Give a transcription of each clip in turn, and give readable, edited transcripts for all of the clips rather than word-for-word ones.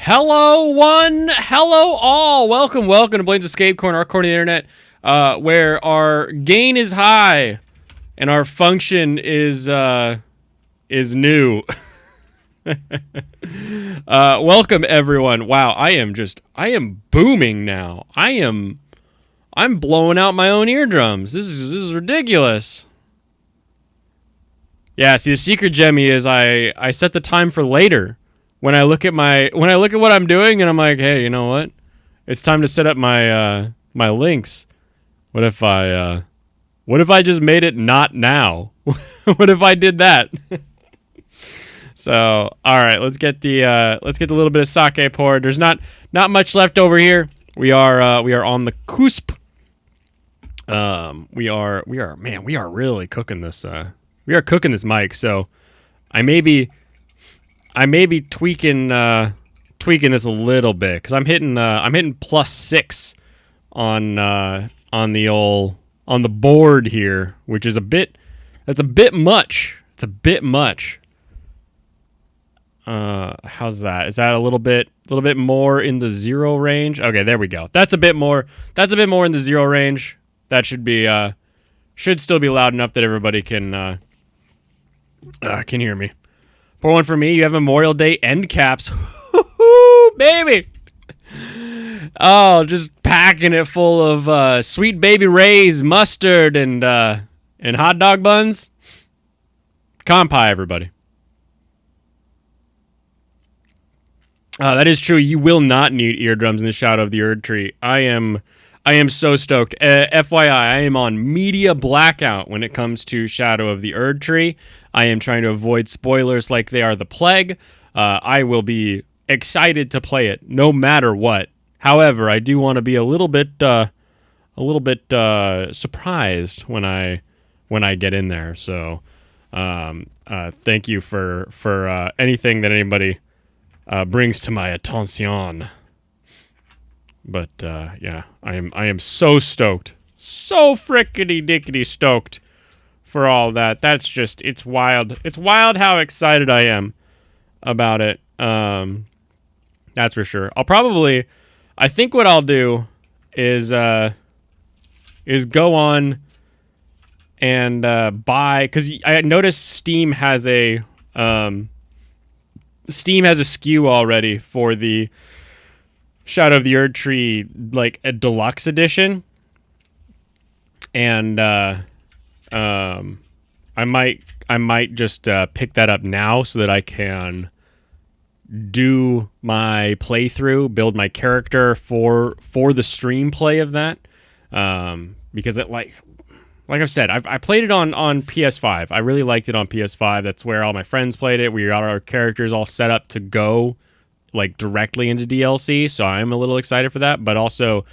Hello, one. Hello, all. Welcome to Blaine's Escape Corner, our corner of the internet, where our gain is high and our function is new. Welcome, everyone. Wow, I am booming now. I'm blowing out my own eardrums. This is ridiculous. Yeah, see, the secret, Jemmy, is I set the time for later. When I look at what I'm doing, and I'm like, hey, you know what? It's time to set up my my links. What if I just made it not now? What if I did that? So, all right, let's get the little bit of sake poured. There's not much left over here. We are on the cusp. We are really cooking this. We are cooking this mic. So, I may be tweaking this a little bit because I'm hitting +6 on the board here, which is a bit much. It's a bit much. How's that? Is that a little bit more in the 0 range? Okay, there we go. That's a bit more in the 0 range. That should still be loud enough that everybody can hear me. Pour one for me. You have Memorial Day end caps. Baby. Oh, just packing it full of Sweet Baby Ray's mustard and hot dog buns. Kanpai, everybody. That is true. You will not need eardrums in the shadow of the Erd Tree. I am so stoked. FYI, I am on media blackout when it comes to Shadow of the Erd Tree. I am trying to avoid spoilers like they are the plague. I will be excited to play it no matter what. However, I do want to be a little bit surprised when I get in there. So, thank you for anything that anybody brings to my attention. But yeah, I am so stoked, so frickety dickety stoked for all that. That's just, it's wild. It's wild how excited I am about it. That's for sure. I think what I'll do is go on and buy, because I noticed Steam has a SKU already for the Shadow of the Erd Tree, like a deluxe edition, and I might just pick that up now so that I can do my playthrough, build my character for the stream play of that, because it like I've said, I played it on PS5. I really liked it on PS5. That's where all my friends played it. We got our characters all set up to go like directly into DLC, so I'm a little excited for that. But also,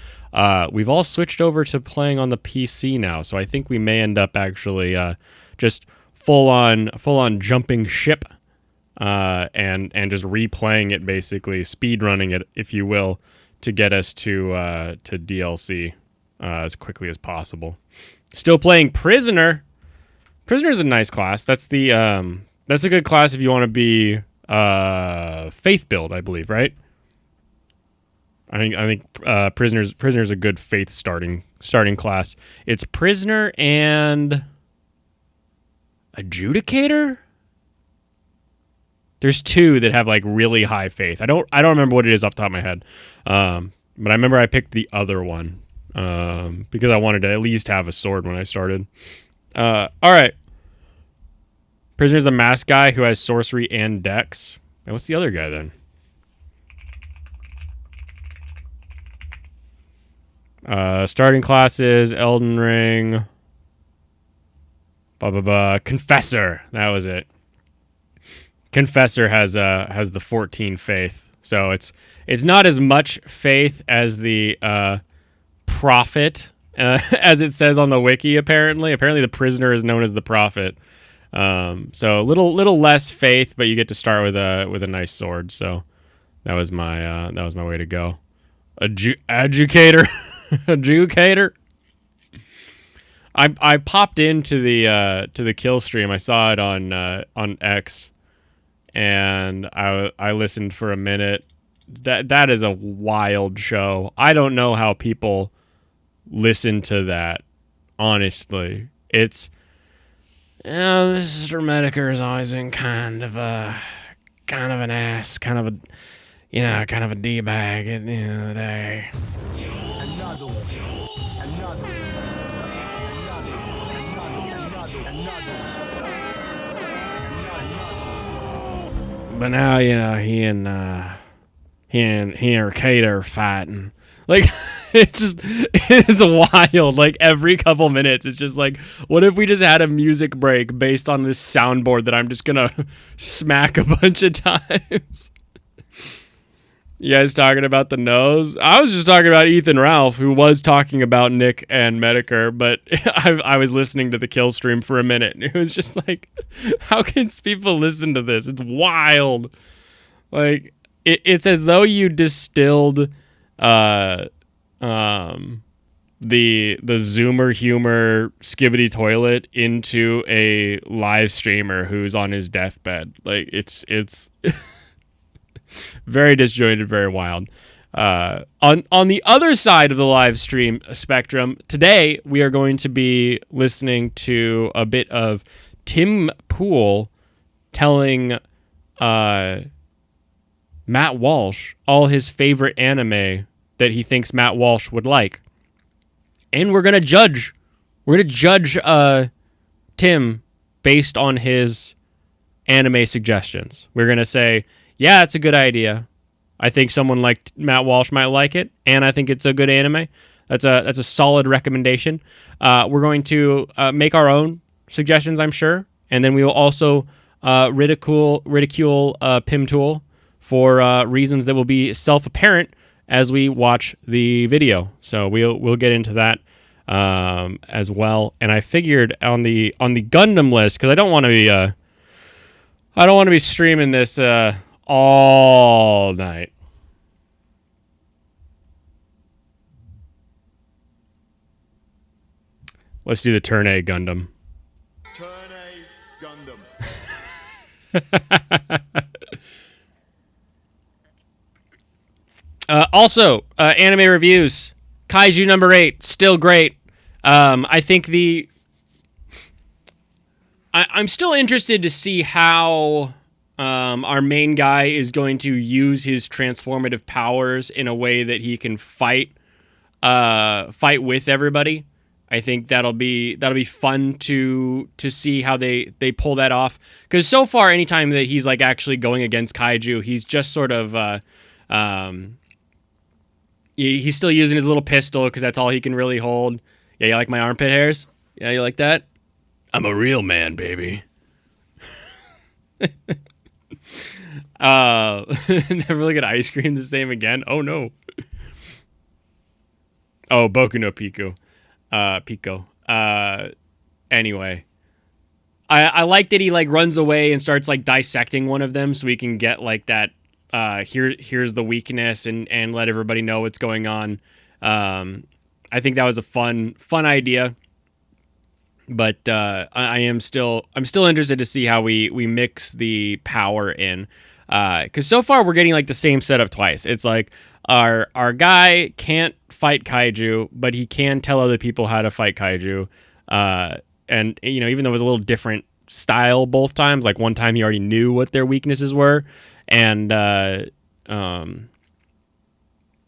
we've all switched over to playing on the PC now, so I think we may end up actually just full on jumping ship and just replaying it, basically speed running it, if you will, to get us to DLC as quickly as possible. Still playing Prisoner. Prisoner's a nice class. That's a good class if you want to be faith build, I believe, right? I think Prisoner's a good faith starting class. It's Prisoner and Adjudicator. There's two that have like really high faith. I don't remember what it is off the top of my head, but I remember I picked the other one because I wanted to at least have a sword when I started. All right. Prisoner's a masked guy who has sorcery and dex. And what's the other guy then? Starting classes, Elden Ring. Confessor. That was it. Confessor has the 14 faith. So it's not as much faith as the prophet, as it says on the wiki, apparently. Apparently the prisoner is known as the prophet. So a little less faith, but you get to start with a nice sword. So that was my way to go. Adjudicator. Adjudicator. I popped into the kill stream. I saw it on X, and I listened for a minute, that is a wild show. I don't know how people listen to that. Honestly, it's Mr. Medicare has always been kind of an ass, kind of a d bag at the end of the day. Another one. Another one. But now he and Arcade are fighting. Like it's wild. Like every couple minutes, it's just like, what if we just had a music break based on this soundboard that I'm just gonna smack a bunch of times? You guys talking about the nose? I was just talking about Ethan Ralph, who was talking about Nick and Medicare, but I was listening to the kill stream for a minute, and it was just like, how can people listen to this? It's wild. Like, it's as though you distilled the Zoomer humor Skibbity Toilet into a live streamer who's on his deathbed. Like, it's very disjointed, very wild. On the other side of the live stream spectrum, today we are going to be listening to a bit of Tim Pool telling Matt Walsh all his favorite anime that he thinks Matt Walsh would like. And we're going to judge. We're going to judge Tim based on his anime suggestions. We're going to say, yeah, it's a good idea. I think someone like Matt Walsh might like it, and I think it's a good anime. That's a solid recommendation. We're going to make our own suggestions, I'm sure, and then we will also ridicule Pim Tool for reasons that will be self-apparent as we watch the video. So we'll get into that as well. And I figured on the Gundam list, because I don't want to be streaming this all night. Let's do the Turn A Gundam. Turn A Gundam. Also, anime reviews. Kaiju number 8, still great. I think I'm still interested to see how our main guy is going to use his transformative powers in a way that he can fight with everybody. I think that'll be fun to see how they pull that off. Because so far, anytime that he's like actually going against kaiju, he's just sort of he's still using his little pistol because that's all he can really hold. Yeah, you like my armpit hairs? Yeah, you like that? I'm a real man, baby. Never look at ice cream the same again. Oh no. Oh, Boku no Pico. Pico. Anyway. I like that he like runs away and starts like dissecting one of them so we can get like that here's the weakness and let everybody know what's going on. I think that was a fun idea. But I'm still interested to see how we mix the power in. Because so far we're getting like the same setup twice. It's like our guy can't fight kaiju, but he can tell other people how to fight kaiju. And even though it was a little different style both times, like one time he already knew what their weaknesses were, and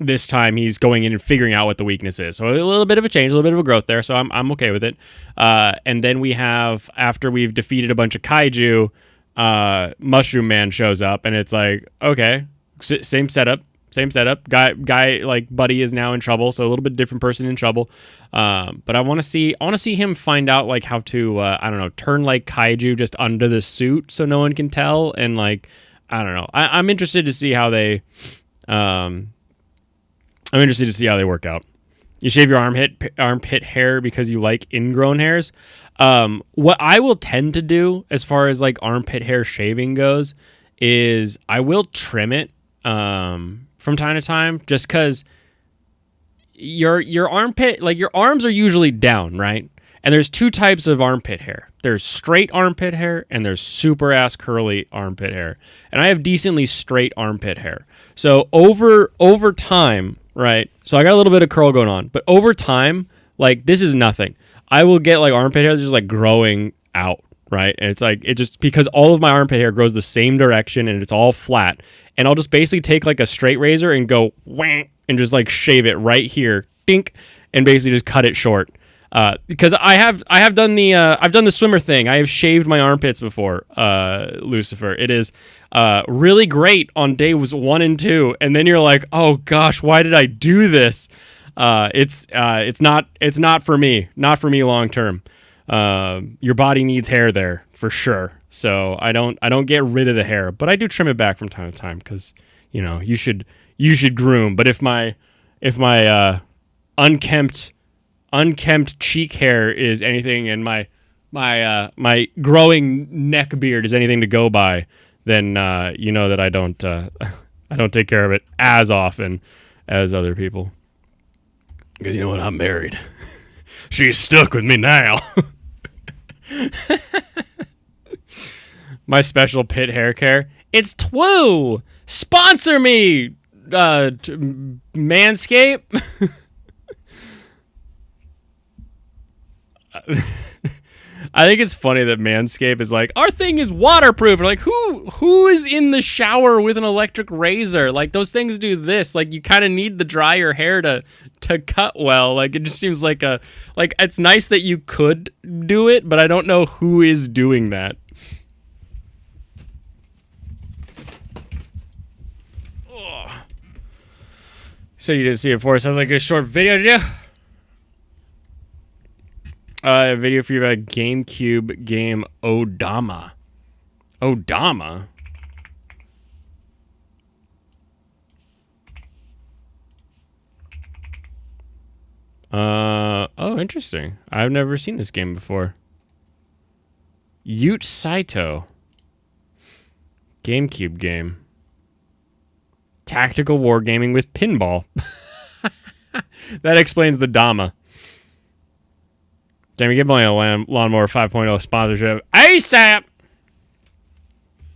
this time he's going in and figuring out what the weakness is. So a little bit of a change, a little bit of a growth there. So I'm okay with it. And then we have, after we've defeated a bunch of kaiju, Mushroom Man shows up, and it's like, okay, same setup. Guy like Buddy is now in trouble, so a little bit different person in trouble. But I want to see him find out like how to I don't know, turn like kaiju just under the suit so no one can tell, and like I don't know. I'm interested to see how they work out. You shave your armpit hair because you like ingrown hairs. What I will tend to do as far as like armpit hair shaving goes is I will trim it from time to time, just because your armpit, like your arms are usually down, right? And there's two types of armpit hair. There's straight armpit hair and there's super ass curly armpit hair. And I have decently straight armpit hair. So over time, right? So I got a little bit of curl going on, but over time, like this is nothing. I will get like armpit hair just like growing out, right? And it's like it just because all of my armpit hair grows the same direction and it's all flat. And I'll just basically take like a straight razor and go whang and just like shave it right here, dink, and basically just cut it short. Because I've done the swimmer thing. I have shaved my armpits before, Lucifer. It is really great on days 1 and 2, and then you're like, oh gosh, why did I do this? It's not for me, not for me long term. Your body needs hair there for sure. So I don't get rid of the hair, but I do trim it back from time to time because you should groom. But if my unkempt cheek hair is anything, and my growing neck beard is anything to go by, then you know that I don't take care of it as often as other people. Because you know what, I'm married. She's stuck with me now. My special pit hair care. It's Twoo. Sponsor me, Manscaped. I think it's funny that Manscaped is like, our thing is waterproof. And like, who is in the shower with an electric razor? Like, those things do this. Like, you kind of need the drier hair to cut well. Like, it just seems like it's nice that you could do it, but I don't know who is doing that. Ugh. So you didn't see it before. Sounds like a short video, did you? A video for you about GameCube game Odama. Odama? Oh, interesting. I've never seen this game before. Ute Saito. GameCube game. Tactical wargaming with pinball. That explains the Dama. Damn, give me a Lawnmower 5.0 sponsorship ASAP.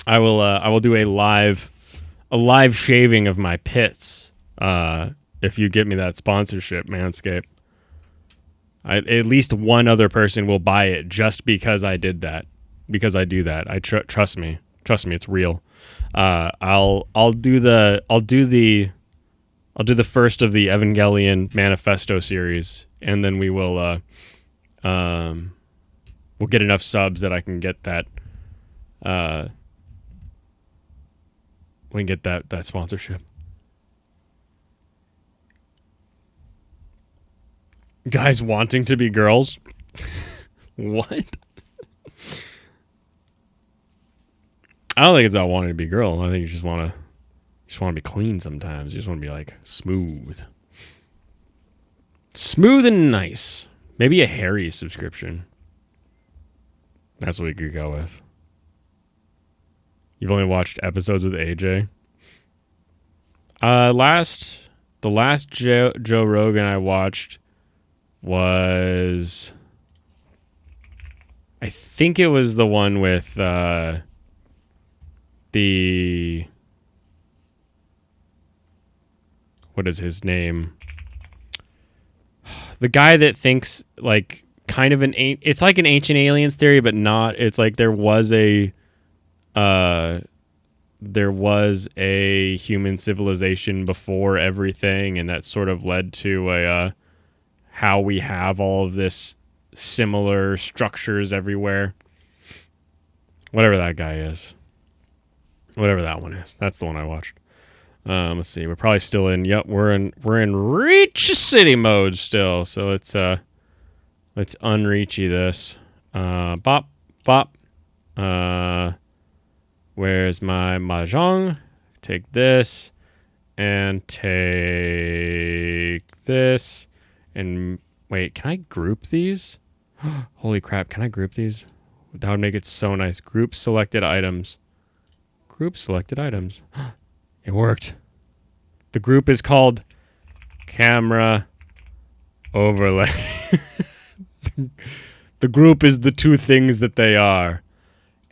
I will do a live shaving of my pits. If you get me that sponsorship, Manscaped. At least one other person will buy it just because I did that. Because I do that. Trust me, it's real. I'll do the first of the Evangelion Manifesto series, and then we'll get enough subs that I can get that. We can get that sponsorship. Guys wanting to be girls. What? I don't think it's about wanting to be a girl. I think you just want to be clean sometimes. You just want to be like smooth and nice. Maybe a hairy subscription. That's what we could go with. You've only watched episodes with AJ. The last Joe Rogan I watched was, I think it was the one with what is his name? The guy that thinks like kind of it's like an ancient aliens theory, but not. It's like there was a human civilization before everything, and that sort of led to how we have all of this similar structures everywhere. Whatever that guy is. Whatever that one is. That's the one I watched. Let's see. We're probably still in. Yep, we're in Riichi City mode still. So let's unreachy this. Bop. Where's my mahjong? Take this and take this and wait. Can I group these? Holy crap! Can I group these? That would make it so nice. Group selected items. Group selected items. It worked. The group is called Camera Overlay. The group is the two things that they are.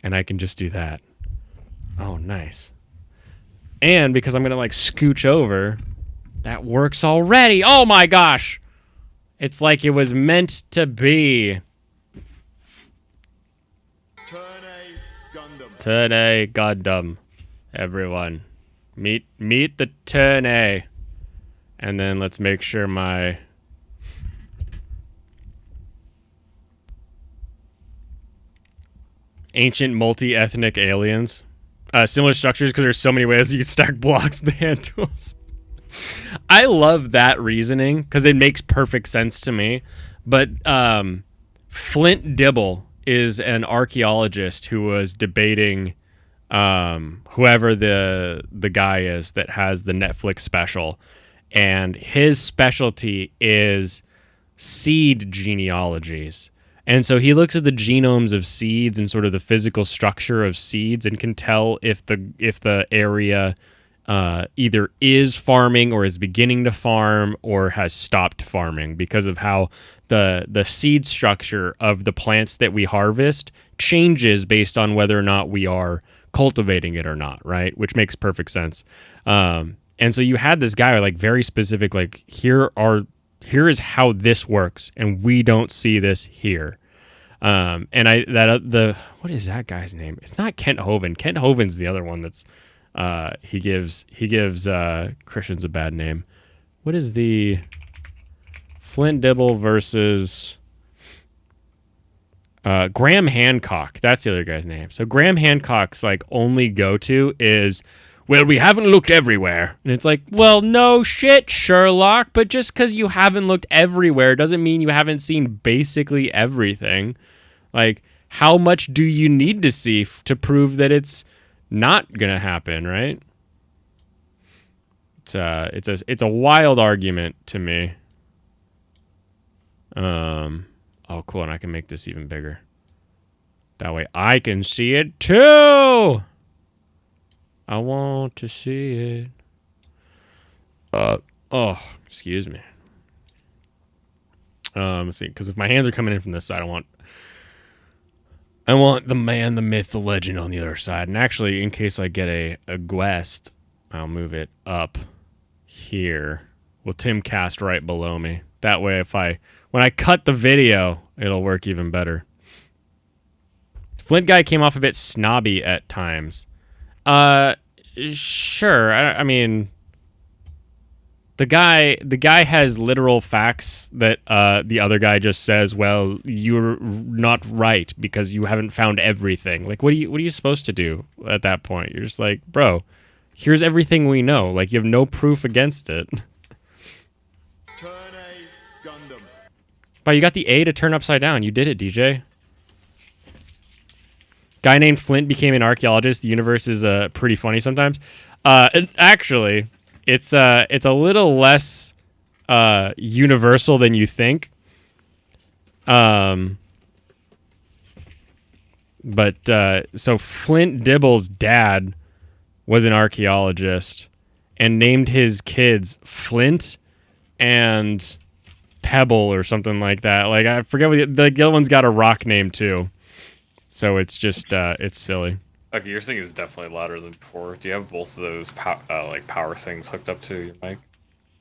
And I can just do that. Oh, nice. And because I'm going to like scooch over, that works already. Oh my gosh. It's like it was meant to be. Turn A Gundam. Turn A Gundam. Everyone. Meet the turn A. And then let's make sure my ancient multi-ethnic aliens. Similar structures because there's so many ways you can stack blocks in the hand tools. I love that reasoning because it makes perfect sense to me. But Flint Dibble is an archaeologist who was debating whoever the guy is that has the Netflix special, and his specialty is seed genealogies. And so he looks at the genomes of seeds and sort of the physical structure of seeds and can tell if the area either is farming or is beginning to farm or has stopped farming because of how the seed structure of the plants that we harvest changes based on whether or not we are cultivating it or not, right? Which makes perfect sense. And so you had this guy like very specific, like here is how this works, and we don't see this here. And what is that guy's name? It's not Kent Hovind. Kent Hovind's the other one that's he gives Christians a bad name. What is the Flint Dibble versus Graham Hancock? That's the other guy's name. So Graham Hancock's like only go-to is, well, we haven't looked everywhere. And it's like, well, no shit, Sherlock, but just because you haven't looked everywhere doesn't mean you haven't seen basically everything. Like, how much do you need to see to prove that it's not going to happen, right? It's a wild argument to me. Oh, cool, and I can make this even bigger. That way I can see it too! I want to see it. Oh, excuse me. Let's see, because if my hands are coming in from this side, I want the man, the myth, the legend on the other side. And actually, in case I get a guest, I'll move it up here. Well, Tim cast right below me. That way, when I cut the video, it'll work even better. Flint guy came off a bit snobby at times. Sure. I mean, the guy has literal facts that the other guy just says, well, you're not right because you haven't found everything. Like, what are you supposed to do at that point? You're just like, bro, here's everything we know. Like, you have no proof against it. Turn A Gundam. But you got the A to turn upside down. You did it, DJ. Guy named Flint became an archaeologist. The universe is pretty funny sometimes. Actually, it's a little less universal than you think. So Flint Dibble's dad was an archaeologist and named his kids Flint and Pebble or something like that. Like, I forget what the other one's got a rock name too. So it's just it's silly. Okay, your thing is definitely louder than before. Do you have both of those power things hooked up to your mic?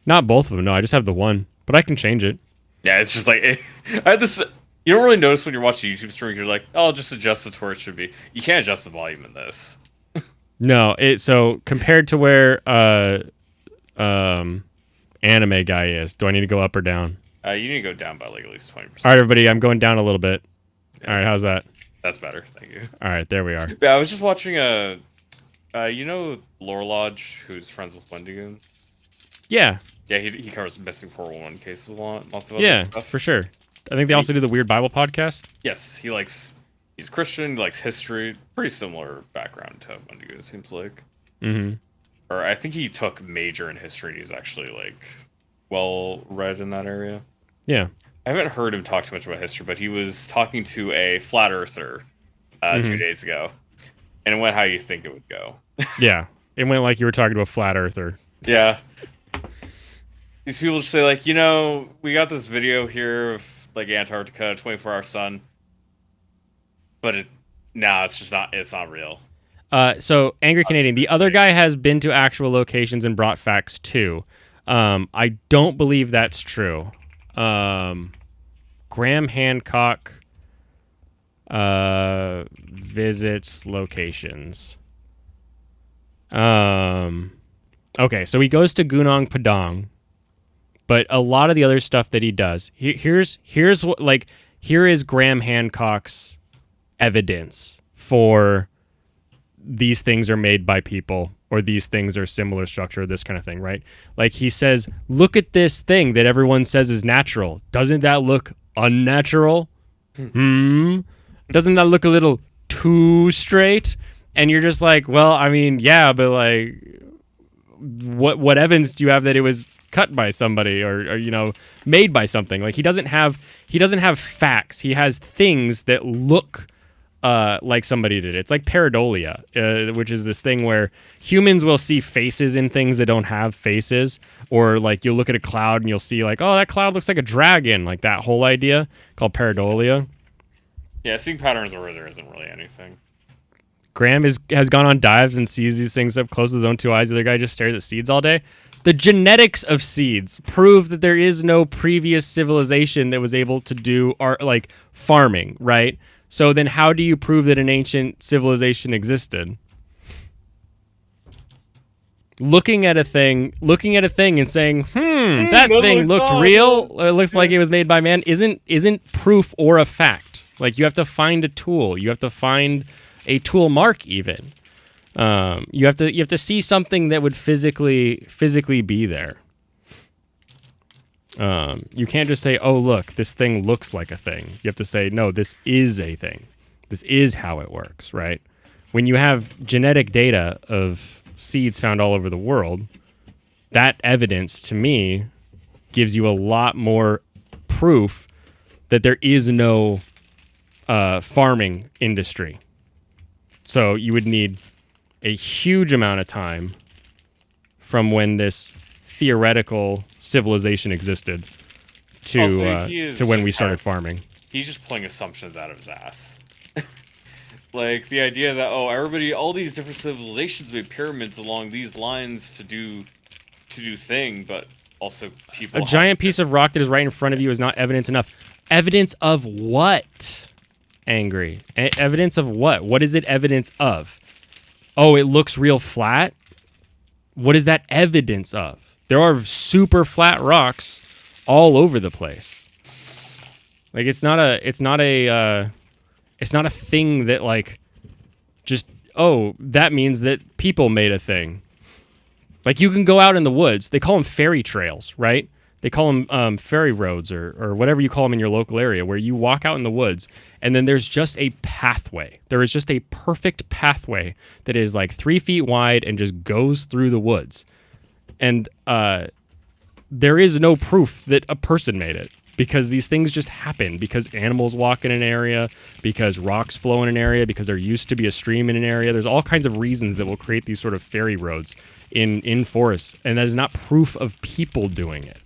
Not both of them. No, I just have the one, but I can change it. Yeah, it's just like I had this. You don't really notice when you're watching YouTube stream. You're like, oh, I'll just adjust it to where it should be. You can't adjust the volume in this. No, so compared to where anime guy is, do I need to go up or down? You need to go down by like at least 20%. All right, everybody, I'm going down a little bit. Yeah. All right, how's that? That's better, thank you. All right, there we are. Yeah, I was just watching you know Lore Lodge, who's friends with Wendigoon? Yeah. Yeah, he covers missing 411 cases a lot, lots of other stuff. For sure. I think they also do the Weird Bible podcast. Yes, he's Christian, he likes history, pretty similar background to Wendigoon, it seems like. Mm-hmm. Or I think he took major in history, and he's actually like well read in that area. Yeah. I haven't heard him talk too much about history, but he was talking to a flat earther 2 days ago, and it went how you think it would go. Yeah, it went like you were talking to a flat earther. Yeah. These people just say like, we got this video here of like Antarctica, 24-hour sun, but it's just not. It's not real. So Angry Canadian, the other guy has been to actual locations and brought facts too. I don't believe that's true. Graham Hancock visits locations. Okay, so he goes to Gunong Padang, but a lot of the other stuff that he does, here's what, like, here is Graham Hancock's evidence for these things are made by people, or these things are similar structure, this kind of thing, right? Like, he says, look at this thing that everyone says is natural. Doesn't that look unnatural? Doesn't that look a little too straight? And you're just like, well, I mean, yeah, but like, what evidence do you have that it was cut by somebody or you know, made by something? Like, he doesn't have facts. He has things that look like somebody did it. It's like pareidolia, which is this thing where humans will see faces in things that don't have faces, or like you'll look at a cloud and you'll see like, oh, that cloud looks like a dragon, like that whole idea called pareidolia. Yeah, seeing patterns where there isn't really anything. Graham has gone on dives and sees these things up close with his own two eyes. The other guy just stares at seeds all day. The genetics of seeds prove that there is no previous civilization that was able to do like farming, right? So then how do you prove that an ancient civilization existed? Looking at a thing and saying, that thing looked awesome. real. It looks like it was made by man. Isn't proof or a fact. Like, you have to find a tool. You have to find a tool mark even. You have to see something that would physically be there. You can't just say, oh, look, this thing looks like a thing. You have to say, no, this is a thing. This is how it works, right? When you have genetic data of seeds found all over the world, that evidence, to me, gives you a lot more proof that there is no farming industry. So you would need a huge amount of time from when this theoretical civilization existed to when we started farming. He's just pulling assumptions out of his ass. Like the idea that, oh, all these different civilizations made pyramids along these lines to do thing, but also people. A giant piece of rock that is right in front of you is not evidence enough. Evidence of what? Angry. Evidence of what? What is it evidence of? Oh, it looks real flat? What is that evidence of? There are super flat rocks all over the place. Like, it's not a thing that, like, just, oh, that means that people made a thing. Like, you can go out in the woods. They call them fairy trails, right? They call them fairy roads or whatever you call them in your local area, where you walk out in the woods and then there's just a pathway. There is just a perfect pathway that is like 3 feet wide and just goes through the woods. And there is no proof that a person made it, because these things just happen, because animals walk in an area, because rocks flow in an area, because there used to be a stream in an area. There's all kinds of reasons that will create these sort of fairy roads in forests, and that is not proof of people doing it.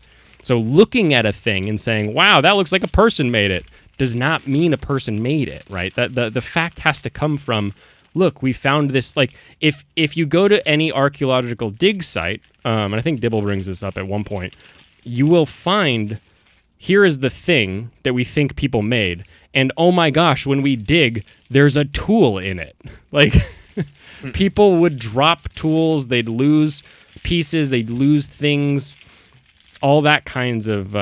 So looking at a thing and saying, wow, that looks like a person made it, does not mean a person made it, right? That the fact has to come from, look, we found this. Like, if you go to any archaeological dig site, and I think Dibble brings this up at one point, you will find, here is the thing that we think people made, and oh my gosh, when we dig, there's a tool in it. Like, people would drop tools, they'd lose pieces, they'd lose things, all that kind of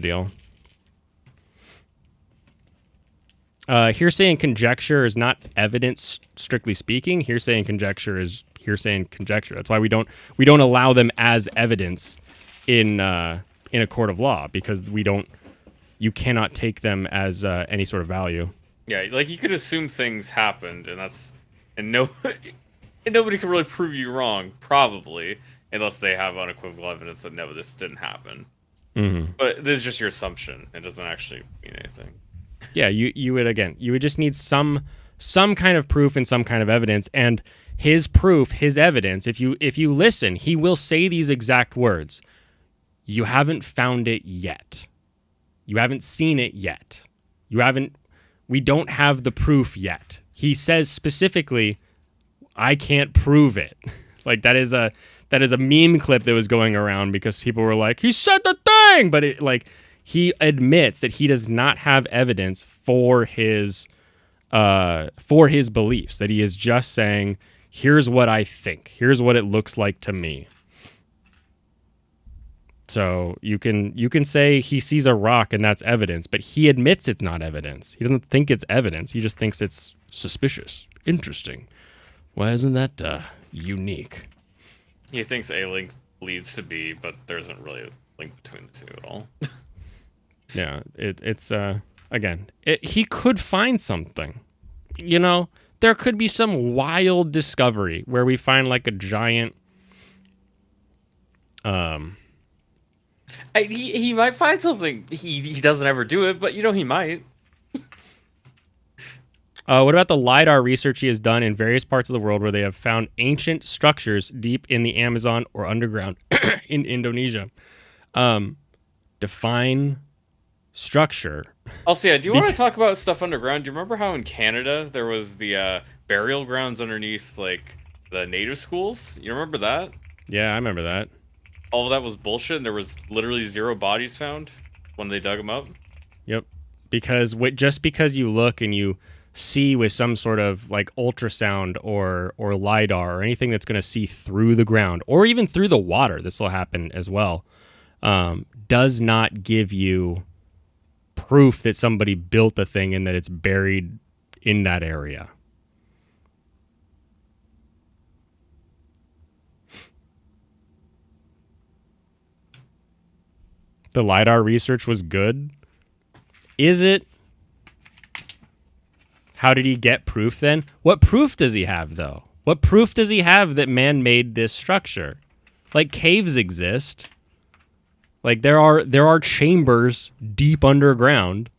deal. Hearsay and conjecture is not evidence, strictly speaking. Hearsay and conjecture is hearsay and conjecture. That's why we don't allow them as evidence in a court of law, because you cannot take them as any sort of value. Yeah, like, you could assume things happened, and nobody can really prove you wrong, probably, unless they have unequivocal evidence that no, this didn't happen. Mm-hmm. But this is just your assumption. It doesn't actually mean anything. Yeah, you would just need some kind of proof and some kind of evidence. And his proof, his evidence, if you listen, he will say these exact words. You haven't found it yet. You haven't seen it yet. We don't have the proof yet. He says specifically, I can't prove it. Like that is a meme clip that was going around because people were like, he said the thing, but it like he admits that he does not have evidence for his beliefs, that he is just saying, here's what I think, here's what it looks like to me. So you can say he sees a rock and that's evidence, but he admits it's not evidence. He doesn't think it's evidence. He just thinks it's suspicious, interesting. Why isn't that unique? He thinks A link leads to B, but there isn't really a link between the two at all. Yeah, it's again, he could find something. You know, there could be some wild discovery where we find like a giant he might find something. He doesn't ever do it, but he might. What about the LiDAR research he has done in various parts of the world where they have found ancient structures deep in the Amazon or underground in Indonesia? Define structure. Also, yeah, do you want to talk about stuff underground? Do you remember how in Canada there was the burial grounds underneath, like, the native schools? You remember that? Yeah, I remember that. All of that was bullshit, and there was literally 0 bodies found when they dug them up? Yep. Because just because you look and you see with some sort of like ultrasound or LiDAR or anything that's going to see through the ground or even through the water, this will happen as well, does not give you proof that somebody built a thing and that it's buried in that area. The LiDAR research was good. Is it? How did he get proof then? What proof does he have, though? What proof does he have that man made this structure? Like, caves exist. Like, there are chambers deep underground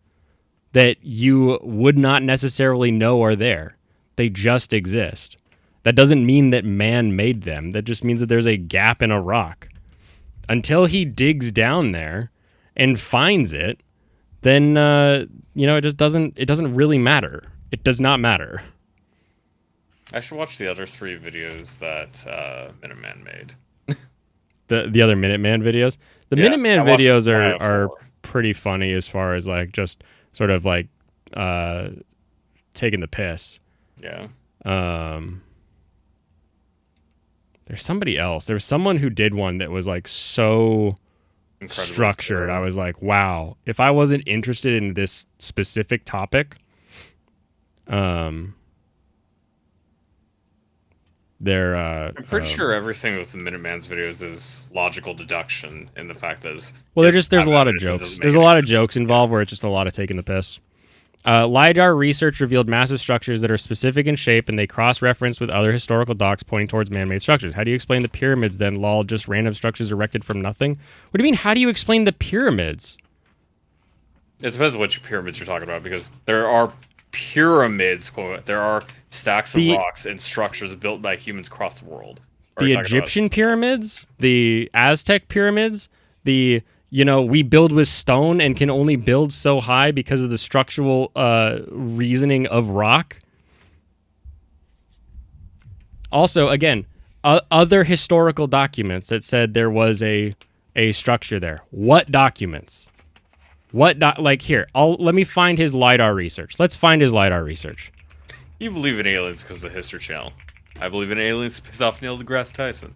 that you would not necessarily know are there. They just exist. That doesn't mean that man made them. That just means that there's a gap in a rock. Until he digs down there and finds it, then it doesn't really matter. It does not matter. I should watch the other 3 videos that Minuteman made. The other Minuteman videos. The Minuteman videos are pretty funny as far as like just sort of like taking the piss. Yeah. There's somebody else. There was someone who did one that was like so Incredibly structured. thorough. I was like, wow. If I wasn't interested in this specific topic, I'm pretty sure everything with the Minuteman's videos is logical deduction, in the fact that there's a lot of jokes. There's a lot of jokes involved where it's just a lot of taking the piss. LiDAR research revealed massive structures that are specific in shape, and they cross-reference with other historical docs pointing towards man-made structures. How do you explain the pyramids then, lol, just random structures erected from nothing? What do you mean, how do you explain the pyramids? It depends on which pyramids you're talking about, because there are pyramids, quote, there are stacks of rocks and structures built by humans across the world. The Egyptian pyramids, the Aztec pyramids, we build with stone and can only build so high because of the structural reasoning of rock. Also, again, other historical documents that said there was a structure there. What documents? Here, let me find his LiDAR research. Let's find his LiDAR research. You believe in aliens because of the History Channel. I believe in aliens to piss off Neil deGrasse Tyson.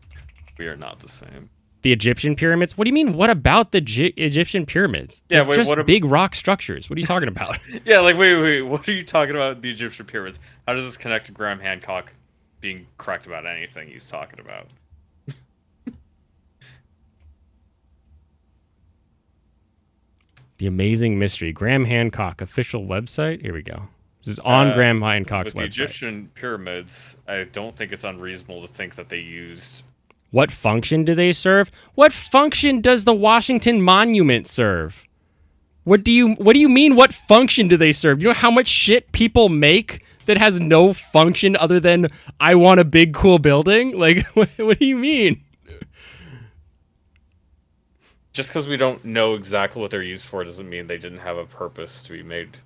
We are not the same. The Egyptian pyramids? What do you mean? What about the Egyptian pyramids? They're just big rock structures. What are you talking about? Yeah, like, wait. What are you talking about, the Egyptian pyramids? How does this connect to Graham Hancock being correct about anything he's talking about? The Amazing Mystery. Graham Hancock official website. Here we go. This is on Graham Hancock's website. With the Egyptian pyramids, I don't think it's unreasonable to think that they used... What function do they serve? What function does the Washington Monument serve? What do you mean, what function do they serve? You know how much shit people make that has no function other than, I want a big, cool building? Like, what do you mean? Just because we don't know exactly what they're used for doesn't mean they didn't have a purpose to be made,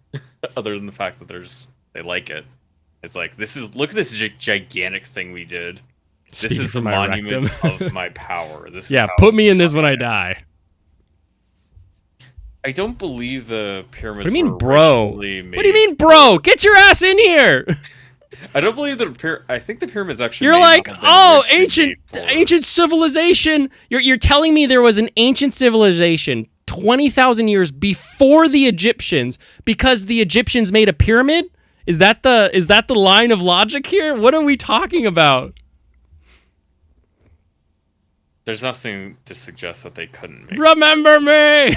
other than the fact that they like it. It's like, look at this gigantic thing we did. This Speak is for the my monument rectum. of my power. This is Yeah, how put me in this when strong I am. die. I don't believe the What pyramids do you mean, were bro? originally made. What do you mean, bro? Get your ass in here! I don't believe that. I think the pyramids actually. You're may like, not have been oh, originally made for- ancient civilization. You're telling me there was an ancient civilization 20,000 years before the Egyptians because the Egyptians made a pyramid? Is that the line of logic here? What are we talking about? There's nothing to suggest that they couldn't make. Remember me.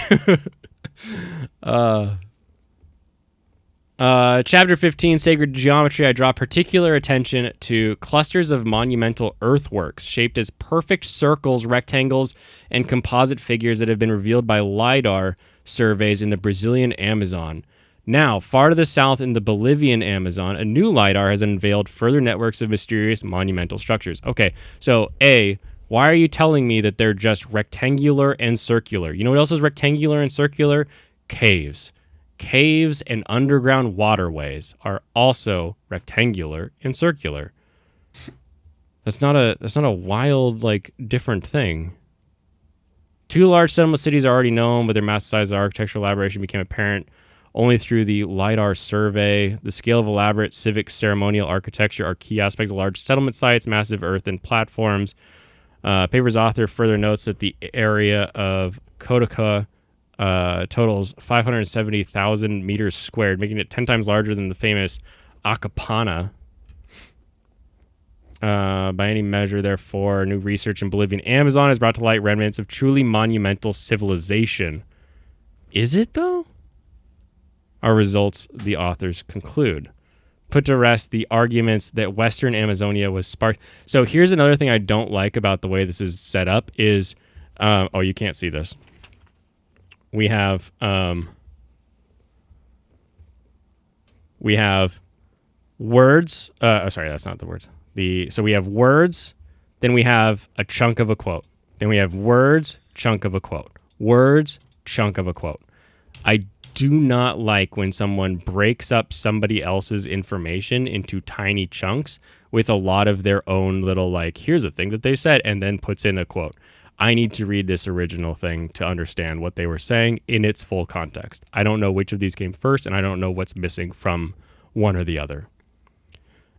Chapter 15, Sacred Geometry. I draw particular attention to clusters of monumental earthworks shaped as perfect circles, rectangles, and composite figures that have been revealed by LiDAR surveys in the Brazilian Amazon. Now, far to the south in the Bolivian Amazon, a new LiDAR has unveiled further networks of mysterious monumental structures. Okay, so A, why are you telling me that they're just rectangular and circular? You know what else is rectangular and circular? Caves. Caves and underground waterways are also rectangular and circular. That's not a wild, like, different thing. Two large settlement cities are already known, but their massive size of architectural elaboration became apparent only through the LiDAR survey. The scale of elaborate civic ceremonial architecture are key aspects of large settlement sites, massive earthen platforms. Paper's author further notes that the area of Kotoka totals 570,000 meters squared, making it 10 times larger than the famous Acapana. By any measure, therefore, new research in Bolivian Amazon has brought to light remnants of truly monumental civilization. Is it, though? Our results, the authors conclude. Put to rest the arguments that Western Amazonia was sparse. So here's another thing I don't like about the way this is set up is, oh, you can't see this. We have words. Sorry, that's not the words. So we have words, then we have a chunk of a quote. Then we have words, chunk of a quote. Words, chunk of a quote. I do not like when someone breaks up somebody else's information into tiny chunks with a lot of their own little, like, here's a thing that they said, and then puts in a quote. I need to read this original thing to understand what they were saying in its full context. I don't know which of these came first, and I don't know what's missing from one or the other.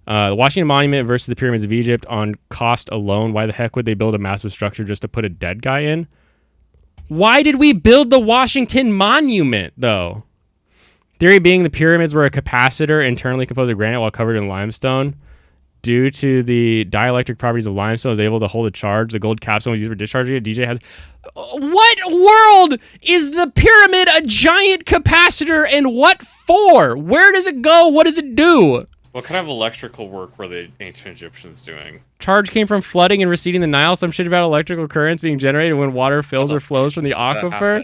The Washington Monument versus the Pyramids of Egypt on cost alone. Why the heck would they build a massive structure just to put a dead guy in? Why did we build the Washington Monument, though? Theory being the pyramids were a capacitor internally composed of granite while covered in limestone. Due to the dielectric properties of limestone, it was able to hold a charge. The gold capstone was used for discharging it. DJ has... What world is the pyramid a giant capacitor, and what for? Where does it go? What does it do? What kind of electrical work were the ancient Egyptians doing? Charge came from flooding and receding the Nile. Some shit about electrical currents being generated when water fills or flows from the aquifer.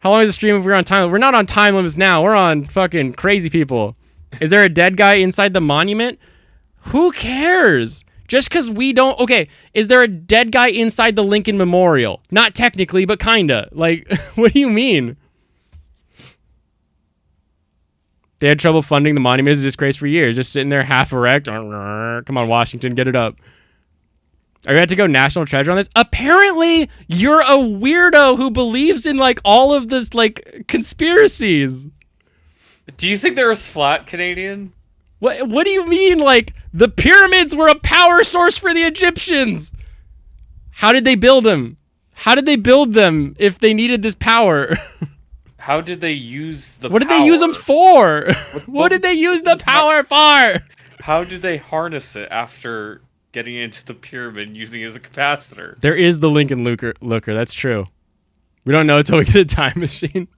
How long is the stream if we're on time? We're not on time limits now. We're on fucking crazy people. Is there a dead guy inside the monument? Who cares? Just because we don't... Okay, is there a dead guy inside the Lincoln Memorial? Not technically, but kinda. Like, what do you mean? They had trouble funding the monument. It's a disgrace for years. Just sitting there half erect. Come on, Washington, get it up. Are you about to go national treasure on this? Apparently, you're a weirdo who believes in, like, all of this, like, conspiracies. Do you think they're flat, Canadian? What do you mean, like, the pyramids were a power source for the Egyptians? How did they build them? How did they build them if they needed this power? How did they use the What did power? they use them for? What did they use the power for? How did they harness it after getting into the pyramid using it as a capacitor? There is the Lincoln Looker. That's true. We don't know until we get a time machine.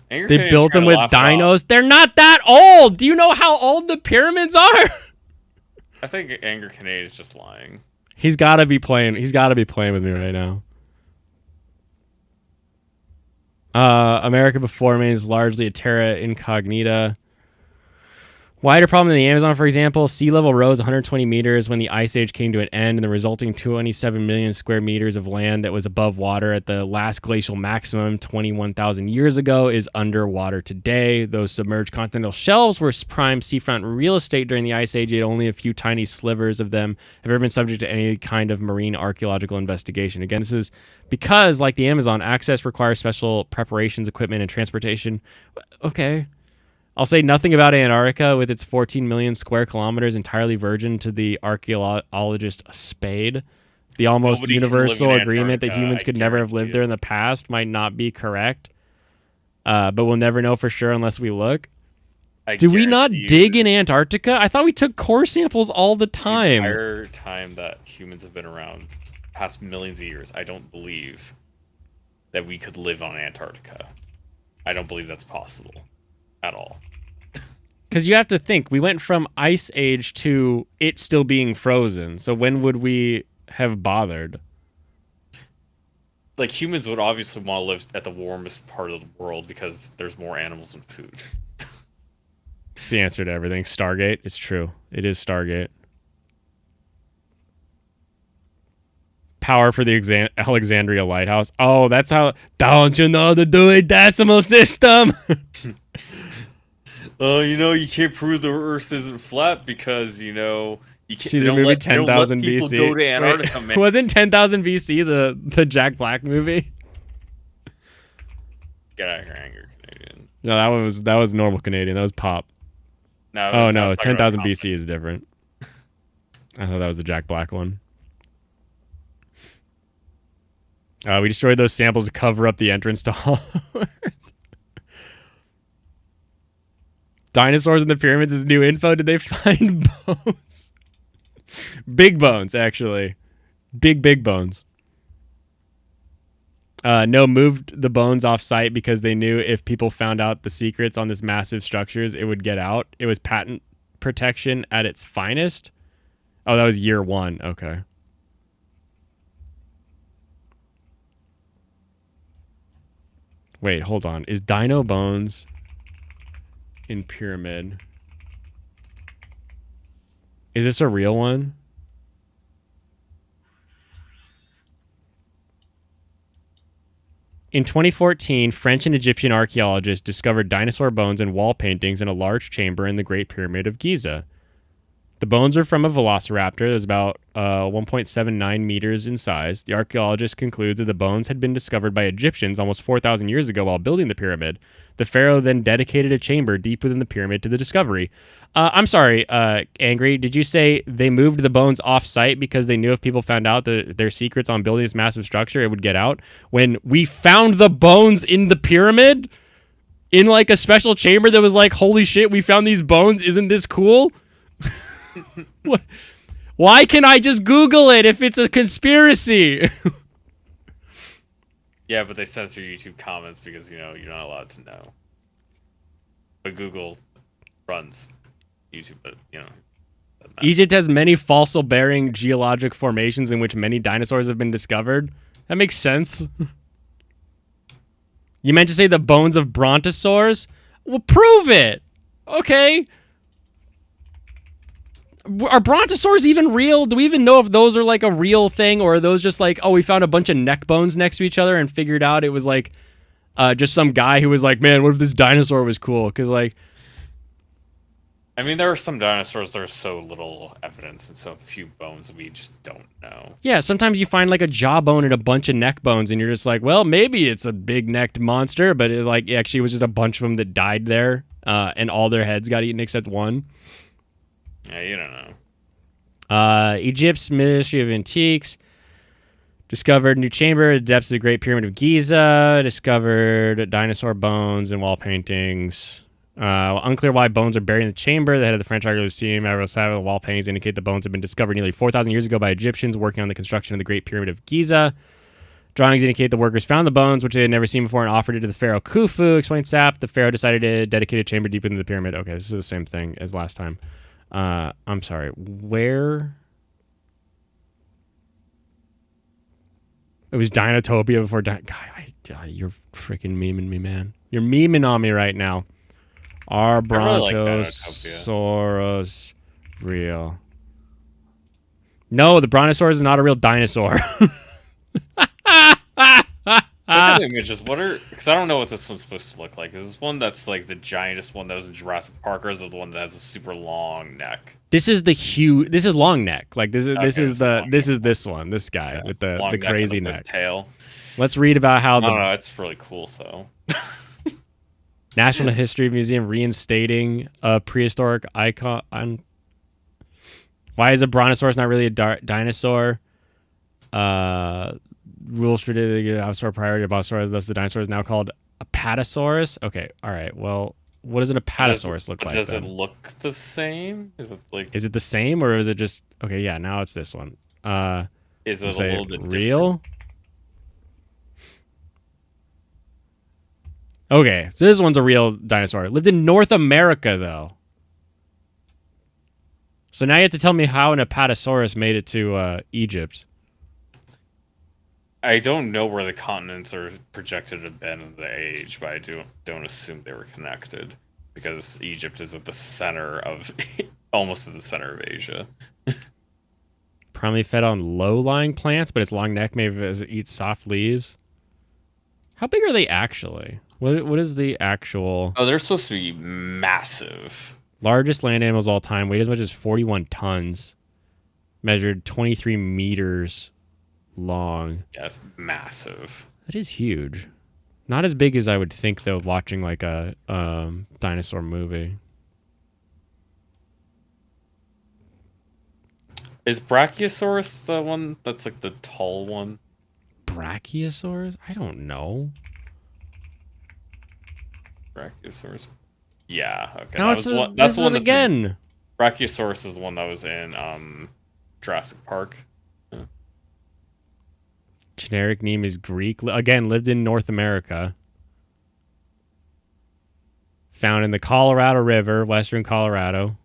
They built them with dinos. They're not that old. Do you know how old the pyramids are? I think Anger Canadian is just lying. He's got to be playing. He's got to be playing with me right now. America Before Me is largely a terra incognita. Wider problem in the Amazon, for example, sea level rose 120 meters when the ice age came to an end, and the resulting 27 million square meters of land that was above water at the last glacial maximum 21,000 years ago is underwater today. Those submerged continental shelves were prime seafront real estate during the ice age, yet only a few tiny slivers of them have ever been subject to any kind of marine archaeological investigation. Again, this is because, like the Amazon, access requires special preparations, equipment, and transportation. Okay. I'll say nothing about Antarctica with its 14 million square kilometers entirely virgin to the archaeologist Spade. The almost Nobody can live universal in agreement that Antarctica, humans I could never have guarantee lived you. there in the past might not be correct, but we'll never know for sure unless we look. I Do we not guarantee you dig in Antarctica? I thought we took core samples all the the time. entire time that humans have been around, past millions of years, I don't believe that we could live on Antarctica. I don't believe that's possible at all. Because you have to think, we went from ice age to it still being frozen. So when would we have bothered? Like, humans would obviously want to live at the warmest part of the world because there's more animals and food. It's the answer to everything. Stargate. It's true. It is Stargate. Power for the Alexandria Lighthouse. Oh, that's how... Don't you know the Dewey Decimal System? Oh, you can't prove the Earth isn't flat because, you can't. See They the don't movie let 10,000 people BC? go to Antarctica, Wait, man. wasn't 10,000 BC the Jack Black movie? Get out of here, Anger Canadian. No, that was normal Canadian. That was pop. No, Oh I no, was talking about 10,000 Scotland. BC is different. I thought that was the Jack Black one. We destroyed those samples to cover up the entrance to Hollow Earth. Dinosaurs in the pyramids is new info. Did they find bones? Big bones, actually. Big bones. No, moved the bones off site because they knew if people found out the secrets on this massive structures, it would get out. It was patent protection at its finest. Oh, that was year one. Okay. Wait, hold on. Is Dino Bones in Pyramid? Is this a real one? In 2014, French and Egyptian archaeologists discovered dinosaur bones and wall paintings in a large chamber in the Great Pyramid of Giza. The bones are from a velociraptor that was about 1.79 meters in size. The archaeologist concludes that the bones had been discovered by Egyptians almost 4,000 years ago while building the pyramid. The pharaoh then dedicated a chamber deep within the pyramid to the discovery. I'm sorry, Angry, did you say they moved the bones off-site because they knew if people found out their secrets on building this massive structure, it would get out? When we found the bones in the pyramid? In like a special chamber that was like, holy shit, we found these bones, isn't this cool? What? Why can I just Google it if it's a conspiracy? Yeah, but they censor YouTube comments because, you're not allowed to know. But Google runs YouTube, but, doesn't matter. Egypt has many fossil-bearing geologic formations in which many dinosaurs have been discovered. That makes sense. You meant to say the bones of brontosaurs? Well, prove it. Okay. Are brontosaurs even real? Do we even know if those are like a real thing, or are those just like, oh, we found a bunch of neck bones next to each other and figured out it was like just some guy who was like, man, what if this dinosaur was cool? Because like, I mean, there are some dinosaurs, there's so little evidence and so few bones that we just don't know. yeah, sometimes you find like a jawbone and a bunch of neck bones, and you're just like, well, maybe it's a big necked monster, but it like actually was just a bunch of them that died there, and all their heads got eaten except one. Yeah, you don't know. Egypt's Ministry of Antiques discovered new chamber at the depths of the Great Pyramid of Giza. Discovered dinosaur bones and wall paintings. Unclear why bones are buried in the chamber. The head of the French archaeological team, the wall paintings indicate the bones have been discovered nearly 4,000 years ago by Egyptians working on the construction of the Great Pyramid of Giza. Drawings indicate the workers found the bones, which they had never seen before, and offered it to the pharaoh Khufu. Explained Sapp. The pharaoh decided to dedicate a chamber deep into the pyramid. Okay, this is the same thing as last time. I'm sorry. Where? It was Dinotopia before. You're freaking memeing me, man. You're memeing on me right now. Are really like Brontosaurus. Brontosaurus real? No, the Brontosaurus is not a real dinosaur. Look at the images. What are? Because I don't know what this one's supposed to look like. Is this one that's like the giantest one that was in Jurassic Park, or is it the one that has a super long neck? This is the huge. This is long neck. Like this is Okay, this one. This guy Yeah. with the Long neck crazy and a big neck. tail. Let's read about how I don't the know. It's really cool though. National History Museum reinstating a prehistoric icon. Why is a brontosaurus not really a dinosaur? Rules for the dinosaur priority of Brontosaurus, thus the dinosaur is now called Apatosaurus. Okay, all right. Well, what does an Apatosaurus look like? Does then? it look the same? Is it like? Is it the same or is it just okay? Yeah, now it's this one. Is it a say little bit real? different? Okay, so this one's a real dinosaur. Lived in North America though. So now you have to tell me how an Apatosaurus made it to Egypt. I don't know where the continents are projected to have been in the age, but I don't assume they were connected because Egypt is at the center of almost at the center of Asia. Primarily fed on low-lying plants, but its long neck may eat soft leaves. How big are they actually? What is the actual Oh, they're supposed to be massive. largest land animals of all time? Weighed as much as 41 tons. Measured 23 meters long. Yes, massive. That is huge. Not as big as I would think though. Watching like a dinosaur movie. Is Brachiosaurus the one that's like the tall one? Brachiosaurus? I don't know. Brachiosaurus. Yeah. Okay. Now That's it's the one that's that's again. Brachiosaurus is the one that was in Jurassic Park. Generic name is Greek. Again, lived in North America. Found in the Colorado River, western Colorado.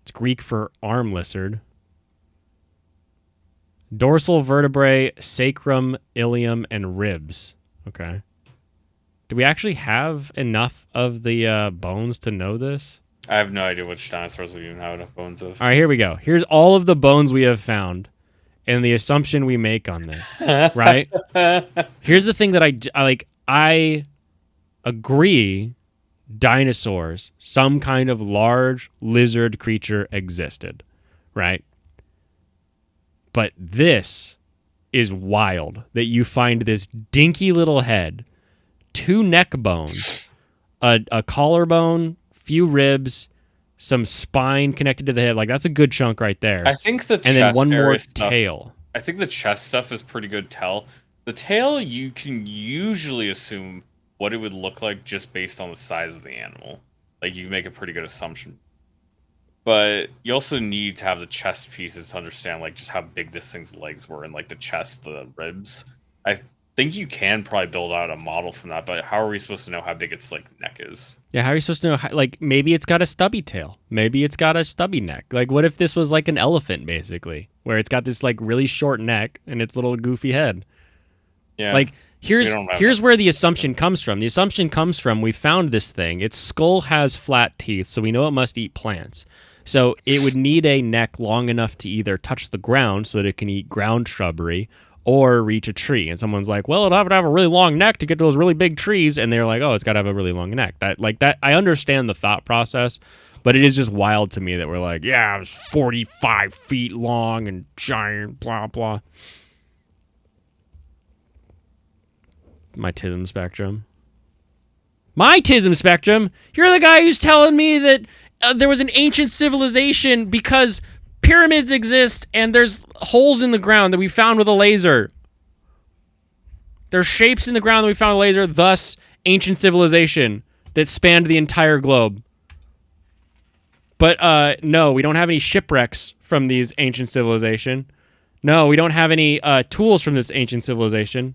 It's Greek for arm lizard. Dorsal vertebrae, sacrum, ilium, and ribs. Okay. Do we actually have enough of the bones to know this? I have no idea which dinosaurs we even have enough bones of. All right, here we go. Here's all of the bones we have found and the assumption we make on this, right? Here's the thing that I like. I agree dinosaurs, some kind of large lizard creature existed, right? But this is wild that you find this dinky little head, 2 neck bones, a collarbone, few ribs, some spine connected to the head. Like that's a good chunk right there. I think the and then chest one more area stuff, tail. I think the chest stuff is pretty good tell. The tail, you can usually assume what it would look like just based on the size of the animal. Like you can make a pretty good assumption. But you also need to have the chest pieces to understand like just how big this thing's legs were and like the chest, the ribs. I think you can probably build out a model from that, but how are we supposed to know how big its like neck is? Yeah, how are you supposed to know? Like maybe it's got a stubby tail. Maybe it's got a stubby neck. Like what if this was like an elephant basically, where it's got this like really short neck and its little goofy head? Yeah. Like here's where the assumption comes from. The assumption comes from we found this thing. Its skull has flat teeth, so we know it must eat plants. So it would need a neck long enough to either touch the ground so that it can eat ground shrubbery or reach a tree. And someone's like, well, it'll have to have a really long neck to get to those really big trees. And they're like, oh, it's got to have a really long neck. That I understand the thought process, but it is just wild to me that we're like, yeah, it was 45 feet long and giant, blah, blah. My tism spectrum. My tism spectrum? You're the guy who's telling me that there was an ancient civilization because pyramids exist and there's holes in the ground that we found with a laser. There's shapes in the ground that we found with a laser, thus ancient civilization that spanned the entire globe. But no, we don't have any shipwrecks from these ancient civilization. No, we don't have any tools from this ancient civilization.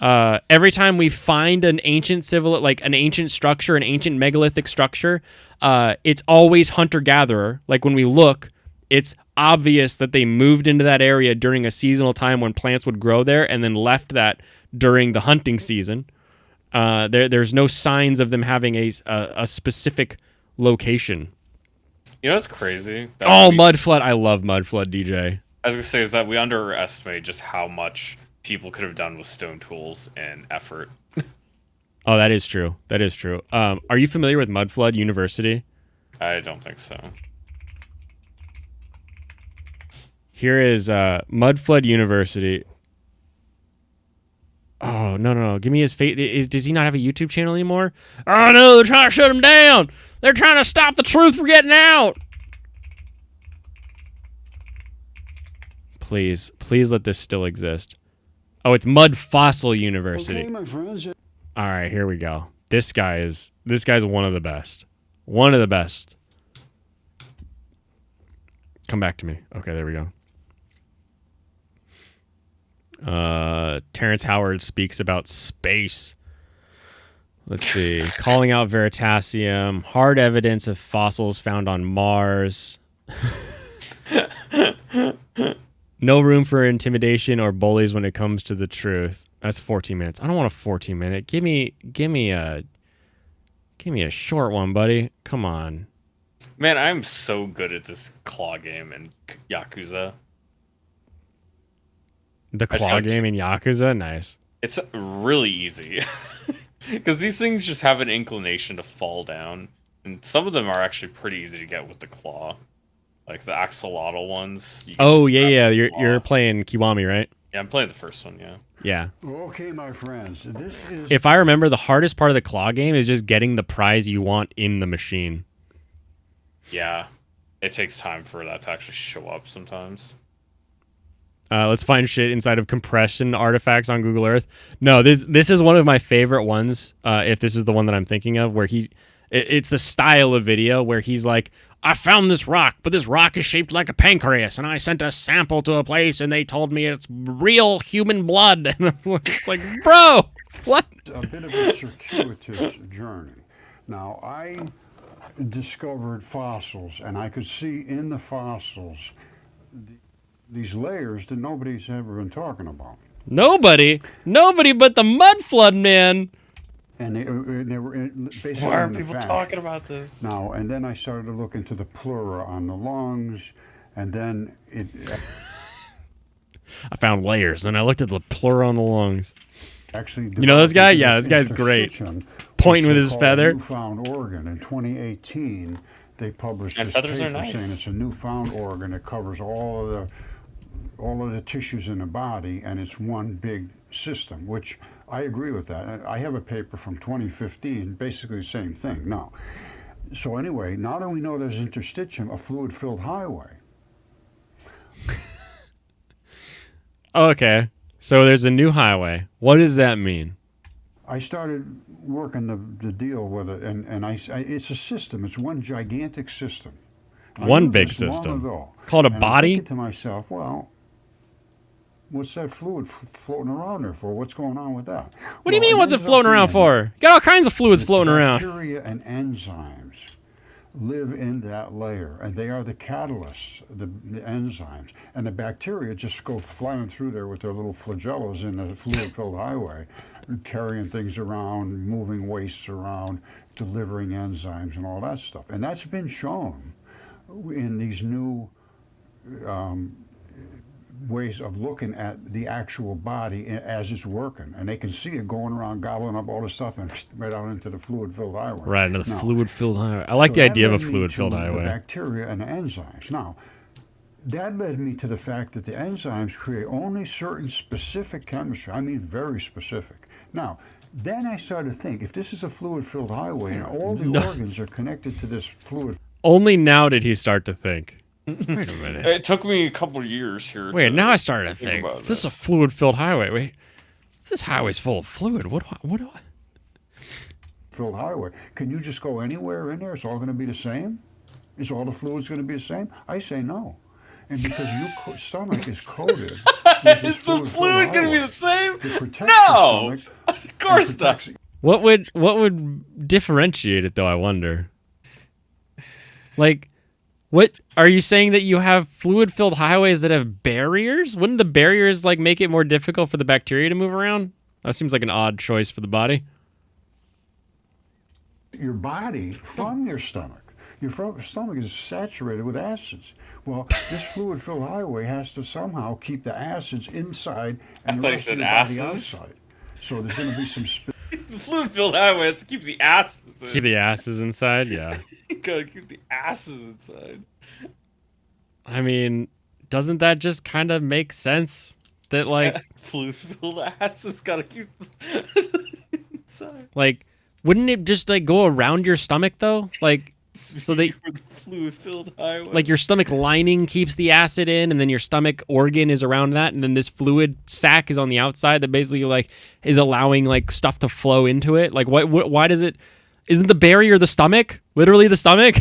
Every time we find an ancient an ancient structure, an ancient megalithic structure, it's always hunter-gatherer. Like when we look, it's obvious that they moved into that area during a seasonal time when plants would grow there and then left that during the hunting season. There's no signs of them having a specific location. You know what's crazy? That Oh, Mud Flood! I love Mud Flood, DJ. I was gonna say is that we underestimate just how much people could have done with stone tools and effort. Oh, that is true. That is true. Are you familiar with Mud Flood University? I don't think so. Here is Mud Flood University. Oh, no. Give me his face. Does he not have a YouTube channel anymore? Oh, no, they're trying to shut him down. They're trying to stop the truth from getting out. Please let this still exist. Oh, it's Mud Fossil University. Okay, my friends. All right, here we go. This guy's one of the best. One of the best. Come back to me. Okay, there we go. Terrence Howard speaks about space. Let's see. Calling out Veritasium. Hard evidence of fossils found on Mars. No room for intimidation or bullies when it comes to the truth. That's 14 minutes. I don't want a 14-minute. Give me a short one, buddy. Come on. Man, I'm so good at this claw game in Yakuza. The claw game in Yakuza? Nice. It's really easy. Because these things just have an inclination to fall down. And some of them are actually pretty easy to get with the claw. Like the axolotl ones. Oh, yeah. You're playing Kiwami, right? Yeah, I'm playing the first one, yeah. Yeah. Okay, my friends. This is. If I remember, the hardest part of the claw game is just getting the prize you want in the machine. Yeah. It takes time for that to actually show up sometimes. Let's find shit inside of compression artifacts on Google Earth. No, this is one of my favorite ones. If this is the one that I'm thinking of, where it's the style of video where he's like, I found this rock, but this rock is shaped like a pancreas, and I sent a sample to a place, and they told me it's real human blood. And it's like, bro, what? A bit of a circuitous journey. Now, I discovered fossils, and I could see in the fossils these layers that nobody's ever been talking about. Nobody but the Mud Flood man. And they were basically. Why are people talking about this? Now, and then I started to look into the pleura on the lungs, and then it. I found layers, and I looked at the pleura on the lungs. Actually, you know this guy? Yeah, this guy's great. Pointing with his feather. Newfound organ. In 2018, they published this paper saying it's a newfound organ that covers all of the tissues in the body, and it's one big system, which I agree with that. I have a paper from 2015, basically the same thing. No. So anyway, now that we know there's interstitium, a fluid-filled highway. Okay, so there's a new highway. What does that mean? I started working the deal with it, and it's a system. It's one gigantic system. One big system. Called a body? I'm thinking to myself, well, what's that fluid floating around there for? What's going on with that? What do you mean, what's it floating around for? You got all kinds of fluids floating around. Bacteria and enzymes live in that layer, and they are the catalysts, the enzymes. And the bacteria just go flying through there with their little flagellas in the fluid-filled highway, carrying things around, moving wastes around, delivering enzymes and all that stuff. And that's been shown in these new ways of looking at the actual body as it's working, and they can see it going around gobbling up all the stuff and right out into the fluid-filled highway. Right into the fluid-filled highway. I like the idea of a fluid-filled highway. The bacteria and the enzymes. Now, that led me to the fact that the enzymes create only certain specific chemistry. I mean, very specific. Now, then I started to think, if this is a fluid-filled highway and all the organs are connected to this fluid. Only now did he start to think. Wait a minute. It took me a couple of years here. Wait, now I started to think. This is a fluid-filled highway. Wait, this highway's full of fluid. What do I? Filled highway. Can you just go anywhere in there? It's all going to be the same? Is all the fluids going to be the same? I say no. And because your stomach is coated with this is the fluid going to be the same? No! Of course not. What would differentiate it, though, I wonder? Like, what are you saying, that you have fluid-filled highways that have barriers? Wouldn't the barriers like make it more difficult for the bacteria to move around? That seems like an odd choice for the body. your body from your stomach. Your stomach is saturated with acids. Well, this fluid-filled highway has to somehow keep the acids inside and the thought he rest of said your body asses. outside. So there's going to be some The fluid-filled highway has to keep the asses in. Keep the asses inside. Yeah. You gotta keep the asses inside. I mean, doesn't that just kind of make sense? That Fluid-filled asses gotta keep inside. Wouldn't it just go around your stomach though? So that For the fluid-filled highway. your stomach lining keeps the acid in, and then your stomach organ is around that, and then this fluid sac is on the outside that basically is allowing stuff to flow into it. Why does it? Isn't the barrier the stomach? Literally the stomach.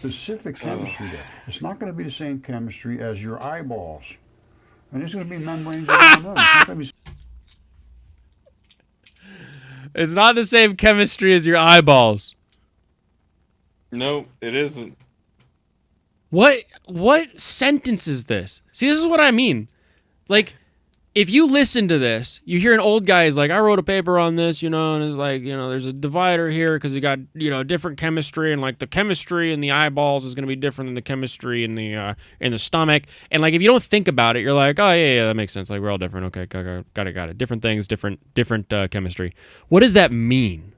specific chemistry there. It's not going to be the same chemistry as your eyeballs. And there's going to be membranes around them. It's not going to be It's not the same chemistry as your eyeballs. No, it isn't. What sentence is this? See, this is what I mean. If you listen to this, you hear an old guy is like, I wrote a paper on this, and it's there's a divider here because you got, different chemistry, and the chemistry in the eyeballs is going to be different than the chemistry in the stomach. And if you don't think about it, you're like, oh yeah, that makes sense. We're all different. Okay, got it. Different things, different chemistry. What does that mean?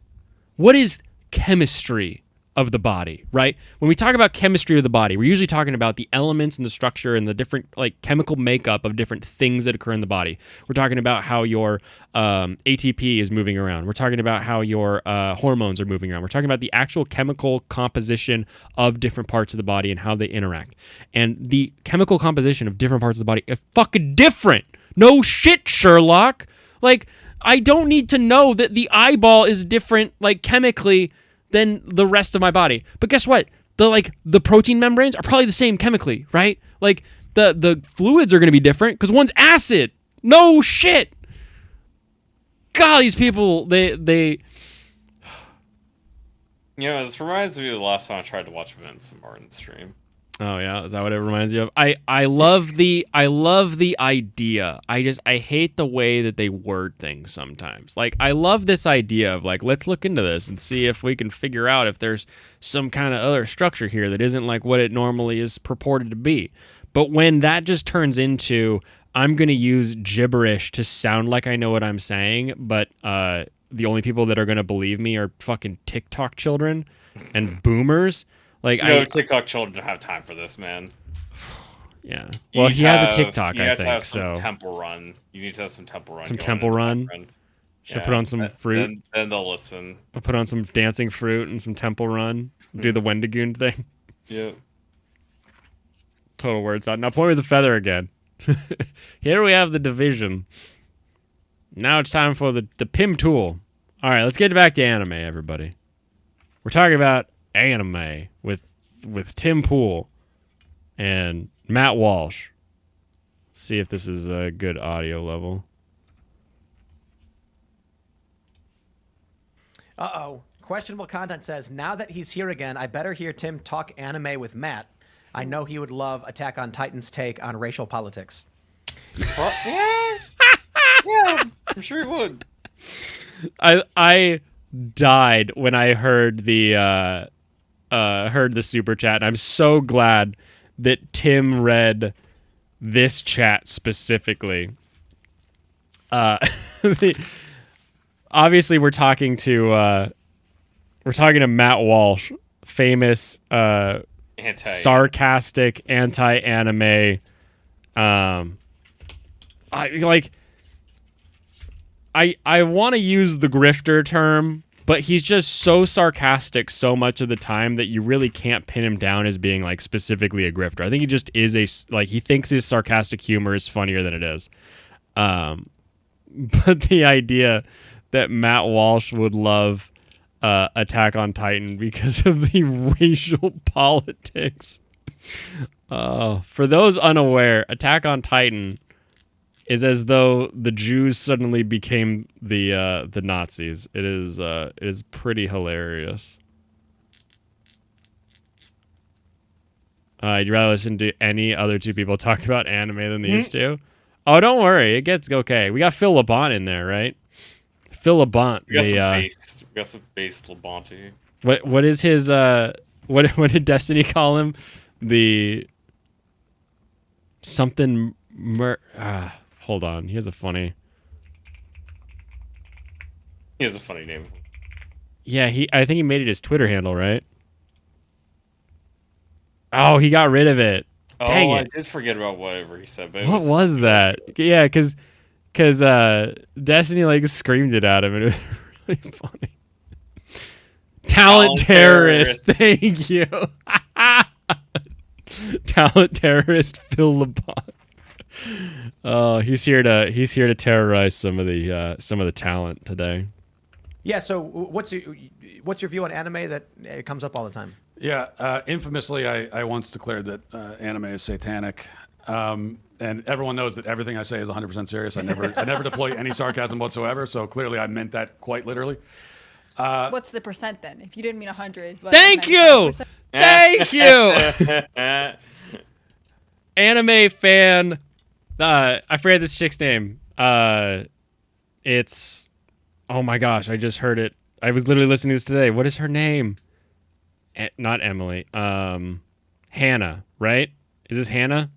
What is chemistry of the body, right? When we talk about chemistry of the body, we're usually talking about the elements and the structure and the different chemical makeup of different things that occur in the body. We're talking about how your ATP is moving around. We're talking about how your hormones are moving around. We're talking about the actual chemical composition of different parts of the body and how they interact. And the chemical composition of different parts of the body is fucking different. No shit, Sherlock. I don't need to know that the eyeball is different chemically than the rest of my body. But guess what? The protein membranes are probably the same chemically, right? The fluids are going to be different because one's acid. No shit. God, these people, they This reminds me of the last time I tried to watch Vince Martin stream. Oh yeah, is that what it reminds you of? I love the idea. I hate the way that they word things sometimes. I love this idea of let's look into this and see if we can figure out if there's some kind of other structure here that isn't what it normally is purported to be. But when that just turns into I'm going to use gibberish to sound like I know what I'm saying, but the only people that are going to believe me are fucking TikTok children and boomers. TikTok children don't have time for this, man. Yeah. Well, he has a TikTok, I think. You have so. some Temple Run. You need to have some Temple Run. Some Temple Run. Should I put on some fruit? Then they'll listen. I'll put on some dancing fruit and some Temple Run. Do the Wendigoon thing. Yeah. Total words out. Now point with the feather again. Here we have the division. Now it's time for the Pim tool. All right, let's get back to anime, everybody. We're talking about anime with Tim Pool and Matt Walsh. See if this is a good audio level. Uh-oh. Questionable content says, now that he's here again, I better hear Tim talk anime with Matt. I know he would love Attack on Titan's take on racial politics. Yeah, I'm sure he would. I died when I heard the super chat, and I'm so glad that Tim read this chat specifically. Obviously, we're talking to Matt Walsh, famous sarcastic anti-anime. I want to use the grifter term, but he's just so sarcastic so much of the time that you really can't pin him down as being specifically a grifter. I think he just is he thinks his sarcastic humor is funnier than it is. But the idea that Matt Walsh would love Attack on Titan because of the racial politics. For those unaware, Attack on Titan is as though the Jews suddenly became the Nazis. It is pretty hilarious. You'd rather listen to any other two people talk about anime than these two? Oh, don't worry. It gets okay. We got Phil LeBon in there, right? Phil LeBont. We got some based Labonte. What is his what did Destiny call him? The something hold on. He has a funny name. Yeah, I think he made it his Twitter handle, right? Oh, he got rid of it. Dang it. I did forget about whatever he said, but What was that? Yeah, cuz Destiny like screamed it at him and it was really funny. Talent terrorist. Thank you. Talent terrorist Phil LeBon. Oh, he's here to terrorize some of the talent today. Yeah. So what's your view on anime that it comes up all the time? Yeah. Infamously, I once declared that anime is satanic. And everyone knows that everything I say is 100% serious. I never deploy any sarcasm whatsoever. So clearly, I meant that quite literally. What's the percent then? If you didn't mean 100. Thank you. Thank you. Anime fan. I forget this chick's name. It's. Oh my gosh! I just heard it. I was literally listening to this today. What is her name? Not Emily. Hannah. Right? Is this Hannah?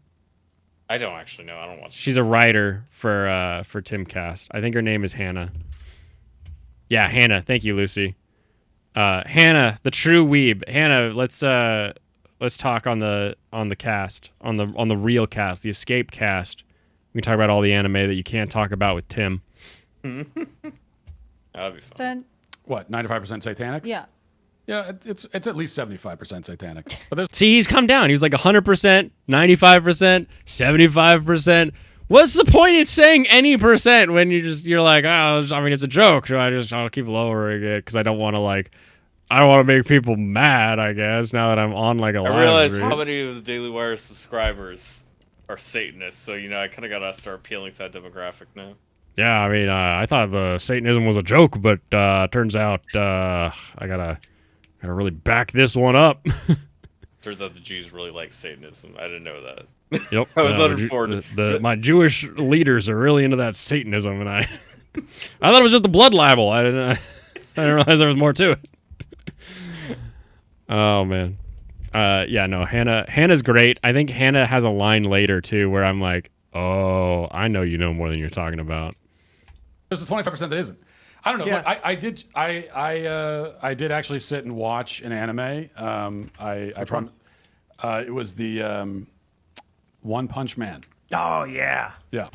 I don't actually know. I don't watch. She's a writer for Timcast. I think her name is Hannah. Yeah, Hannah. Thank you, Lucy. Hannah, the true weeb. Hannah, let's talk on the cast, on the real cast, the Escape cast. We can talk about all the anime that you can't talk about with Tim. That'd be fun. What, 95% satanic? Yeah. Yeah, it's at least 75% satanic. But there's See, he's come down. He was like 100%, 95%, 75%. What's the point in saying any percent when you're like, oh, I mean, it's a joke. So I'll keep lowering it because I don't want to make people mad, I guess, now that I'm on like a live I realize stream. how many of the Daily Wire subscribers are Satanists, so I kind of gotta start appealing to that demographic now. Yeah, I mean, I thought the Satanism was a joke, but turns out I gotta really back this one up. Turns out the Jews really like Satanism. I didn't know that. Yep, I was uninformed. My Jewish leaders are really into that Satanism, and I thought it was just a blood libel. I didn't realize there was more to it. Oh man, yeah, no, Hannah's great. I think Hannah has a line later too where I'm like, oh, I know you know more than you're talking about. There's the 25% that isn't. I don't know. Yeah. Look, I did actually sit and watch an anime. It was the One Punch Man. Oh yeah. Yeah.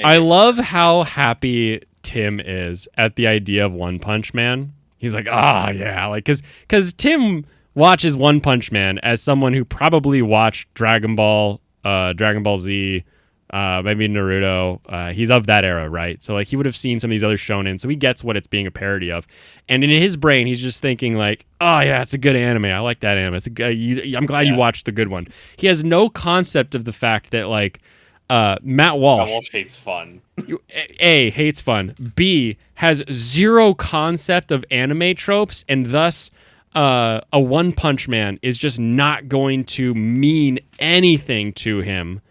I love how happy Tim is at the idea of One Punch Man. He's like, yeah, like because Tim watches One Punch Man as someone who probably watched Dragon Ball Z, maybe Naruto. He's of that era, right? So like he would have seen some of these other shonen, so he gets what it's being a parody of. And in his brain, he's just thinking like, oh yeah, it's a good anime. I like that anime. I'm glad you watched the good one. He has no concept of the fact that like Matt Walsh hates fun. A, hates fun. B, has zero concept of anime tropes, and thus a One Punch Man is just not going to mean anything to him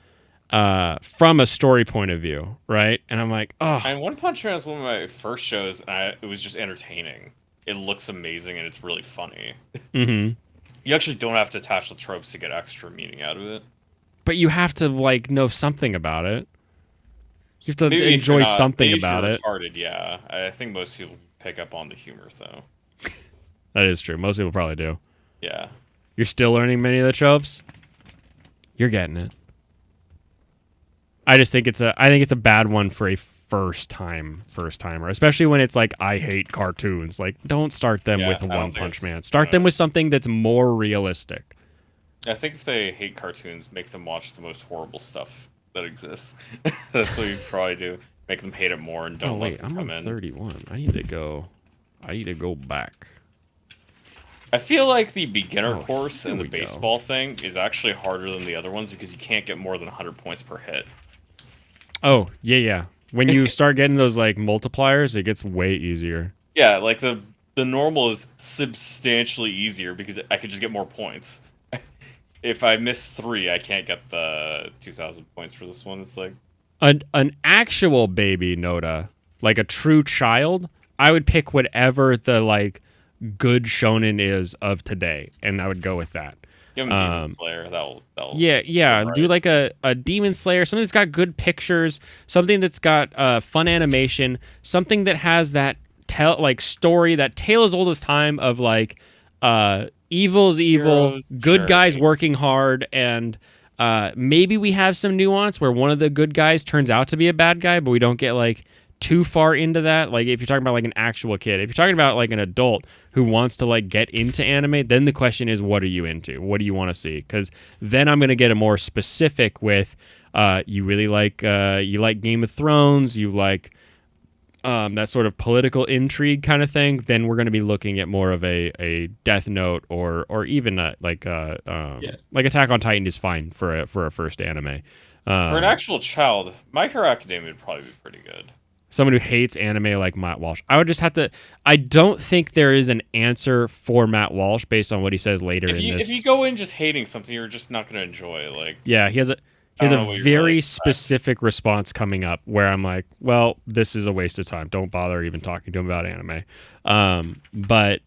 from a story point of view, right? And I'm like, oh. And One Punch Man is one of my first shows, and it was just entertaining. It looks amazing, and it's really funny. Mm-hmm. You actually don't have to attach the tropes to get extra meaning out of it. But you have to like know something about it. You have to Maybe enjoy something about it. Retarded, yeah. I think most people pick up on the humor, though. That is true. Most people probably do. Yeah. You're still learning many of the tropes. You're getting it. I just think it's a bad one for a first timer, especially when it's like I hate cartoons. Like, don't start them with One Punch Man. Start them with something that's more realistic. I think if they hate cartoons, make them watch the most horrible stuff that exists. That's what you probably do. Make them hate it more and don't let them come in. I'm on 31. I need to go back. I feel like the beginner course here and the we go. baseball thing is actually harder than the other ones because you can't get more than 100 points per hit. Oh, yeah. When you start getting those like multipliers, it gets way easier. Yeah, like the normal is substantially easier because I could just get more points. If I miss 3, I can't get the 2,000 points for this one. It's like An actual baby Noda, like a true child, I would pick whatever the like good shonen is of today, and I would go with that. Give him Demon Slayer. That'll. Yeah. right. Do like a Demon Slayer, something that's got good pictures, something that's got fun animation, something that has that story, that tale as old as time of like evil's evil, Heroes, good sure. guys working hard, and maybe we have some nuance where one of the good guys turns out to be a bad guy, but we don't get like too far into that. Like if you're talking about like an actual kid, if you're talking about like an adult who wants to like get into anime, then the question is, what are you into? What do you want to see? Because then I'm going to get a more specific with you really like you like Game of Thrones, you like that sort of political intrigue kind of thing. Then we're going to be looking at more of a Death Note or even like Attack on Titan is fine for a first anime. For an actual child, My Hero Academia would probably be pretty good. Someone who hates anime like Matt Walsh. I would just have to. I don't think there is an answer for Matt Walsh based on what he says later If in you this. if you go in just hating something, you're just not going to enjoy. Like, Yeah, he has a I don't know what you very really specific response coming up where I'm like, well, this is a waste of time. Don't bother even talking to him about anime. But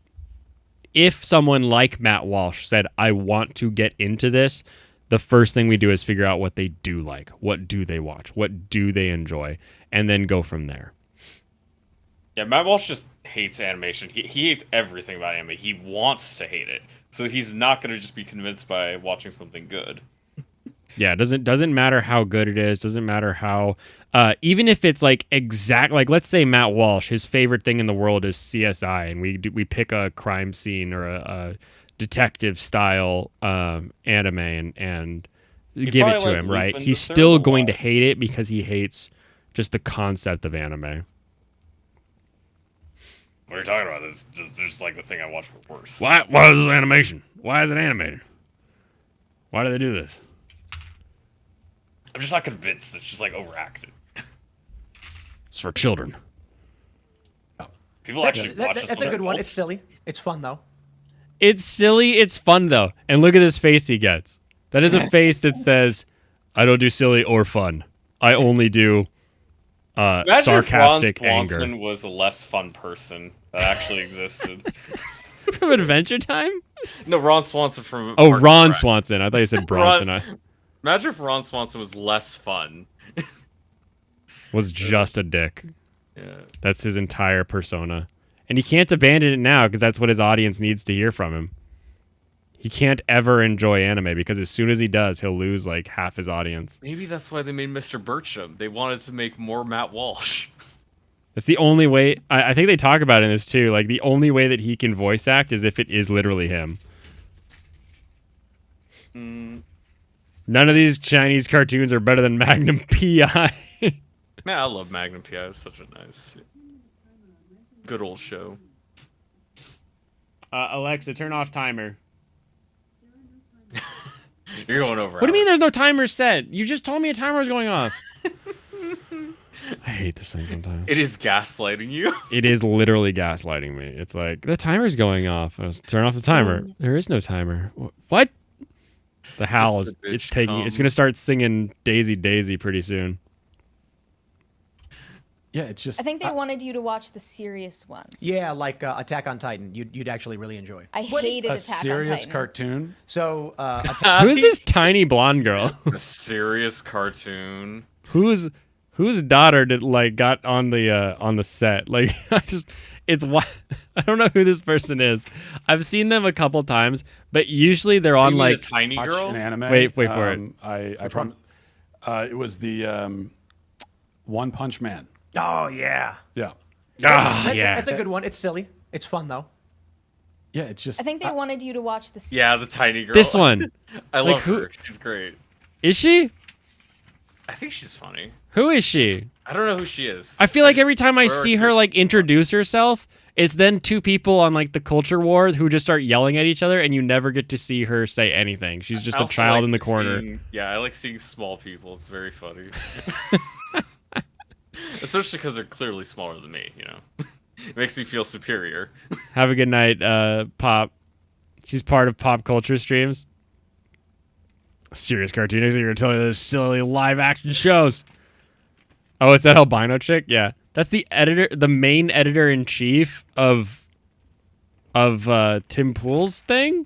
if someone like Matt Walsh said, I want to get into this, the first thing we do is figure out what they do like. What do they watch? What do they enjoy? And then go from there. yeah, Matt Walsh just hates animation. He hates everything about anime. He wants to hate it, so he's not going to just be convinced by watching something good. Yeah, it doesn't matter how good it is. Doesn't matter how, even if it's like exact. Like let's say Matt Walsh, his favorite thing in the world is CSI, and we pick a crime scene or a detective style anime and give it probably to like him. Right, Lupin he's the still Third a going to lot. hate it because he hates just the concept of anime. What are you talking about? This is like the thing I watch for worse. Why is this animation? Why is it animated? Why do they do this? I'm just not convinced. It's just like overacted. It's for children. People actually watch this. That's a good one. It's silly. It's fun though. It's silly. It's fun though. And look at this face he gets. That is a face that says, "I don't do silly or fun. I only do sarcastic if Ron anger." Swanson was a less fun person that actually existed. From Adventure Time? No, Ron Swanson from. Oh, Parks and Ron Rec. Swanson. I thought you said Bronson. Ron- Imagine if Ron Swanson was less fun. Was just a dick. Yeah. That's his entire persona. And he can't abandon it now because that's what his audience needs to hear from him. He can't ever enjoy anime because as soon as he does, he'll lose like half his audience. Maybe that's why they made Mr. Bircham. They wanted to make more Matt Walsh. That's the only way. I think they talk about it in this too. Like the only way that he can voice act is if it is literally him. None of these Chinese cartoons are better than Magnum PI. Man, I love Magnum PI. It was such a nice, good old show. Alexa, turn off timer. You're going over. What do you mean hours. there's no timer set? You just told me a timer was going off. I hate this thing sometimes. It is gaslighting you. It is literally gaslighting me. It's like, the timer's going off. I was turn off the timer. There is no timer. What? The howl is, Mr. it's Bitch, taking, it's come. going to start singing Daisy Daisy pretty soon. Yeah, it's just. I think they wanted you to watch the serious ones. Yeah, like Attack on Titan. You'd actually really enjoy. I hated a Attack on serious Titan. cartoon. So Who is this tiny blonde girl? A serious cartoon. whose daughter did like got on the set? Like it's why I don't know who this person is. I've seen them a couple times, but usually they're on You mean like a tiny Watch girl. an anime. Wait for it. I it was the One Punch Man. oh yeah, Yeah. That's a good one. It's silly. It's fun though. Yeah, it's just. I think they wanted you to watch the. Yeah, the tiny girl. this one. I Like, love who- her. She's great. Is she? I think she's funny. Who is she? I don't know who she is. I feel like just- every time I wherever see she- her like introduce herself, it's then two people on like the culture war who just start yelling at each other, and you never get to see her say anything. She's just I a also child like in the corner. Yeah, I like seeing small people. It's very funny. Especially because they're clearly smaller than me, you know? It makes me feel superior. Have a good night, Pop. She's part of Pop Culture Streams. Serious cartoonists are going to tell you those silly live action shows. Oh, it's that albino chick? Yeah. That's the editor, the main editor in chief of Tim Pool's thing.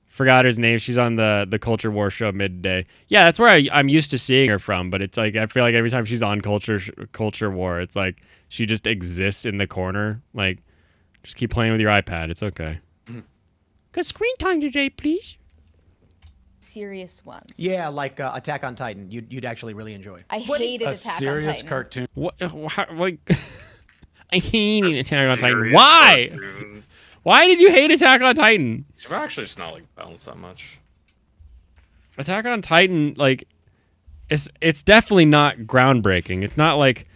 Forgot her name. She's on the Culture War show midday. Yeah, that's where I'm used to seeing her from. But it's like I feel like every time she's on Culture War, it's like she just exists in the corner. Like, just keep playing with your iPad. It's okay. Got screen time today, please. Serious ones. Yeah, like Attack on Titan. You'd actually really enjoy. I hated A Attack on serious Titan. cartoon. What? Like, I hate Attack on Titan. Serious Why? cartoon. Why did you hate Attack on Titan? I'm actually just not like balanced that much. Attack on Titan, like, it's definitely not groundbreaking. It's not like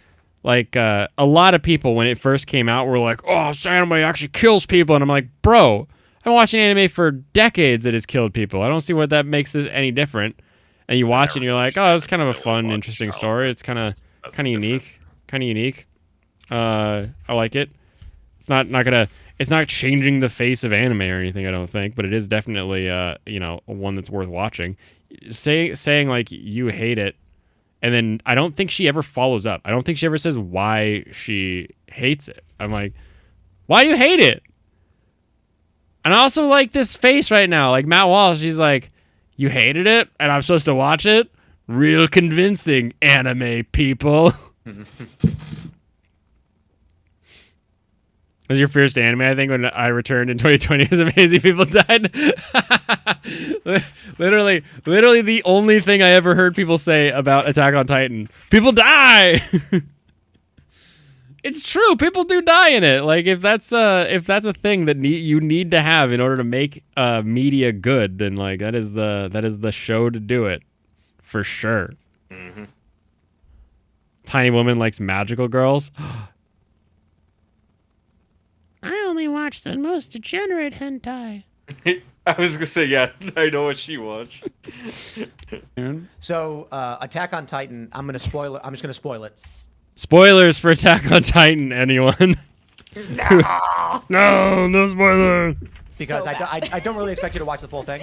a lot of people when it first came out were like, oh, this anime actually kills people, and I'm like, bro, I've been watching anime for decades that has killed people. I don't see what that makes this any different. And you watch it and you're like, oh, it's kind of a fun, interesting story. It's kind of unique, I like it. It's not changing the face of anime or anything, I don't think, but it is definitely one that's worth watching. Saying like you hate it, and then I don't think she ever follows up. I don't think she ever says why she hates it. I'm like, why do you hate it? And I also like this face right now, like Matt Walsh. He's like, you hated it, and I'm supposed to watch it. Real convincing, anime people. Was your first anime, I think, when I returned in 2020 was Amazing People Died. literally the only thing I ever heard people say about Attack on Titan. People die! It's true. People do die in it. Like, if that's a thing that you need to have in order to make media good, then like that is the show to do it. For sure. Mm-hmm. Tiny Woman likes magical girls. I only watch the most degenerate hentai. I was gonna say, yeah, I know what she watched. So, Attack on Titan, I'm just gonna spoil it. Spoilers for Attack on Titan, anyone? No spoiler. Because So I don't really expect you to watch the full thing.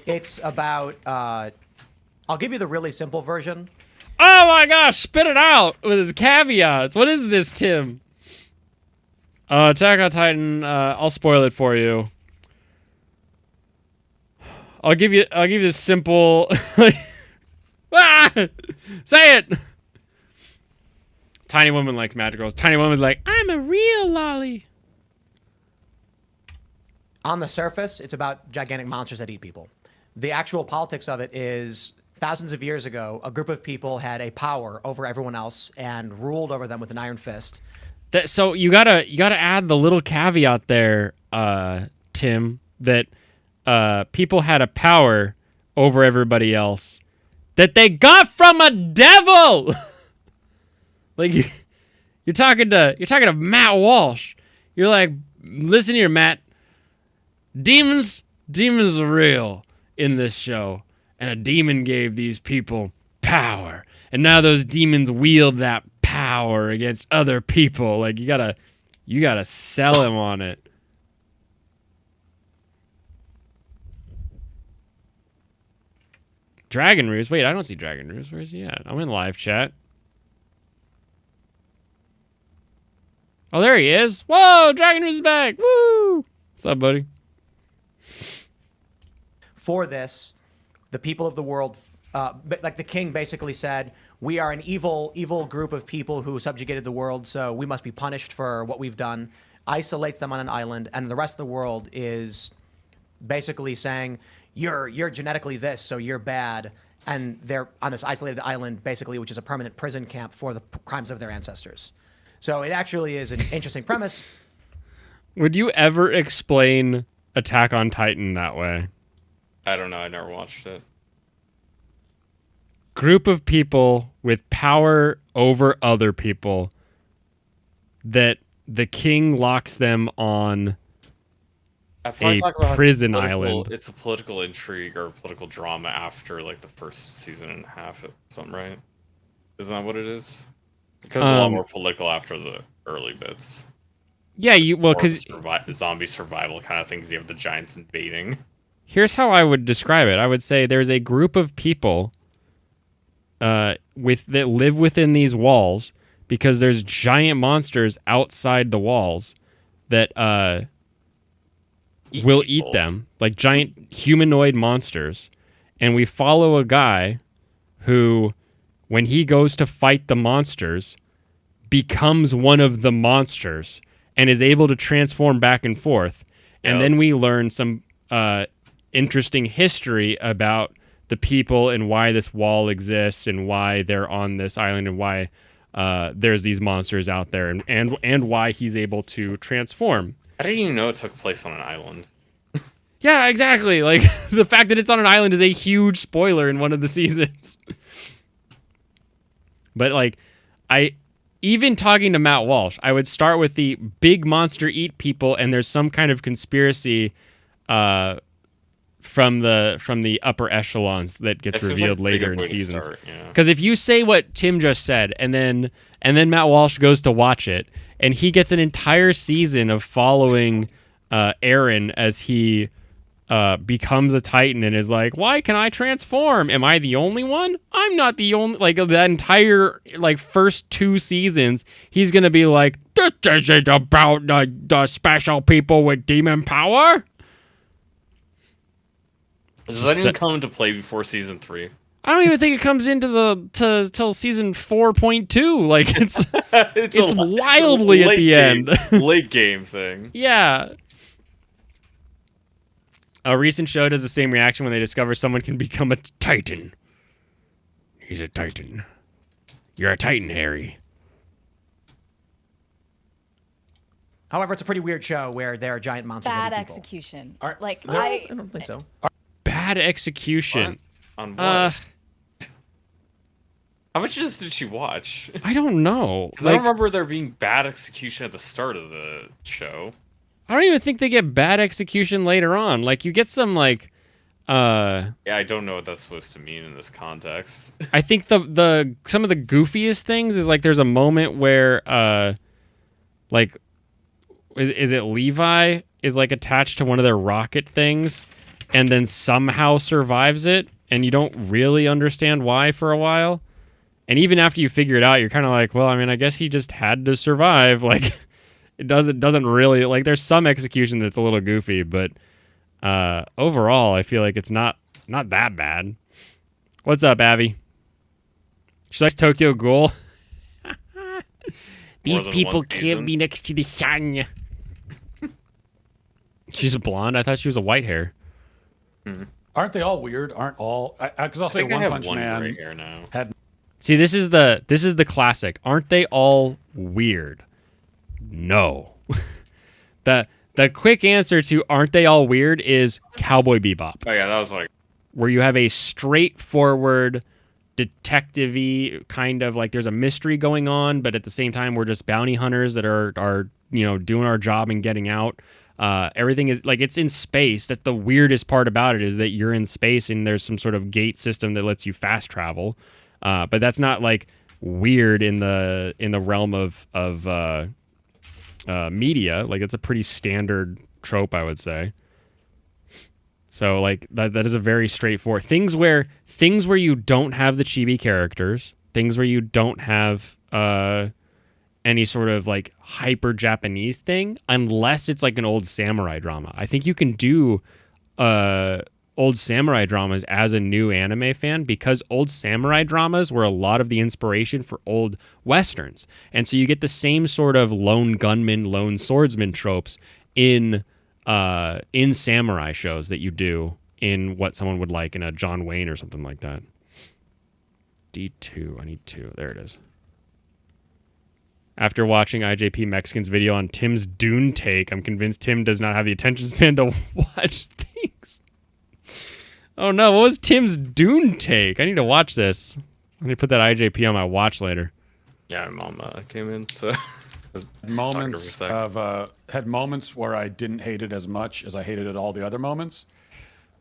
It's about, I'll give you the really simple version. Oh my gosh, spit it out with his caveats. What is this, Tim? Attack on Titan, I'll spoil it for you. I'll give you this simple say it. Tiny Woman likes magic girls. Tiny Woman's like, I'm a real lolly. On the surface, it's about gigantic monsters that eat people. The actual politics of it is thousands of years ago, a group of people had a power over everyone else and ruled over them with an iron fist. So you gotta add the little caveat there, Tim, that people had a power over everybody else that they got from a devil. Like you're talking to Matt Walsh. You're like, listen here, Matt. Demons are real in this show, and a demon gave these people power, and now those demons wield that power against other people. Like you gotta sell him on it. Dragon Roost. Wait, I don't see Dragon Roost. Where is he at? I'm in live chat. Oh, there he is. Whoa, Dragon Roost is back. Woo! What's up, buddy? For this, the people of the world, like the king basically said, we are an evil group of people who subjugated the world, so we must be punished for what we've done. Isolates them on an island, and the rest of the world is basically saying, you're genetically this, so you're bad. And they're on this isolated island, basically, which is a permanent prison camp for the crimes of their ancestors. So it actually is an interesting premise. Would you ever explain Attack on Titan that way? I don't know. I never watched it. Group of people with power over other people that the king locks them on I probably a talk about prison island. It's a political intrigue or political drama after like the first season and a half, something, right? Isn't that what it is? Because it's a lot more political after the early bits. Yeah, because zombie survival kind of things. You have the giants invading. Here's how I would describe it. I would say there's a group of people that live within these walls because there's giant monsters outside the walls that will eat people. them, like giant humanoid monsters. And we follow a guy who, when he goes to fight the monsters, becomes one of the monsters and is able to transform back and forth. And Yep. then we learn some interesting history about the people and why this wall exists and why they're on this island and why there's these monsters out there and why he's able to transform. I didn't even know it took place on an island. Yeah, exactly. Like, the fact that it's on an island is a huge spoiler in one of the seasons. But, like, even talking to Matt Walsh, I would start with the big monster eat people, and there's some kind of conspiracy from the upper echelons that gets That seems revealed like a pretty later good in way to seasons. start, yeah. Because if you say what Tim just said, and then Matt Walsh goes to watch it, and he gets an entire season of following Aaron as he becomes a Titan and is like, why can I transform? Am I the only one? I'm not the only. Like, that entire first 2 seasons, he's gonna be like, this isn't about the special people with demon power. Does that even come into play before season 3? I don't even think it comes into till season 4.2. Like, it's wildly at the end. Late game thing. Yeah. A recent show does the same reaction when they discover someone can become a Titan. He's a Titan. You're a Titan, Harry. However, it's a pretty weird show where there are giant monsters. Bad that eat people. execution. Are- Like No, I don't think so. Bad execution. On what? Uh, How much did she watch? I don't know. Because I don't remember there being bad execution at the start of the show. I don't even think they get bad execution later on. Like, you get some Yeah, I don't know what that's supposed to mean in this context. I think the some of the goofiest things is like there's a moment where like is it Levi is like attached to one of their rocket things and then somehow survives it and you don't really understand why for a while. And even after you figure it out, you're kind of like, well, I mean, I guess he just had to survive. Like, it doesn't really, like, there's some execution that's a little goofy, but overall, I feel like it's not that bad. What's up, Abby? She likes Tokyo Ghoul. These than people one can't season. be next to the sun. She's a blonde. I thought she was a white hair. Aren't they all weird? Aren't all? Because I'll I say think I One have Punch one Man gray hair now. had See, this is the classic. Aren't they all weird? No. The quick answer to aren't they all weird is Cowboy Bebop, Oh yeah, that was what I... where you have a straightforward detective-y kind of like there's a mystery going on, but at the same time we're just bounty hunters that are doing our job and getting out. Everything is like it's in space. That's the weirdest part about it is that you're in space and there's some sort of gate system that lets you fast travel. But that's not like weird in the realm of media. Like it's a pretty standard trope, I would say. So like that is a very straightforward things where you don't have the chibi characters, things where you don't have any sort of like hyper Japanese thing, unless it's like an old samurai drama. I think you can do old samurai dramas as a new anime fan because old samurai dramas were a lot of the inspiration for old westerns. And so you get the same sort of lone gunman, lone swordsman tropes in samurai shows that you do in what someone would like in a John Wayne or something like that. D2, I need 2. There it is. After watching IJP Mexican's video on Tim's Dune take, I'm convinced Tim does not have the attention span to watch things. Oh no, what was Tim's Dune take? I need to watch this. I need to put that IJP on my watch later. Yeah, my mom came in to... moments had moments where I didn't hate it as much as I hated it all the other moments,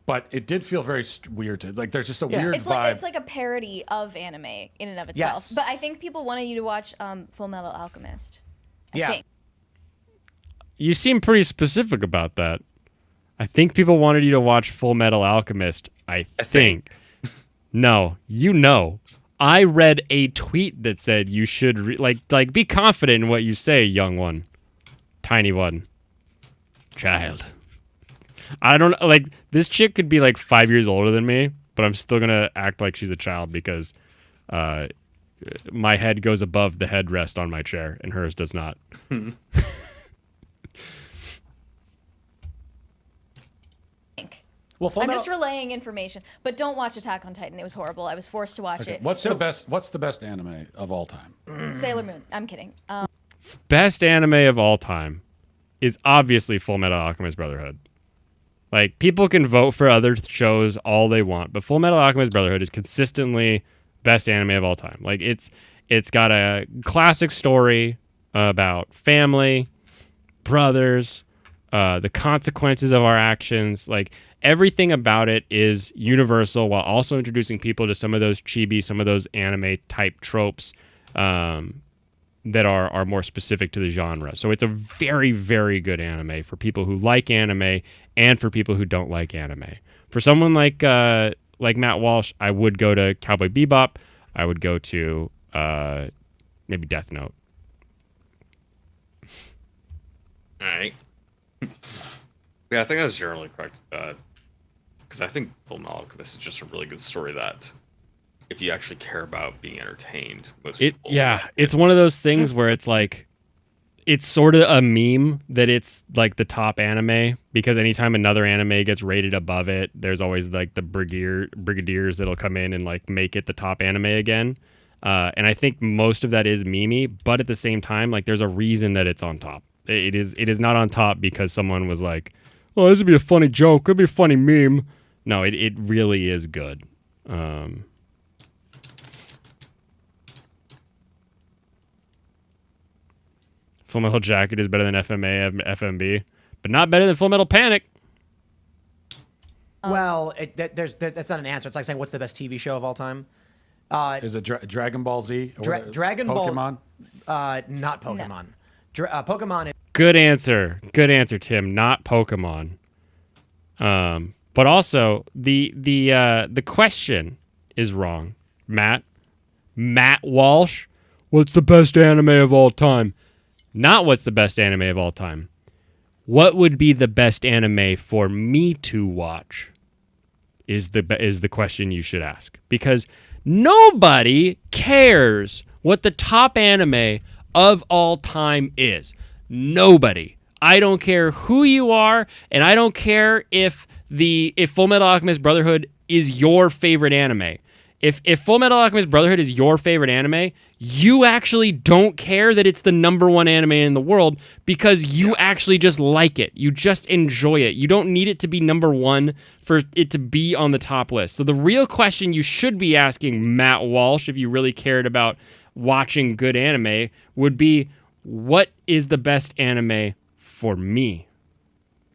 but it did feel very weird. Like there's just a weird It's vibe. like a parody of anime in and of itself. Yes. But I think people wanted you to watch Full Metal Alchemist. I Yeah. think. You seem pretty specific about that. I think people wanted you to watch Full Metal Alchemist. I think. No, you know. I read a tweet that said you should like be confident in what you say, young one, tiny one, child. I don't like this chick could be like 5 years older than me, but I'm still gonna act like she's a child because my head goes above the headrest on my chair and hers does not. Well, I'm just relaying information, but don't watch Attack on Titan. It was horrible. I was forced to watch it. What's the best anime of all time? Sailor Moon. I'm kidding. Best anime of all time is obviously Full Metal Alchemist Brotherhood. Like, people can vote for other shows all they want, but Full Metal Alchemist Brotherhood is consistently best anime of all time. Like, it's got a classic story about family, brothers, the consequences of our actions. Like, everything about it is universal while also introducing people to some of those chibi, some of those anime type tropes that are more specific to the genre. So it's a very, very good anime for people who like anime and for people who don't like anime. For someone like Matt Walsh, I would go to Cowboy Bebop. I would go to maybe Death Note. All right. Yeah, I think that's generally correct. Because I think Full Metal Alchemist is just a really good story that, if you actually care about being entertained, most people. Yeah, it's one of those things where it's like, it's sort of a meme that it's like the top anime, because anytime another anime gets rated above it, there's always like the brigadiers that'll come in and like make it the top anime again. And I think most of that is memey, but at the same time, like there's a reason that it's on top. It is not on top because someone was like, "Oh, this would be a funny joke. It'd be a funny meme." No, it really is good. Full Metal Jacket is better than FMA, FMB, but not better than Full Metal Panic. Well, that's not an answer. It's like saying, what's the best TV show of all time? Is it Dragon Ball Z? Or Dragon Pokemon? Ball. Not Pokemon. Pokemon is. Good answer, Tim. Not Pokemon. But also the question is wrong. Matt Walsh, what's the best anime of all time? Not what's the best anime of all time. What would be the best anime for me to watch? Is the question you should ask, because nobody cares what the top anime of all time is. Nobody. I don't care who you are, and I don't care if Full Metal Alchemist Brotherhood is your favorite anime. If Full Metal Alchemist Brotherhood is your favorite anime, you actually don't care that it's the number one anime in the world, because you actually just like it. You just enjoy it. You don't need it to be number one for it to be on the top list. So the real question you should be asking, Matt Walsh, if you really cared about watching good anime, would be, what is the best anime for me?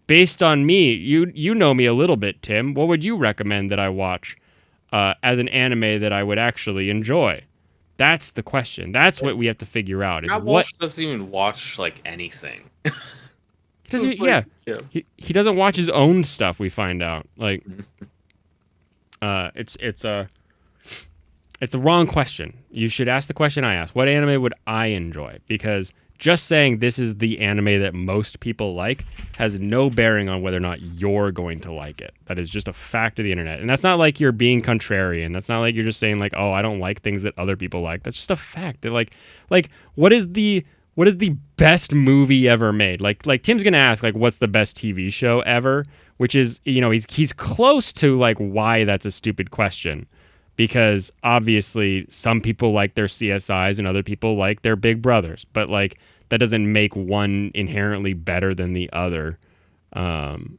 Based on me, you know me a little bit, Tim. What would you recommend that I watch as an anime that I would actually enjoy? That's the question. That's what we have to figure out. Matt Walsh doesn't even watch like anything. He doesn't watch his own stuff. We find out like it's a wrong question. You should ask the question I asked. What anime would I enjoy? Because just saying this is the anime that most people like has no bearing on whether or not you're going to like it. That is just a fact of the internet. And that's not like you're being contrarian. That's not like you're just saying like, oh, I don't like things that other people like. That's just a fact. That like what is the best movie ever made? Like Tim's gonna ask like, what's the best TV show ever? Which is, he's close to like why that's a stupid question. Because obviously some people like their CSIs and other people like their Big Brothers. But like, that doesn't make one inherently better than the other. From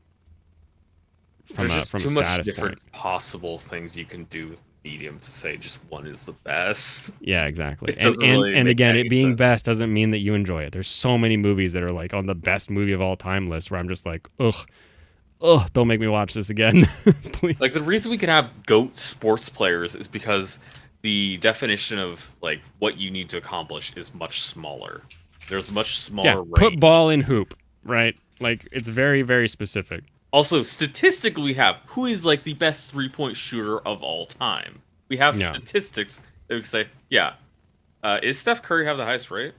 too a much status different point. possible things you can do with medium to say just one is the best. Yeah, exactly. It doesn't really And make again, any it being sense. best doesn't mean that you enjoy it. There's so many movies that are like on the best movie of all time list where I'm just like, ugh, don't make me watch this again. Please. Like, the reason we can have GOAT sports players is because the definition of like what you need to accomplish is much smaller. There's much smaller range. Put ball in hoop, right? Like, it's very, very specific. Also, statistically, we have who is like the best 3-point shooter of all time. We have statistics They would say, yeah. Is Steph Curry have the highest rate?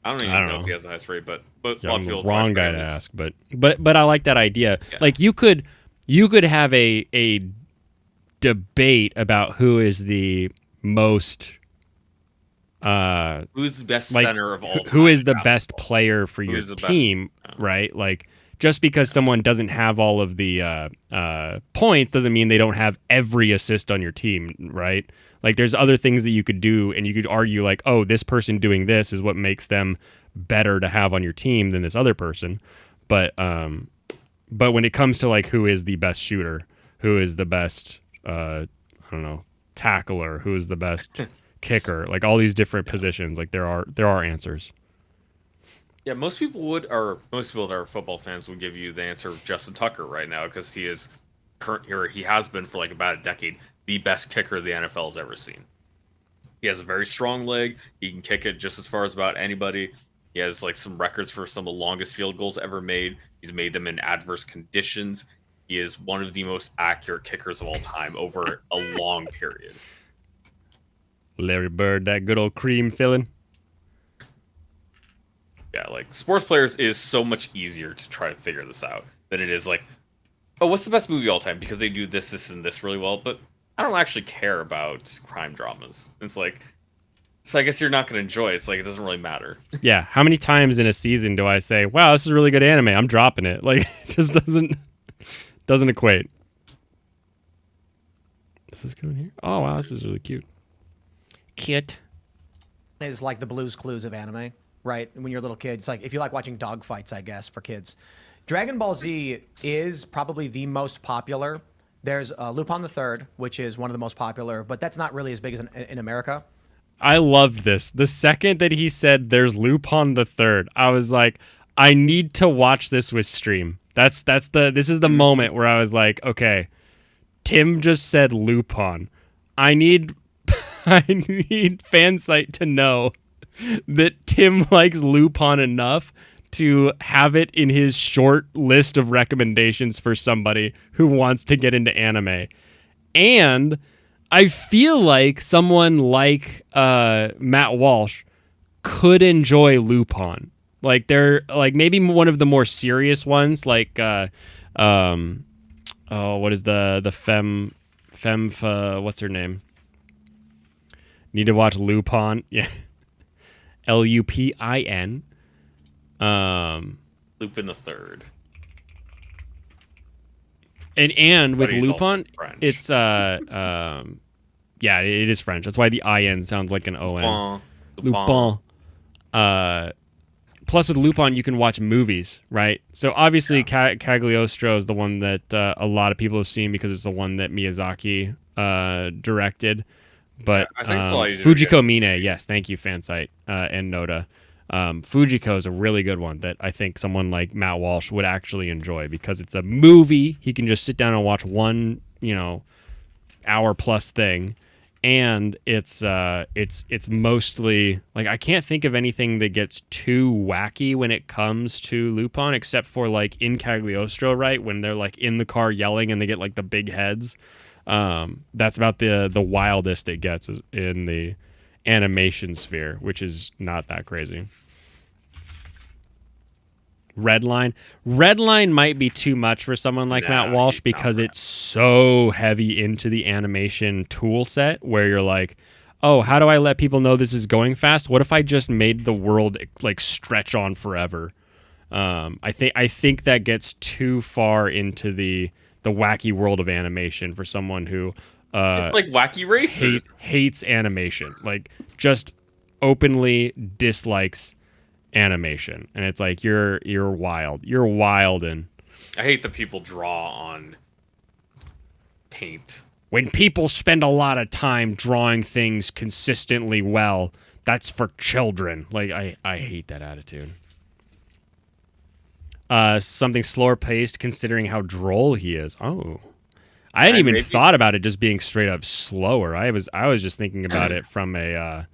I don't even know if he has the highest rate, but a Yeah, lot I'm of the people wrong try guy to to say ask, but I like that idea. Yeah. Like you could have a debate about who is the most who's the best like center of all time? who is in the best basketball? player for your Who's the best- team, right? Like just because someone doesn't have all of the points doesn't mean they don't have every assist on your team, right? Like there's other things that you could do, and you could argue like, oh, this person doing this is what makes them better to have on your team than this other person. But when it comes to like who is the best shooter, who is the best I don't know, tackler, who is the best kicker, like all these different positions, like there are answers. Yeah, most people that are football fans would give you the answer of Justin Tucker right now because he is he has been for like about a decade the best kicker the NFL has ever seen. He has a very strong leg. He can kick it just as far as about anybody. He has like some records for some of the longest field goals ever made. He's made them in adverse conditions. He is one of the most accurate kickers of all time over a long period. Larry Bird, that good old cream filling. Yeah, like sports players is so much easier to try to figure this out than it is like, oh, what's the best movie of all time? Because they do this, this, and this really well. But I don't actually care about crime dramas. It's like, so I guess you're not going to enjoy it. It's like, it doesn't really matter. Yeah, how many times in a season do I say, wow, this is really good anime, I'm dropping it? Like, it just doesn't equate. This is going here? Oh, wow, this is really cute. Cute. Is like the Blue's Clues of anime, right? When you're a little kid, it's like if you like watching dog fights, I guess, for kids. Dragon Ball Z is probably the most popular. There's Lupin the Third, which is one of the most popular, but that's not really as big as in America. I loved this. The second that he said there's Lupin the Third, I was like, I need to watch this with stream. This is the moment where I was like, okay, Tim just said Lupin. I need Fansite to know that Tim likes Lupin enough to have it in his short list of recommendations for somebody who wants to get into anime. And I feel like someone like Matt Walsh could enjoy Lupin. Like they're like maybe one of the more serious ones, like what is the what's her name? Need to watch Lupin. Yeah. Lupin. Lupin the Third. And with But he's also Lupin, French. it's yeah, it is French. That's why the IN sounds like an ON. Lupin. Plus with Lupin, you can watch movies, right? So obviously Cagliostro is the one that a lot of people have seen because it's the one that Miyazaki directed. But I think it's a lot easier to Fujiko Mine, yes, thank you, Fansite and Noda. Fujiko is a really good one that I think someone like Matt Walsh would actually enjoy because it's a movie. He can just sit down and watch one, hour plus thing, and it's mostly like I can't think of anything that gets too wacky when it comes to Lupin, except for like in Cagliostro, right, when they're like in the car yelling and they get like the big heads. That's about the wildest it gets in the animation sphere, which is not that crazy. Redline might be too much for someone like Matt Walsh because it's so heavy into the animation tool set where you're like, oh, how do I let people know this is going fast? What if I just made the world like stretch on forever? I think that gets too far into the wacky world of animation for someone who it's like Wacky Racers. Hates animation, like just openly dislikes animation, and it's like you're wild, and I hate that people draw on paint. When people spend a lot of time drawing things consistently well, that's for children. Like I hate that attitude. Something slower paced considering how droll he is. Oh, I hadn't even thought about it just being straight up slower. I was just thinking about it from a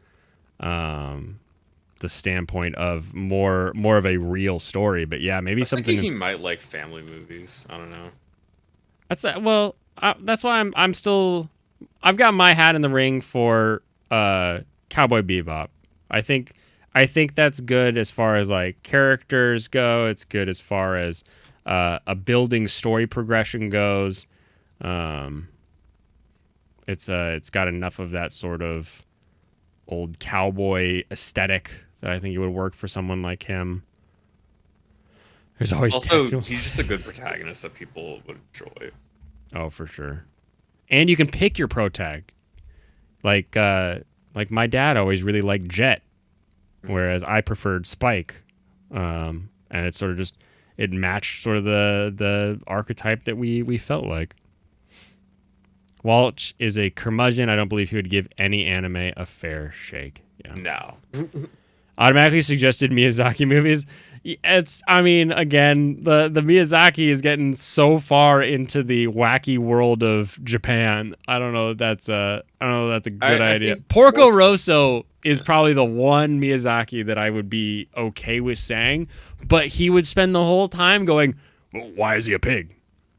the standpoint of more of a real story. But yeah, maybe something he might like family movies. I don't know. That's why I'm still. I've got my hat in the ring for Cowboy Bebop. I think that's good as far as like characters go. It's good as far as a building story progression goes. It's got enough of that sort of old cowboy aesthetic that I think it would work for someone like him. There's always Also, techno- he's just a good protagonist that people would enjoy. Oh, for sure. And you can pick your pro tag. Like my dad always really liked Jet, whereas I preferred Spike. And it sort of just it matched sort of the archetype that we felt like. Walsh is a curmudgeon. I don't believe he would give any anime a fair shake. Yeah. No. Automatically suggested Miyazaki movies. I mean, again, the Miyazaki is getting so far into the wacky world of Japan. I don't know if that's a good idea. Porco Rosso is probably the one Miyazaki that I would be okay with saying, but he would spend the whole time going, well, "Why is he a pig?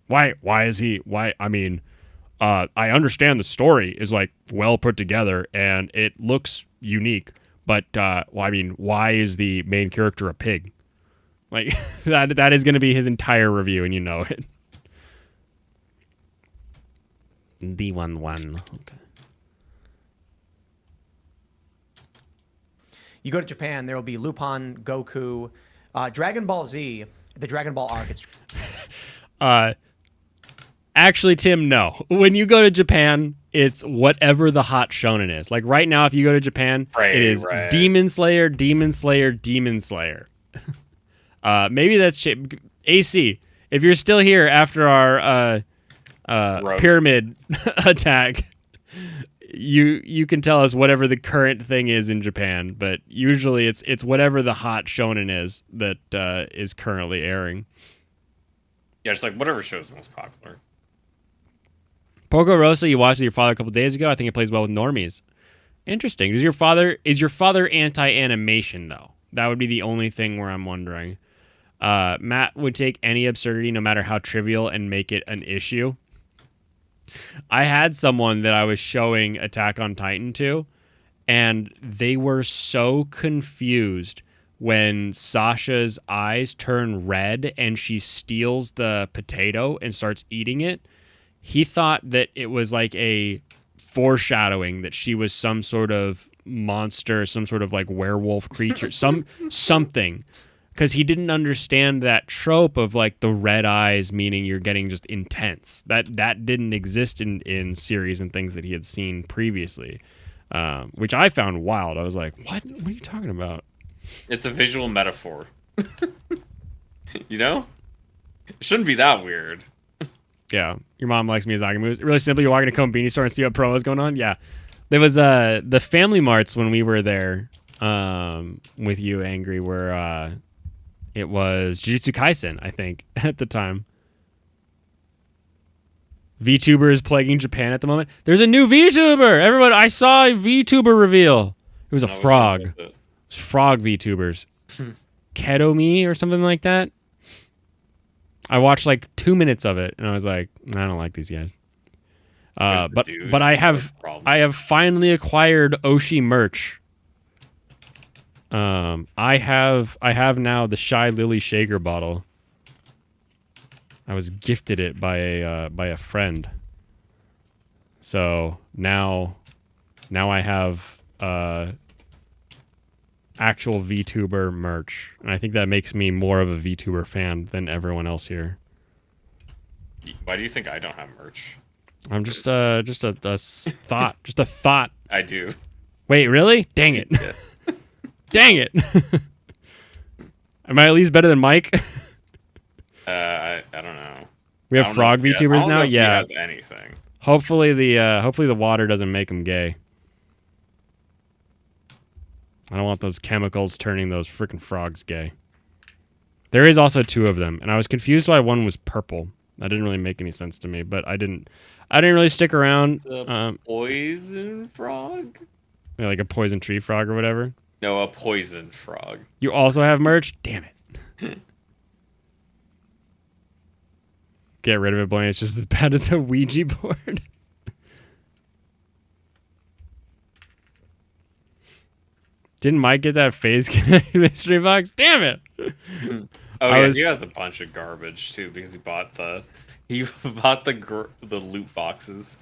Why is he? Why? I mean, I understand the story is like well put together and it looks unique, but why is the main character a pig?" Like that is going to be his entire review, and you know it. D11. Okay. You go to Japan, there will be Lupin, Goku, Dragon Ball Z, the Dragon Ball arc. It's Actually, Tim, no. When you go to Japan, it's whatever the hot shonen is. Like right now, if you go to Japan, it is Demon Slayer, Demon Slayer, Demon Slayer. Maybe that's AC. If you're still here after our pyramid attack, you can tell us whatever the current thing is in Japan. But usually it's whatever the hot shonen is that is currently airing. Yeah, it's like whatever show is most popular. Porco Rosso, you watched with your father a couple days ago. I think it plays well with normies. Interesting. Is your father anti-animation though? That would be the only thing where I'm wondering. Matt would take any absurdity, no matter how trivial, and make it an issue. I had someone that I was showing Attack on Titan to, and they were so confused when Sasha's eyes turn red and she steals the potato and starts eating it. He thought that it was like a foreshadowing that she was some sort of monster, some sort of like werewolf creature, something. Because he didn't understand that trope of like the red eyes meaning you're getting just intense. That didn't exist in series and things that he had seen previously, which I found wild. I was like, what are you talking about? It's a visual metaphor. You know? It shouldn't be that weird. Yeah. Your mom likes Miyazaki movies. Really simple. You walk into a convenience store and see what promos going on. Yeah. There was the Family Marts when we were there with you, Angry, where it was Jujutsu Kaisen, I think, at the time. VTuber is plaguing Japan at the moment. There's a new VTuber! Everyone, I saw a VTuber reveal. It was a frog. It was frog VTubers. Ketomi or something like that. I watched like 2 minutes of it, and I was like, I don't like these guys. But I have finally acquired Oshi merch. I have now the Shy Lily Shaker bottle. I was gifted it by a friend. So now I have actual VTuber merch, and I think that makes me more of a VTuber fan than everyone else here. Why do you think I don't have merch? I'm just a thought, just a thought. I do. Wait, really? Dang it. Yeah. Dang it. Am I at least better than Mike? I don't know. We have frog VTubers now? Yeah. He has anything. Hopefully the water doesn't make him gay. I don't want those chemicals turning those freaking frogs gay. There is also 2 of them, and I was confused why one was purple. That didn't really make any sense to me, but I didn't really stick around. It's a poison frog? Yeah, like a poison tree frog or whatever. No, a poison frog. You also have merch? Damn it. Get rid of it, Blaine. It's just as bad as a Ouija board. Didn't Mike get that Phase Connect mystery box? Damn it! Oh I yeah, was- he has a bunch of garbage too because he bought the loot boxes.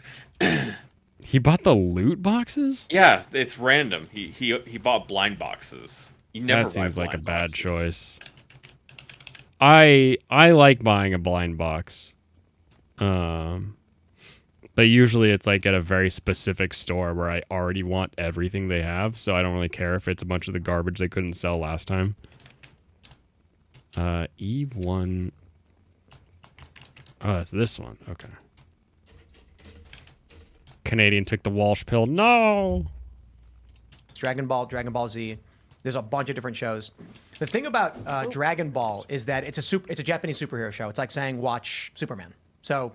He bought the loot boxes? Yeah, it's random. He bought blind boxes. You never That seems buy like a blind bad boxes. choice. I like buying a blind box. But usually it's like at a very specific store where I already want everything they have, so I don't really care if it's a bunch of the garbage they couldn't sell last time. E1. Oh, that's this one. Okay. Canadian took the Walsh pill. No. Dragon Ball, Dragon Ball Z. There's a bunch of different shows. The thing about Dragon Ball is that it's a Japanese superhero show. It's like saying watch Superman. So,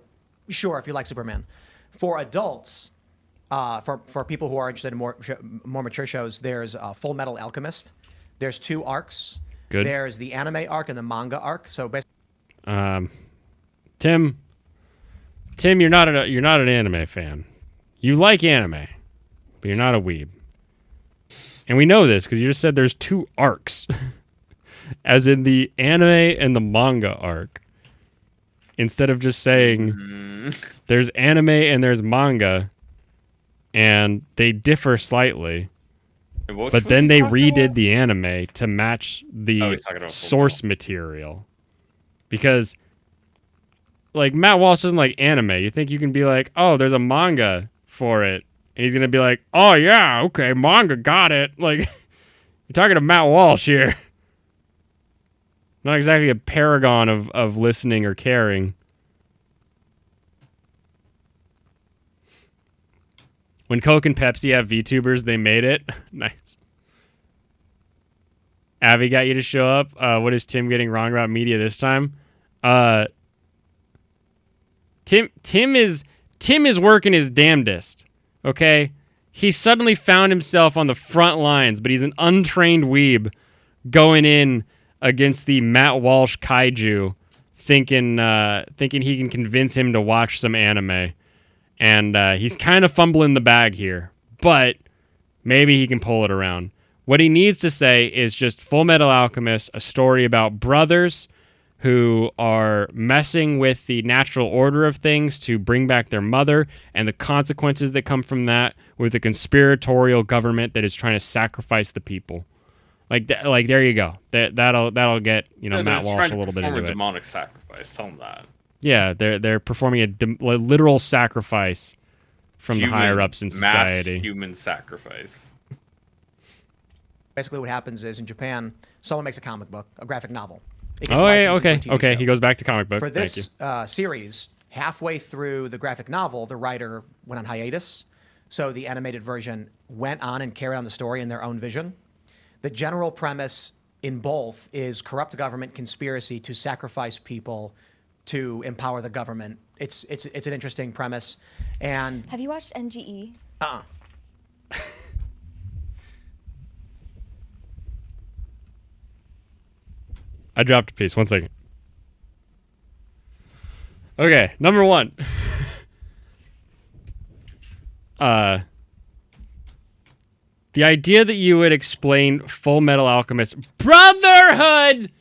sure, if you like Superman. For adults, for people who are interested in more mature shows, there's Full Metal Alchemist. There's 2 arcs. Good. There's the anime arc and the manga arc. So basically, Tim, you're not an anime fan. You like anime, but you're not a weeb. And we know this because you just said there's 2 arcs, as in the anime and the manga arc. Instead of just saying there's anime and there's manga, and they differ slightly. But then they redid the anime to match the source material. Because, like, Matt Walsh doesn't like anime. You think you can be like, oh, there's a manga for it. And he's going to be like, oh, yeah, okay, manga, got it. Like, you're talking to Matt Walsh here. Not exactly a paragon of listening or caring. When Coke and Pepsi have VTubers, they made it. Nice. Avi got you to show up. What is Tim getting wrong about media this time? Tim is working his damnedest. Okay? He suddenly found himself on the front lines, but he's an untrained weeb going in against the Matt Walsh kaiju, thinking he can convince him to watch some anime. And he's kind of fumbling the bag here, but maybe he can pull it around. What he needs to say is just Full Metal Alchemist, a story about brothers who are messing with the natural order of things to bring back their mother and the consequences that come from that with a conspiratorial government that is trying to sacrifice the people. Like there you go. That'll get Matt Walsh a little bit into it. Demonic sacrifice. Tell him that. Yeah, they're performing a literal sacrifice from the higher ups in society. Mass human sacrifice. basically what happens is in Japan, someone makes a comic book, a graphic novel. Oh, yeah, okay. He goes back to comic book. For this series, halfway through the graphic novel, the writer went on hiatus. So the animated version went on and carried on the story in their own vision. The general premise in both is corrupt government conspiracy to sacrifice people to empower the government. It's an interesting premise. And have you watched NGE? I dropped a piece. 1 second. Okay, number one. The idea that you would explain Full Metal Alchemist Brotherhood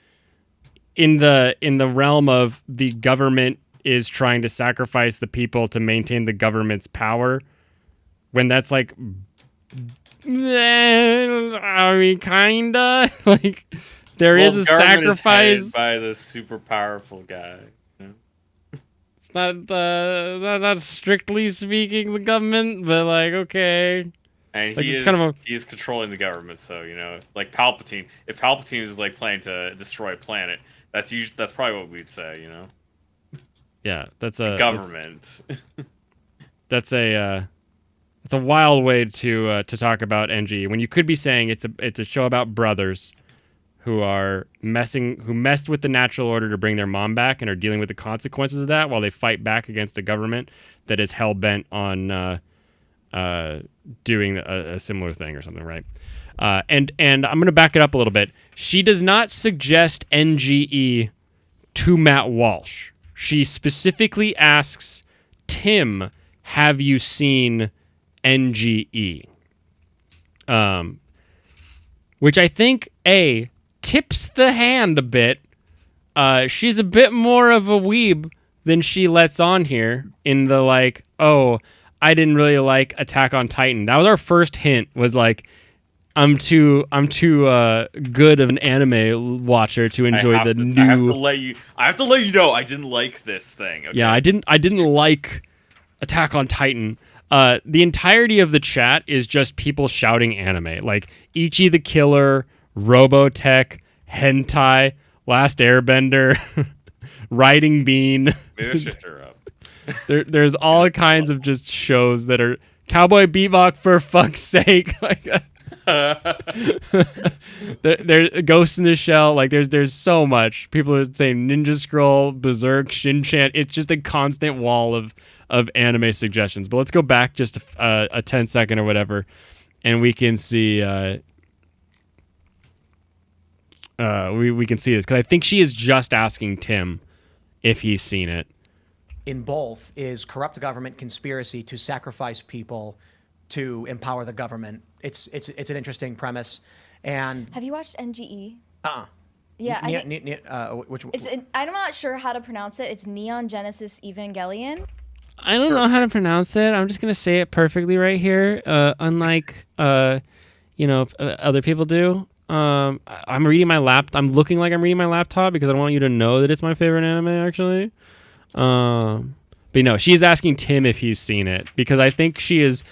in the realm of the government is trying to sacrifice the people to maintain the government's power, when that's like, I mean, kinda like there is a sacrifice is by the super powerful guy. It's not strictly speaking the government, but like okay. And like, he's controlling the government, so like Palpatine. If Palpatine is like planning to destroy a planet, that's probably what we'd say, Yeah, that's a government. That's a wild way to talk about NG when you could be saying it's a show about brothers who messed with the natural order to bring their mom back and are dealing with the consequences of that while they fight back against a government that is hell bent on doing a similar thing or something, right? And I'm going to back it up a little bit. She does not suggest NGE to Matt Walsh. She specifically asks Tim, have you seen NGE? which I think tips the hand a bit. She's a bit more of a weeb than she lets on here in the like, oh, I didn't really like Attack on Titan. That was our first hint, was like, I'm too good of an anime watcher to enjoy the new. I have to let you know I didn't like this thing. Okay? Yeah, I didn't like Attack on Titan. The entirety of the chat is just people shouting anime, like Ichi the Killer, Robotech, Hentai, Last Airbender, Riding Bean. Maybe I should her up. There's all kinds of just shows that are Cowboy Bebop, for fuck's sake. Like, there Ghost in the Shell. Like there's so much. People are saying Ninja Scroll, Berserk, Shin-Chan. It's just a constant wall of anime suggestions. But let's go back just a 10-second or whatever, and we can see. We can see this because I think she is just asking Tim if he's seen it. In both is corrupt government conspiracy to sacrifice people to empower the government. It's an interesting premise. And Have you watched NGE? yeah, Which I'm not sure how to pronounce it. It's Neon Genesis Evangelion. I don't know how to pronounce it. I'm just gonna say it perfectly right here. Unlike other people do. I'm reading my laptop. I'm looking like I'm reading my laptop because I don't want you to know that it's my favorite anime, actually. But no, she's asking Tim if he's seen it because I think she is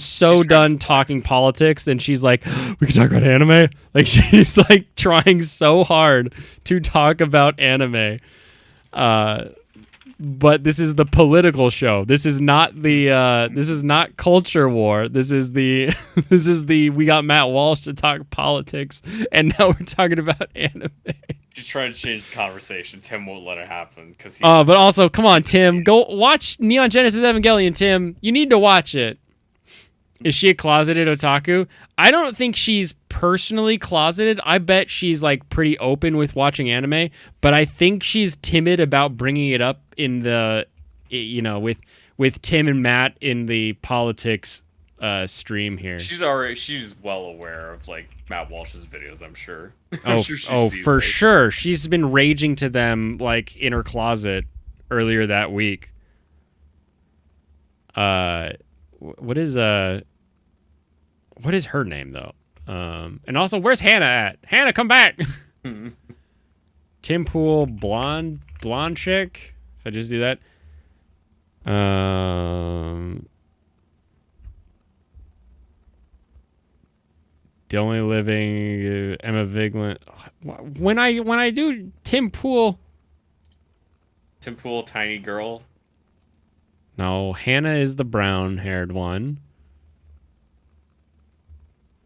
so done talking politics, and she's like, we can talk about anime. Like she's like trying so hard to talk about anime. But this is the political show. This is not the this is not culture war. This is the we got Matt Walsh to talk politics, and now we're talking about anime. She's trying to change the conversation. Tim won't let it happen because. But also, come on, Tim, go watch Neon Genesis Evangelion. Tim, you need to watch it. Is she a closeted otaku? I don't think she's personally closeted. I bet she's like pretty open with watching anime, but I think she's timid about bringing it up in the, with Tim and Matt in the politics stream here. She's well aware of like Matt Walsh's videos, I'm sure. For sure. She's been raging to them like in her closet earlier that week. What is her name though? And also, where's Hannah at? Hannah, come back. Tim Pool, blonde chick. If I just do that. The only living Emma Vigeland. When I do Tim Pool, tiny girl. No, Hannah is the brown-haired one.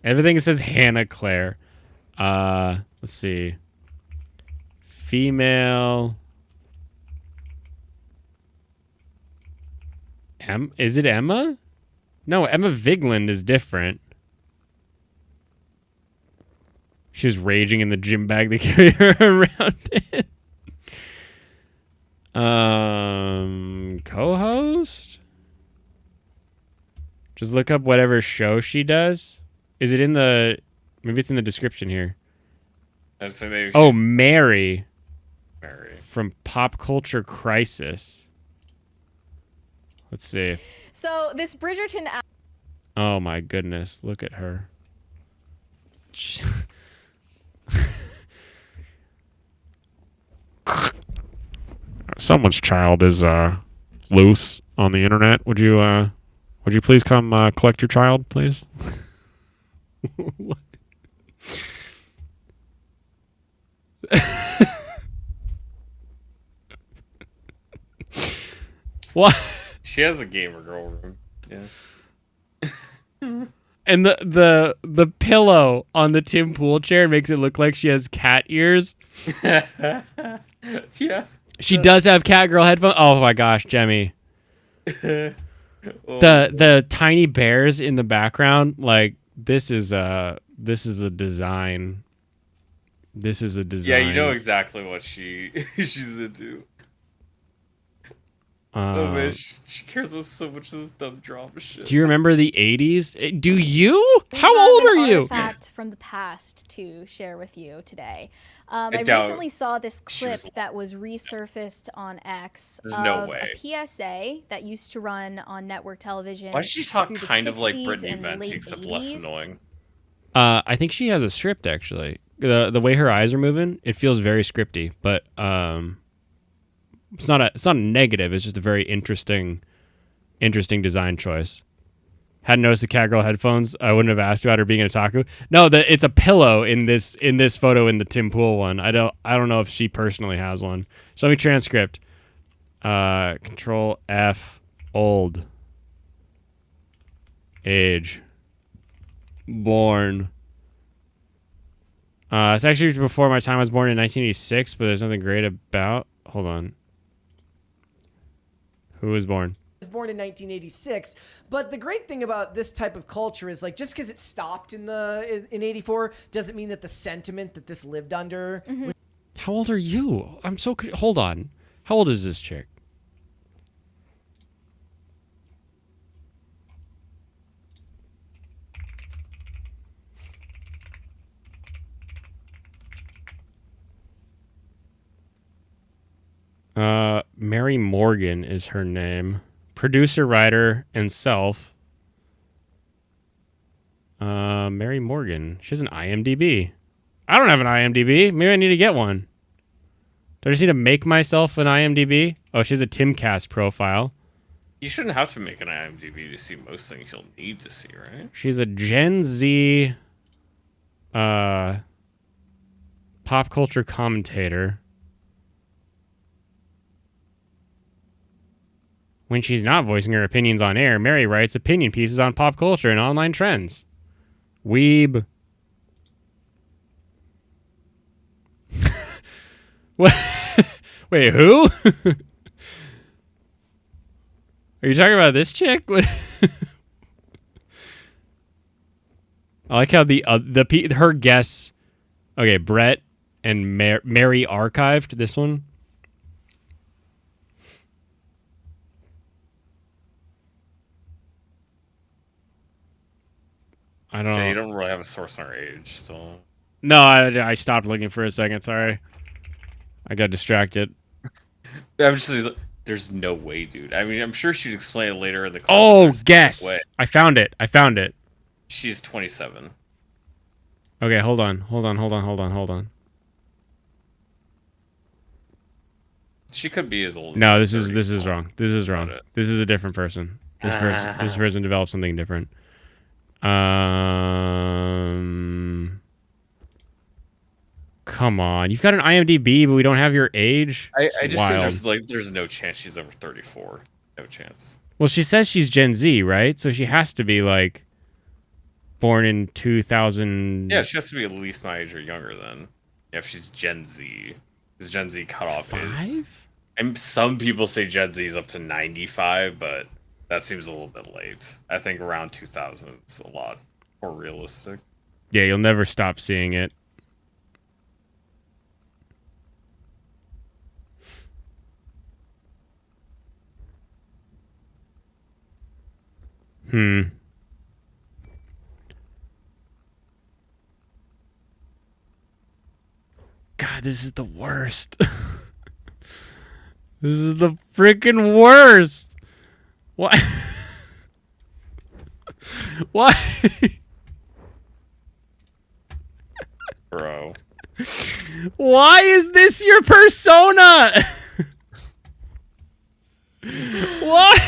Everything says Hannah Claire. Let's see. Female. Is it Emma? No, Emma Vigeland is different. She was raging in the gym bag they carry her around in. Co-host? Just look up whatever show she does. Is it in the... Maybe it's in the description here. Mary. Mary. From Pop Culture Crisis. Let's see. So this Bridgerton... Oh my goodness. Look at her. Someone's child is loose on the internet. Would you please come collect your child, please? What? She has a gamer girl room. Yeah. And the pillow on the Tim Pool chair makes it look like she has cat ears. Yeah. She does have cat girl headphones. Oh my gosh, Jemmy. The tiny bears in the background, like this is a design. This is a design. Yeah, you know exactly what she's into. Oh man, she cares about so much of this dumb drama shit. Do you remember the 80s? Do you? We How have old an are you? artifact from the past to share with you today. I doubt recently saw this she was clip that was resurfaced on X There's no of way. a PSA that used to run on network television. Why does she talk through the kind of like 60s Brittany and Venti, late except less 80s. annoying? I think she has a script actually. The way her eyes are moving, it feels very scripty, but it's not a negative. It's just a very interesting design choice. Hadn't noticed the Catgirl headphones. I wouldn't have asked about her being an otaku. No, it's a pillow in this photo in the Tim Pool one. I don't know if she personally has one. Show me transcript. Control F, old, age, born. It's actually before my time. I was born in 1986, but there's nothing great about. Hold on. Who was born? Was born in 1986, but the great thing about this type of culture is like just because it stopped in 84 doesn't mean that the sentiment that this lived under. How old are you? I'm so hold on. How old is this chick? Mary Morgan is her name. Producer, writer, and self. Mary Morgan. She has an IMDb. I don't have an IMDb. Maybe I need to get one. Do I just need to make myself an IMDb? Oh, she has a Timcast profile. You shouldn't have to make an IMDb to see most things you'll need to see, right? She's a Gen Z pop culture commentator. When she's not voicing her opinions on air, Mary writes opinion pieces on pop culture and online trends. Weeb. What? Wait, who? Are you talking about this chick? What? I like how her guests. Okay, Brett and Mary archived this one. I don't know. Yeah, you don't really have a source on our age, so. No, I stopped looking for a second. Sorry, I got distracted. I'm just. There's no way, dude. I mean, I'm sure she'd explain it later in the. Oh, guess. No way. I found it. She's 27. Okay, hold on. She could be as old. No, this is wrong. This is wrong. This is a different person. This person developed something different. Come on, you've got an IMDb, but we don't have your age. I just think there's no chance she's over 34. No chance. Well, she says she's Gen Z, right? So she has to be like born in 2000. Yeah, she has to be at least my age or younger then. Yeah, if she's Gen Z, because Gen Z cutoff is. And some people say Gen Z is up to 95, but that seems a little bit late. I think around 2000 it's a lot more realistic. Yeah, you'll never stop seeing it. God, this is the worst. This is the freaking worst. Why? Why? Bro. Why is this your persona? What?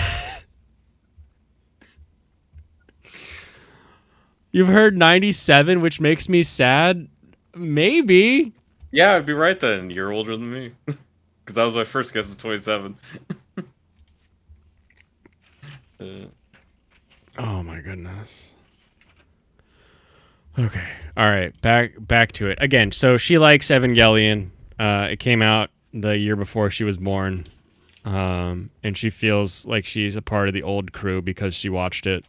You've heard 97, which makes me sad? Maybe. Yeah, I'd be right then. You're older than me. Because that was my first guess, was 27. Oh my goodness. Okay. All right. Back to it. Again, so she likes Evangelion. It came out the year before she was born. And she feels like she's a part of the old crew because she watched it.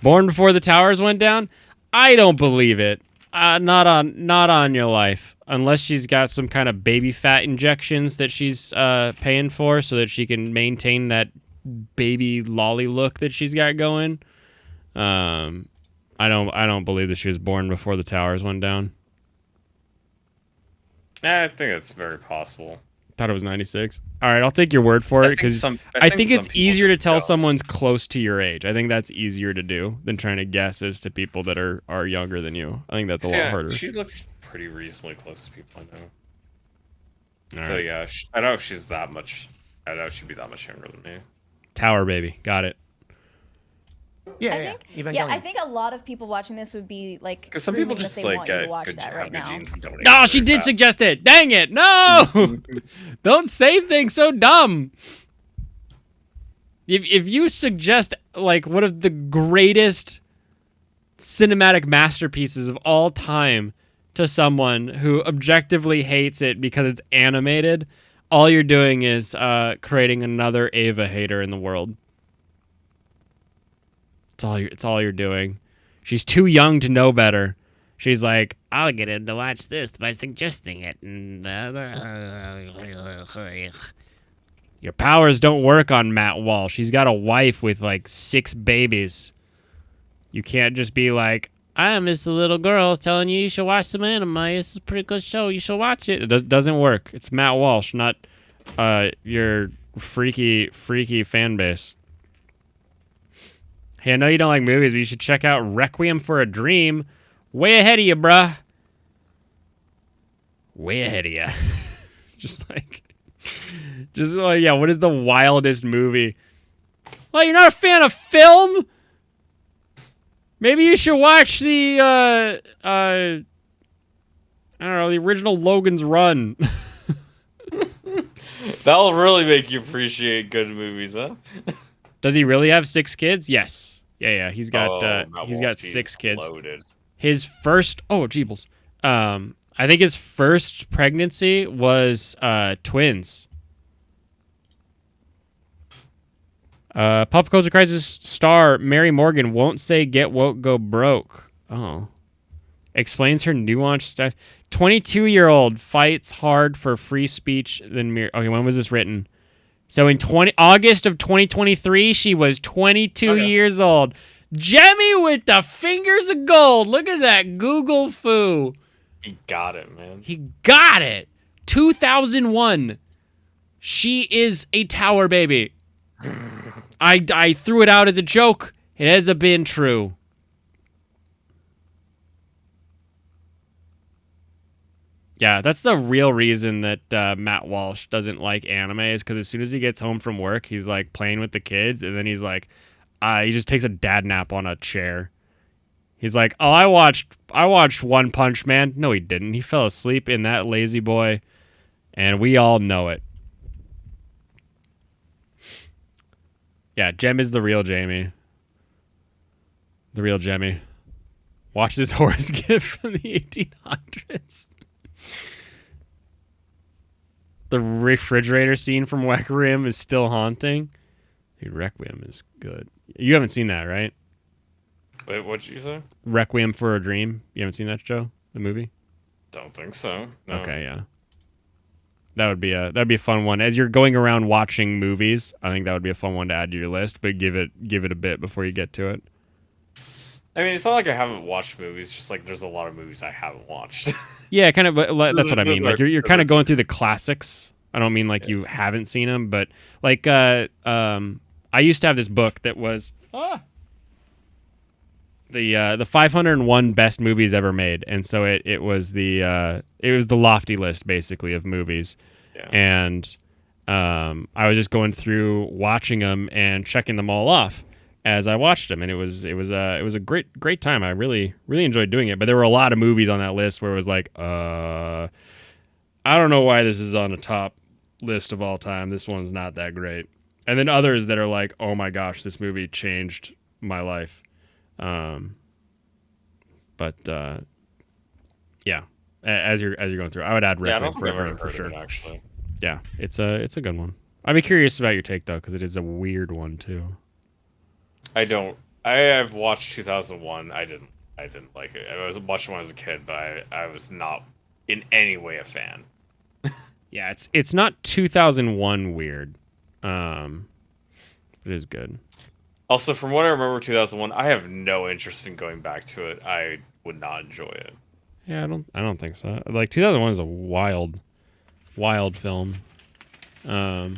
Born before the towers went down? I don't believe it. Not on your life. unless she's got some kind of baby fat injections that she's paying for so that she can maintain that baby lolly look that she's got going. I don't believe that she was born before the towers went down. I think that's very possible. Thought it was 96. All right, I'll take your word for it because I think it's easier to tell someone's close to your age. I think that's easier to do than trying to guess as to people that are younger than you. I think that's a lot harder. She looks pretty reasonably close to people I know. All So right. yeah, I don't know if she's that much. I don't know if she'd be that much younger than me. Tower baby, got it. Yeah, I think a lot of people watching this would be like, Because some people screaming just that they like want you to watch good, that have right good now. genes and don't age No, she very did fast. suggest it. Dang it. No. Don't say things so dumb. If you suggest like one of the greatest cinematic masterpieces of all time to someone who objectively hates it because it's animated, all you're doing is creating another Ava hater in the world. It's all you're doing. She's too young to know better. She's like, I'll get him to watch this by suggesting it. Your powers don't work on Matt Walsh. He's got a wife with like 6 babies. You can't just be like, I'm just a little girl telling you should watch some anime. This is a pretty good show. You should watch it. It doesn't work. It's Matt Walsh, not your freaky fan base. Hey, I know you don't like movies, but you should check out Requiem for a Dream. Way ahead of you, bruh. Way ahead of you. Just like, yeah, what is the wildest movie? Well, you're not a fan of film? Maybe you should watch the, I don't know, the original Logan's Run. That'll really make you appreciate good movies, huh? Does he really have 6 kids? Yes. Yeah. He's got Matt he's Walsh, got 6 kids. Loaded. His first Jeebles. I think his first pregnancy was twins. Pop Culture Crisis star Mary Morgan won't say get woke, go broke. Oh. Explains her nuanced stuff. 22-year-old fights hard for free speech than mere. Okay, when was this written? So in August of 2023, she was 22 years old. Jemmy with the fingers of gold. Look at that Google foo. He got it, man. He got it. 2001. She is a tower baby. I threw it out as a joke. It has been true. Yeah, that's the real reason that Matt Walsh doesn't like anime is because as soon as he gets home from work, he's like playing with the kids, and then he's like, he just takes a dad nap on a chair. He's like, oh, I watched One Punch Man. No, he didn't. He fell asleep in that lazy boy, and we all know it. Yeah, Jem is the real Jamie. The real Jemmy. Watch this horse gift from the 1800s. The refrigerator scene from Requiem is still haunting. Dude, Requiem is good. You haven't seen that, right? Wait, what'd you say? Requiem for a Dream. You haven't seen that show? The movie? Don't think so. No. Okay, yeah. That'd be a fun one. As you're going around watching movies, I think that would be a fun one to add to your list, but give it a bit before you get to it. I mean, it's not like I haven't watched movies. Just like there's a lot of movies I haven't watched. Yeah, kind of. That's what I mean. Like you're kind of going through the two. classics. I don't mean like you haven't seen them, but like I used to have this book that was the 501 best movies ever made, and so it was the lofty list basically of movies, and I was just going through watching them and checking them all off as I watched them, and it was a great time. I really enjoyed doing it, but there were a lot of movies on that list where it was like, I don't know why this is on the top list of all time. This one's not that great, and then others that are like, oh my gosh, this movie changed my life. Yeah, as you're going through, I would add Requiem for Everyone for sure. Actually, yeah, it's a good one. I'd be curious about your take though, because it is a weird one too. I've watched 2001. I didn't like it. I was watching when I was a kid, but I was not in any way a fan. Yeah, it's not 2001 weird. It is good. Also, from what I remember 2001, I have no interest in going back to it. I would not enjoy it. Yeah, I don't think so. Like 2001 is a wild film. I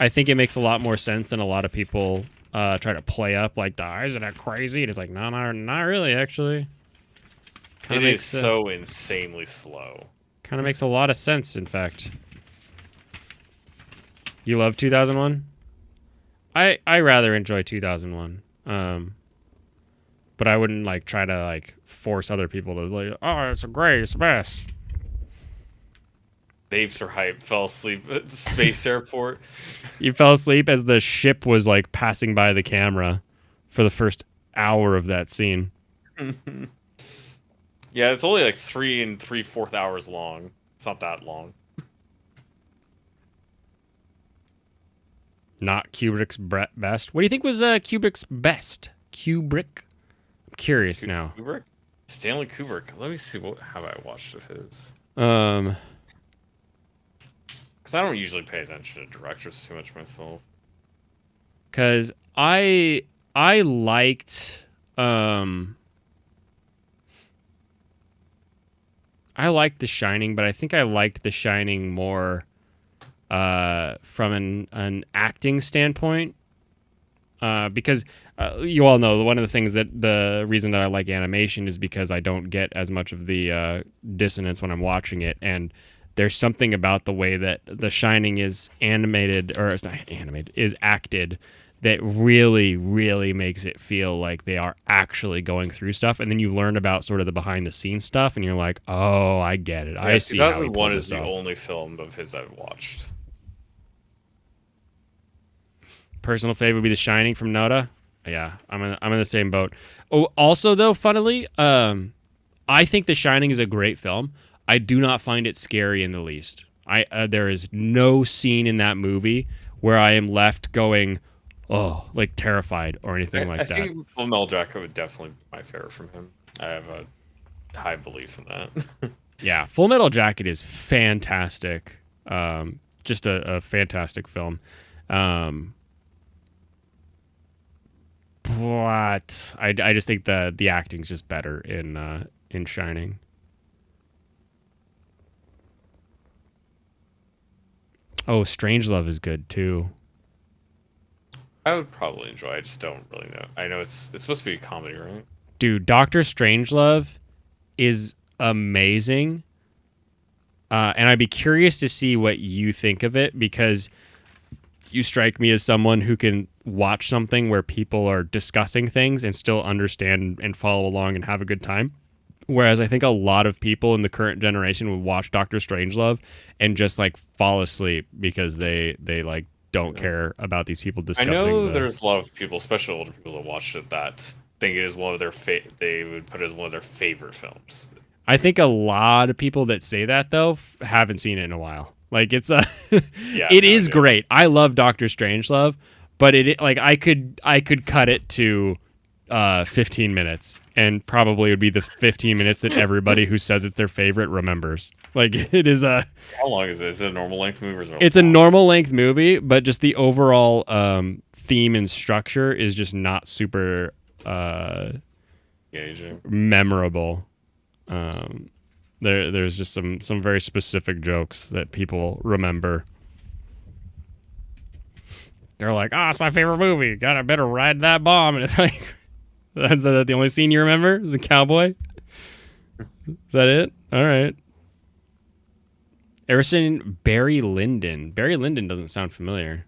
think it makes a lot more sense than a lot of people try to play up like, isn't that crazy? And it's like, no, not really, actually. It is so insanely slow. Kind of makes a lot of sense, in fact. You love 2001? I rather enjoy 2001. But I wouldn't like try to like force other people to like, oh, it's the best. Babes are hype. Fell asleep at the space airport. You fell asleep as the ship was like passing by the camera for the first hour of that scene. Yeah, it's only like 3 3/4 hours long. It's not that long. Not Kubrick's best. What do you think was Kubrick's best? Kubrick? I'm curious now. Kubrick? Stanley Kubrick. Let me see have I watched of his. Because I don't usually pay attention to directors too much myself. Because I liked The Shining, but I think I liked The Shining more from an acting standpoint. Because you all know one of the things that the reason that I like animation is because I don't get as much of the dissonance when I'm watching it, and there's something about the way that The Shining is animated, or it's not animated, is acted, that really, really makes it feel like they are actually going through stuff. And then you learn about sort of the behind-the-scenes stuff, and you're like, oh, I get it. Yeah, I see how he 2001 pulled is this the off. only film of his I've watched. Personal favorite would be The Shining from Noda. Yeah, I'm in the same boat. Oh, also though, funnily, I think The Shining is a great film. I do not find it scary in the least. There is no scene in that movie where I am left going, oh, like terrified or anything like that. I think Full Metal Jacket would definitely be my favorite from him. I have a high belief in that. Yeah, Full Metal Jacket is fantastic. Just a fantastic film. But I just think the acting's just better in Shining. Oh, Strangelove is good too. I would probably enjoy it. I just don't really know. I know it's supposed to be a comedy, right? Dude, Dr. Strangelove is amazing. And I'd be curious to see what you think of it, because you strike me as someone who can watch something where people are discussing things and still understand and follow along and have a good time. Whereas I think a lot of people in the current generation would watch Dr. Strangelove and just like fall asleep because they like don't care about these people discussing. I know there's a lot of people, especially older people, that watched it that think it is one of their they would put it as one of their favorite films. I think a lot of people that say that though haven't seen it in a while. Like it's it is great. I love Dr. Strangelove, but I could cut it to 15 minutes, and probably it would be the 15 minutes that everybody who says it's their favorite remembers. Like it is a. How long is it? Is it a normal length movie? Or is it it's a normal length movie, but just the overall theme and structure is just not super engaging, memorable. There's just some very specific jokes that people remember. They're like, it's my favorite movie. Gotta better ride that bomb. And it's like, is that the only scene you remember? Is a cowboy? Is that it? All right. Ever seen Barry Lyndon? Barry Lyndon doesn't sound familiar.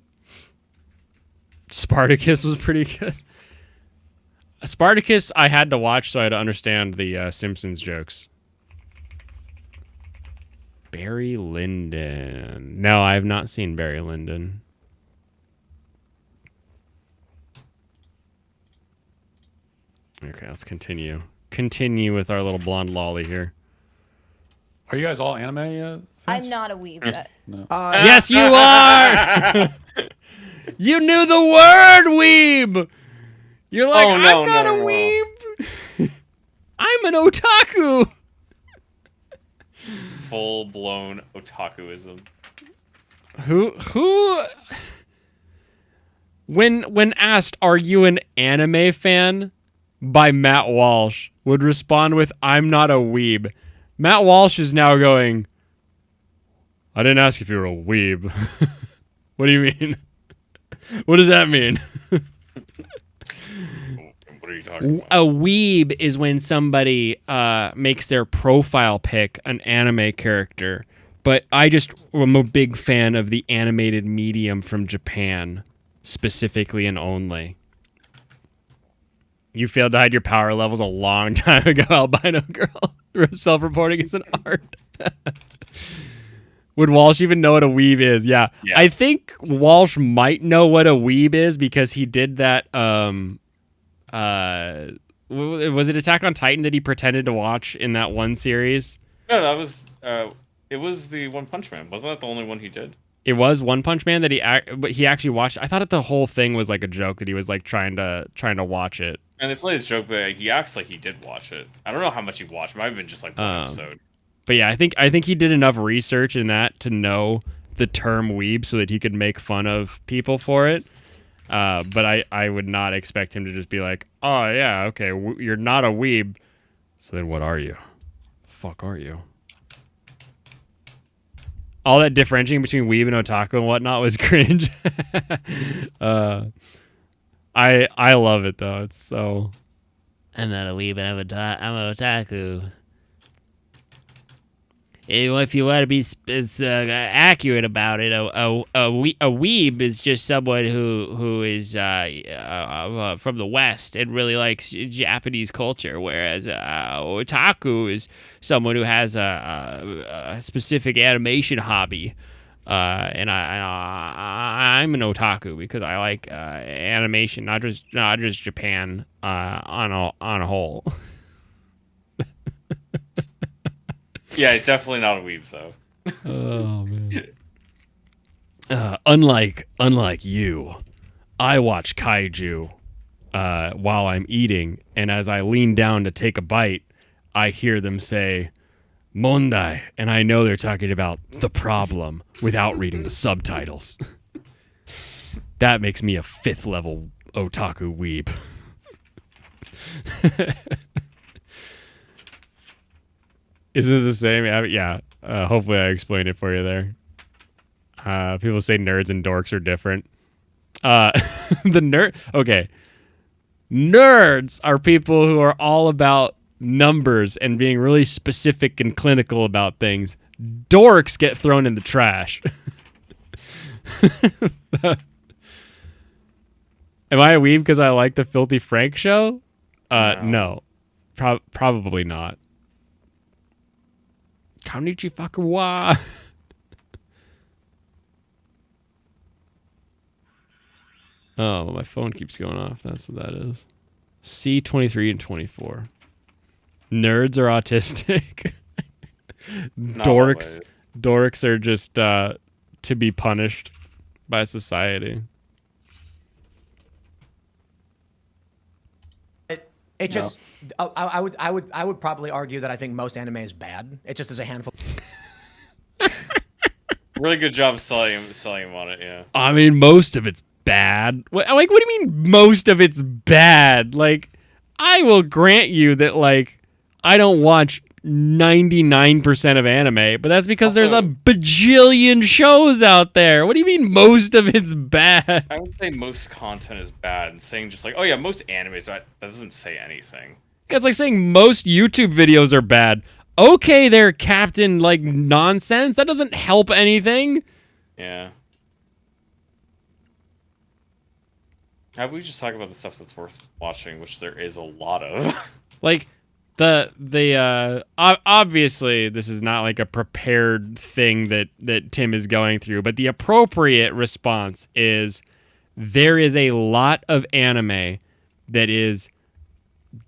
Spartacus was pretty good. Spartacus I had to watch so I had to understand the Simpsons jokes. Barry Lyndon. No, I have not seen Barry Lyndon. Okay, let's continue. Continue with our little blonde lolly here. Are you guys all anime fans? I'm not a weeb. No. Yes, you are! You knew the word weeb! You're like, I'm not a weeb! I'm an otaku! full-blown otakuism. Who when asked, "Are you an anime fan?" by Matt Walsh would respond with, "I'm not a weeb." Matt Walsh is now going, "I didn't ask if you were a weeb." What do you mean? What does that mean? What are you talking about? A weeb is when somebody makes their profile pic an anime character. But I just am a big fan of the animated medium from Japan, specifically and only. You failed to hide your power levels a long time ago, albino girl. Self-reporting as an art. Would Walsh even know what a weeb is? Yeah. I think Walsh might know what a weeb is because he did that. Was it Attack on Titan that he pretended to watch in that one series? No, that was. It was the One Punch Man. Wasn't that the only one he did? It was One Punch Man that he actually watched. I thought the whole thing was like a joke that he was like trying to watch it. And they play his joke, but he acts like he did watch it. I don't know how much he watched. It might have been just like one episode. But yeah, I think he did enough research in that to know the term weeb so that he could make fun of people for it. But I would not expect him to just be like, "Oh yeah, okay, you're not a weeb. So then what are you? The fuck are you?" All that differentiating between weeb and otaku and whatnot was cringe. I love it though. It's so. I'm not a weeb, I'm an otaku. If you want to be accurate about it, a weeb is just someone who is from the West and really likes Japanese culture, whereas otaku is someone who has a specific animation hobby. And I'm an otaku because I like animation, not just Japan on a whole. Yeah, definitely not a weeb though. Oh man. Unlike you, I watch kaiju while I'm eating, and as I lean down to take a bite, I hear them say "Mondai," and I know they're talking about the problem without reading the subtitles. That makes me a 5th level otaku weeb. Isn't it the same? Yeah. Hopefully I explained it for you there. People say nerds and dorks are different. Okay. Nerds are people who are all about numbers and being really specific and clinical about things. Dorks get thrown in the trash. Am I a weeb because I like the Filthy Frank show? No. Probably not. Konnichiwa wa. Oh, my phone keeps going off. That's what that is. C23 and 24. Nerds are autistic. Dorks are just to be punished by society. It just, I would probably argue that I think most anime is bad. It just is a handful. Really good job selling him on it. Yeah. I mean, most of it's bad. What do you mean most of it's bad? Like, I will grant you that like I don't watch 99% of anime, but that's because there's a bajillion shows out there. What do you mean most of it's bad? I would say most content is bad, and saying just like, oh yeah, most anime is bad, that doesn't say anything. It's like saying most YouTube videos are bad. Okay, they're Captain like nonsense. That doesn't help anything. Yeah. How about we just talk about the stuff that's worth watching, which there is a lot of. Like obviously this is not like a prepared thing that Tim is going through, but the appropriate response is there is a lot of anime that is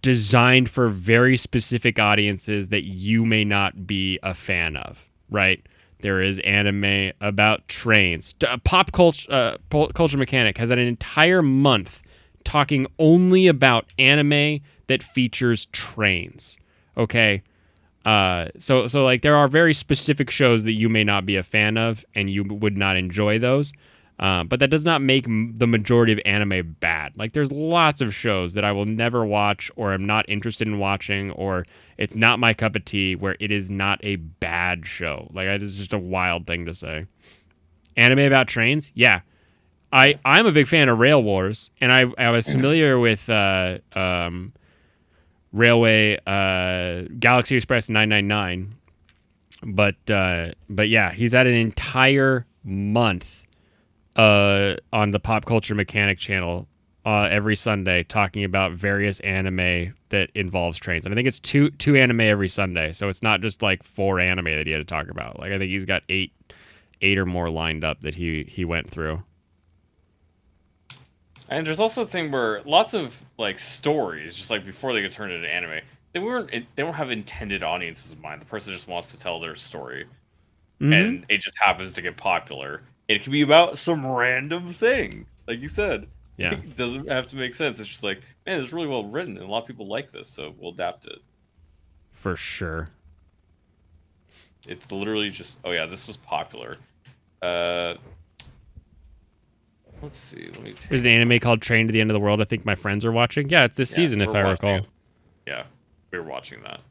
designed for very specific audiences that you may not be a fan of, right? There is anime about trains. Pop Culture Mechanic has an entire month talking only about anime that features trains. Okay. So like there are very specific shows that you may not be a fan of and you would not enjoy those. But that does not make the majority of anime bad. Like there's lots of shows that I will never watch or I'm not interested in watching or it's not my cup of tea where it is not a bad show. Like it's just a wild thing to say. Anime about trains? Yeah. I'm a big fan of Rail Wars and I was familiar with Railway Galaxy Express 999. But yeah, he's had an entire month on the Pop Culture Mechanic channel every Sunday talking about various anime that involves trains. And I think it's two anime every Sunday. So it's not just like 4 anime that he had to talk about. Like I think he's got eight or more lined up that he went through. And there's also a thing where lots of like stories, just like before they get turned into anime, they don't have intended audiences in mind. The person just wants to tell their story, and it just happens to get popular. It can be about some random thing, like you said. Yeah, it doesn't have to make sense. It's just like, man, it's really well written, and a lot of people like this, so we'll adapt it. For sure. It's literally just, oh yeah, this was popular. Let's see. There's an anime called Train to the End of the World. I think my friends are watching. Yeah, it's this season, if I recall. It. Yeah, we're watching that.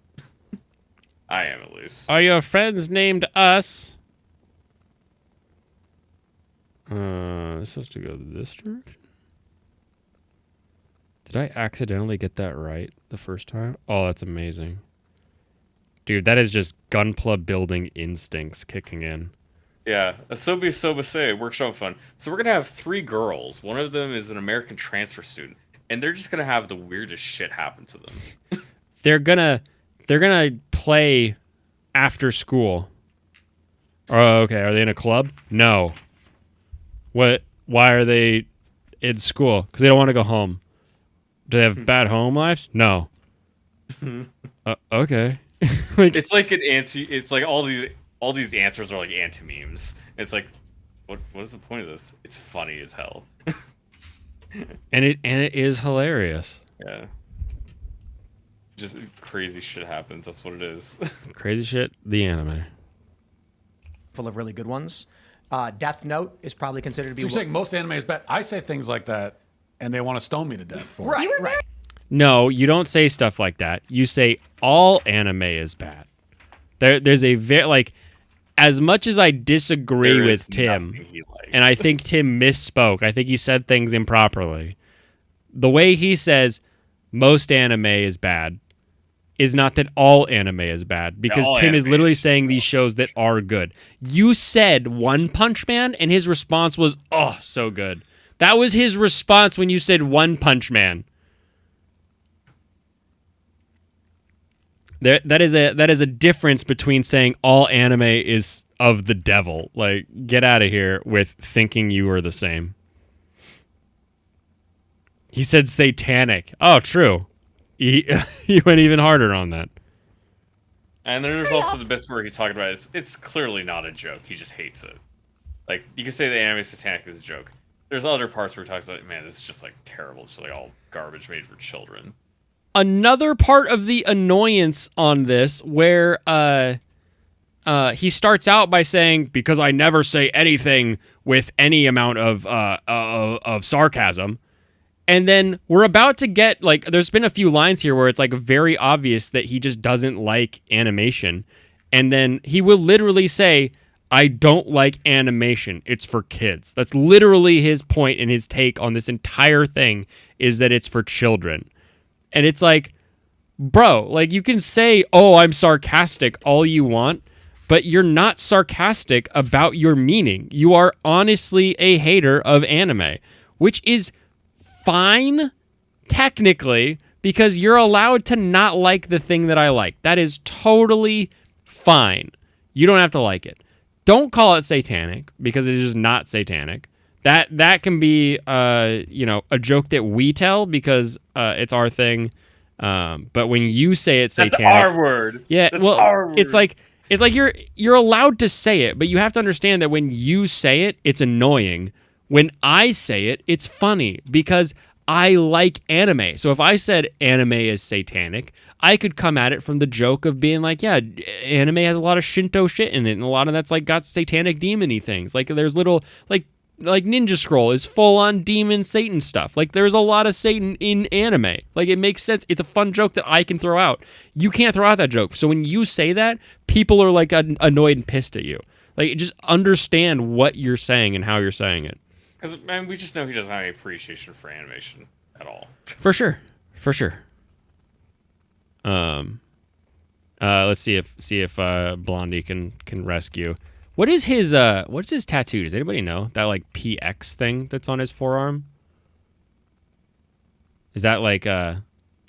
I am, at least. Are your friends named us? This has to go this direction. Did I accidentally get that right the first time? Oh, that's amazing. Dude, that is just Gunpla building instincts kicking in. Yeah, Asobi Sobase, workshop fun. So we're going to have 3 girls. One of them is an American transfer student. And they're just going to have the weirdest shit happen to them. They're gonna play after school. Oh, okay. Are they in a club? No. What? Why are they in school? Because they don't want to go home. Do they have bad home lives? No. Okay. It's like an anti. It's like all these answers are like anti-memes. It's like, what is the point of this? It's funny as hell. and it is hilarious. Yeah. Just crazy shit happens. That's what it is. Crazy shit. The anime. Full of really good ones. Death Note is probably considered to be. So you're saying most anime is bad? I say things like that, and they want to stone me to death for it. Right. No, you don't say stuff like that. You say all anime is bad. There's a very like. As much as I disagree with Tim, and I think Tim misspoke, I think he said things improperly. The way he says most anime is bad is not that all anime is bad, because Tim is literally saying these shows that are good. You said One Punch Man, and his response was, oh, so good. That was his response when you said One Punch Man. That is a difference between saying all anime is of the devil. Like, get out of here with thinking you are the same. He said satanic. Oh, true. He went even harder on that. And there's also the bits where he's talking about it's clearly not a joke. He just hates it. Like, you can say the anime satanic is a joke. There's other parts where he talks about, man, this is just like terrible. It's just like all garbage made for children. Another part of the annoyance on this, where he starts out by saying, because I never say anything with any amount of sarcasm, and then we're about to get, like, there's been a few lines here where it's like very obvious that he just doesn't like animation, and then he will literally say, I don't like animation. It's for kids. That's literally his point and his take on this entire thing, is that it's for children. And it's like, bro, like, you can say, oh, I'm sarcastic all you want, but you're not sarcastic about your meaning. You are honestly a hater of anime, which is fine, technically, because you're allowed to not like the thing that I like. That is totally fine. You don't have to like it. Don't call it satanic, because it is not satanic. That can be, a joke that we tell because it's our thing. But when you say it's satanic, that's our word. Yeah, that's our word. It's like you're allowed to say it, but you have to understand that when you say it, it's annoying. When I say it, it's funny because I like anime. So if I said anime is satanic, I could come at it from the joke of being like, yeah, anime has a lot of Shinto shit in it, and a lot of that's like got satanic demony things. Like there's little like Ninja Scroll is full on demon Satan stuff. Like there's a lot of Satan in anime. Like it makes sense. It's a fun joke that I can throw out. You can't throw out that joke. So when you say that, people are like annoyed and pissed at you. Like just understand what you're saying and how you're saying it. Because we just know he doesn't have any appreciation for animation at all. For sure. Let's see if Blondie can rescue. What's his tattoo? Does anybody know? That like PX thing that's on his forearm? Is that like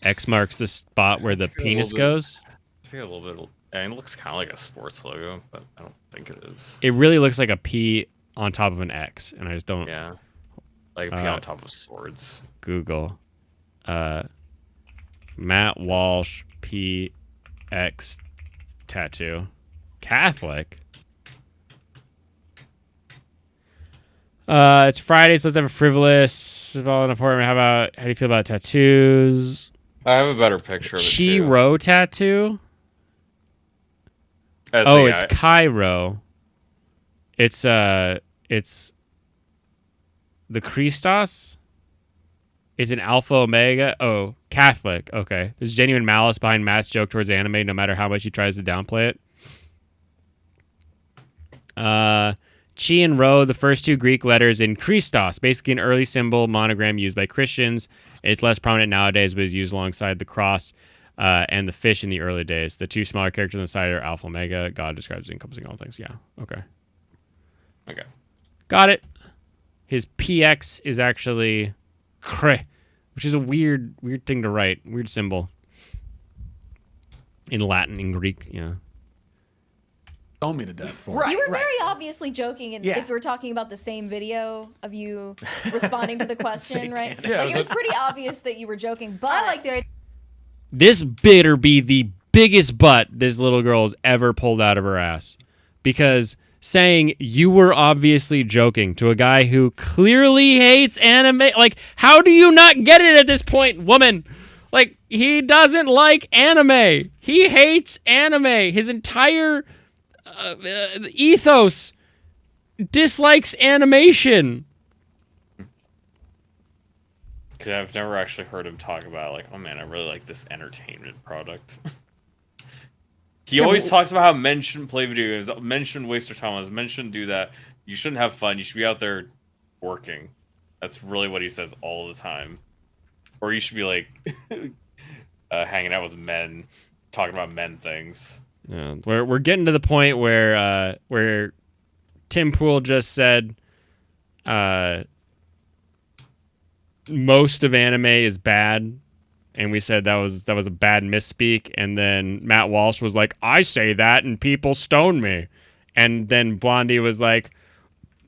X marks the spot where the penis goes? I think a little bit. It looks kind of like a sports logo, but I don't think it is. It really looks like a P on top of an X, and I just don't. Yeah, like a P on top of swords. Google, Matt Walsh PX tattoo, Catholic. It's Friday, so let's have a frivolous, all in apartment. How do you feel about tattoos? I have a better picture of it too. Chiro tattoo. It's Cairo. It's the Christos. It's an Alpha Omega. Oh, Catholic. Okay. There's genuine malice behind Matt's joke towards anime, no matter how much he tries to downplay it. Chi and Rho, the first two Greek letters in Christos, basically an early symbol monogram used by Christians. It's less prominent nowadays, but is used alongside the cross and the fish in the early days. The two smaller characters on the side are Alpha Omega. God describes encompassing all things. Yeah. Okay. Got it. His PX is actually Kre, which is a weird thing to write. Weird symbol. In Latin and Greek, yeah. Stone me to death for it. You were very obviously joking if we were talking about the same video of you responding to the question, right? Yeah, like, it was pretty obvious that you were joking, but I like the idea. This better be the biggest butt this little girl has ever pulled out of her ass. Because saying you were obviously joking to a guy who clearly hates anime, like, how do you not get it at this point, woman? Like, he doesn't like anime. He hates anime. His entire ethos dislikes animation. Because I've never actually heard him talk about, like, oh man, I really like this entertainment product. He always talks about how men shouldn't play video games, men shouldn't waste their time, men shouldn't do that. You shouldn't have fun. You should be out there working. That's really what he says all the time. Or you should be like hanging out with men, talking about men things. Yeah, we're getting to the point where Tim Pool just said most of anime is bad, and we said that was a bad misspeak, and then Matt Walsh was like, I say that and people stone me, and then Blondie was like,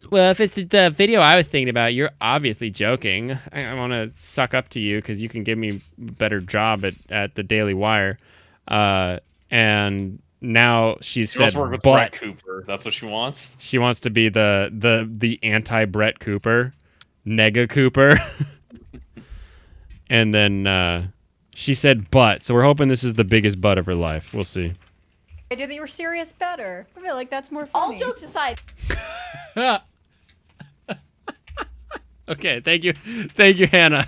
well, if it's the video I was thinking about, you're obviously joking. I want to suck up to you because you can give me a better job at the Daily Wire, and now she said, work with Brett Cooper. That's what she wants. She wants to be the anti Brett Cooper, Nega Cooper. And then she said butt. So we're hoping this is the biggest butt of her life. We'll see. I did that you were serious better. I feel like that's more funny. All jokes aside. Okay, thank you, Hannah.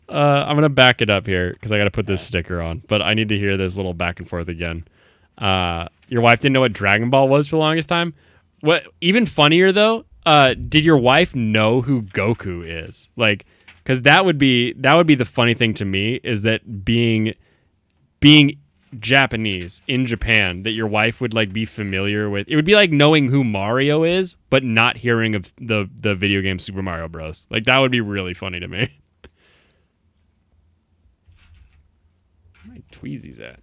I'm gonna back it up here because I gotta put this sticker on. But I need to hear this little back and forth again. Your wife didn't know what Dragon Ball was for the longest time. What even funnier though? Did your wife know who Goku is? Like, because that would be the funny thing to me is that being Japanese in Japan, that your wife would like be familiar with. It would be like knowing who Mario is, but not hearing of the video game Super Mario Bros. Like that would be really funny to me. Where my tweezies at?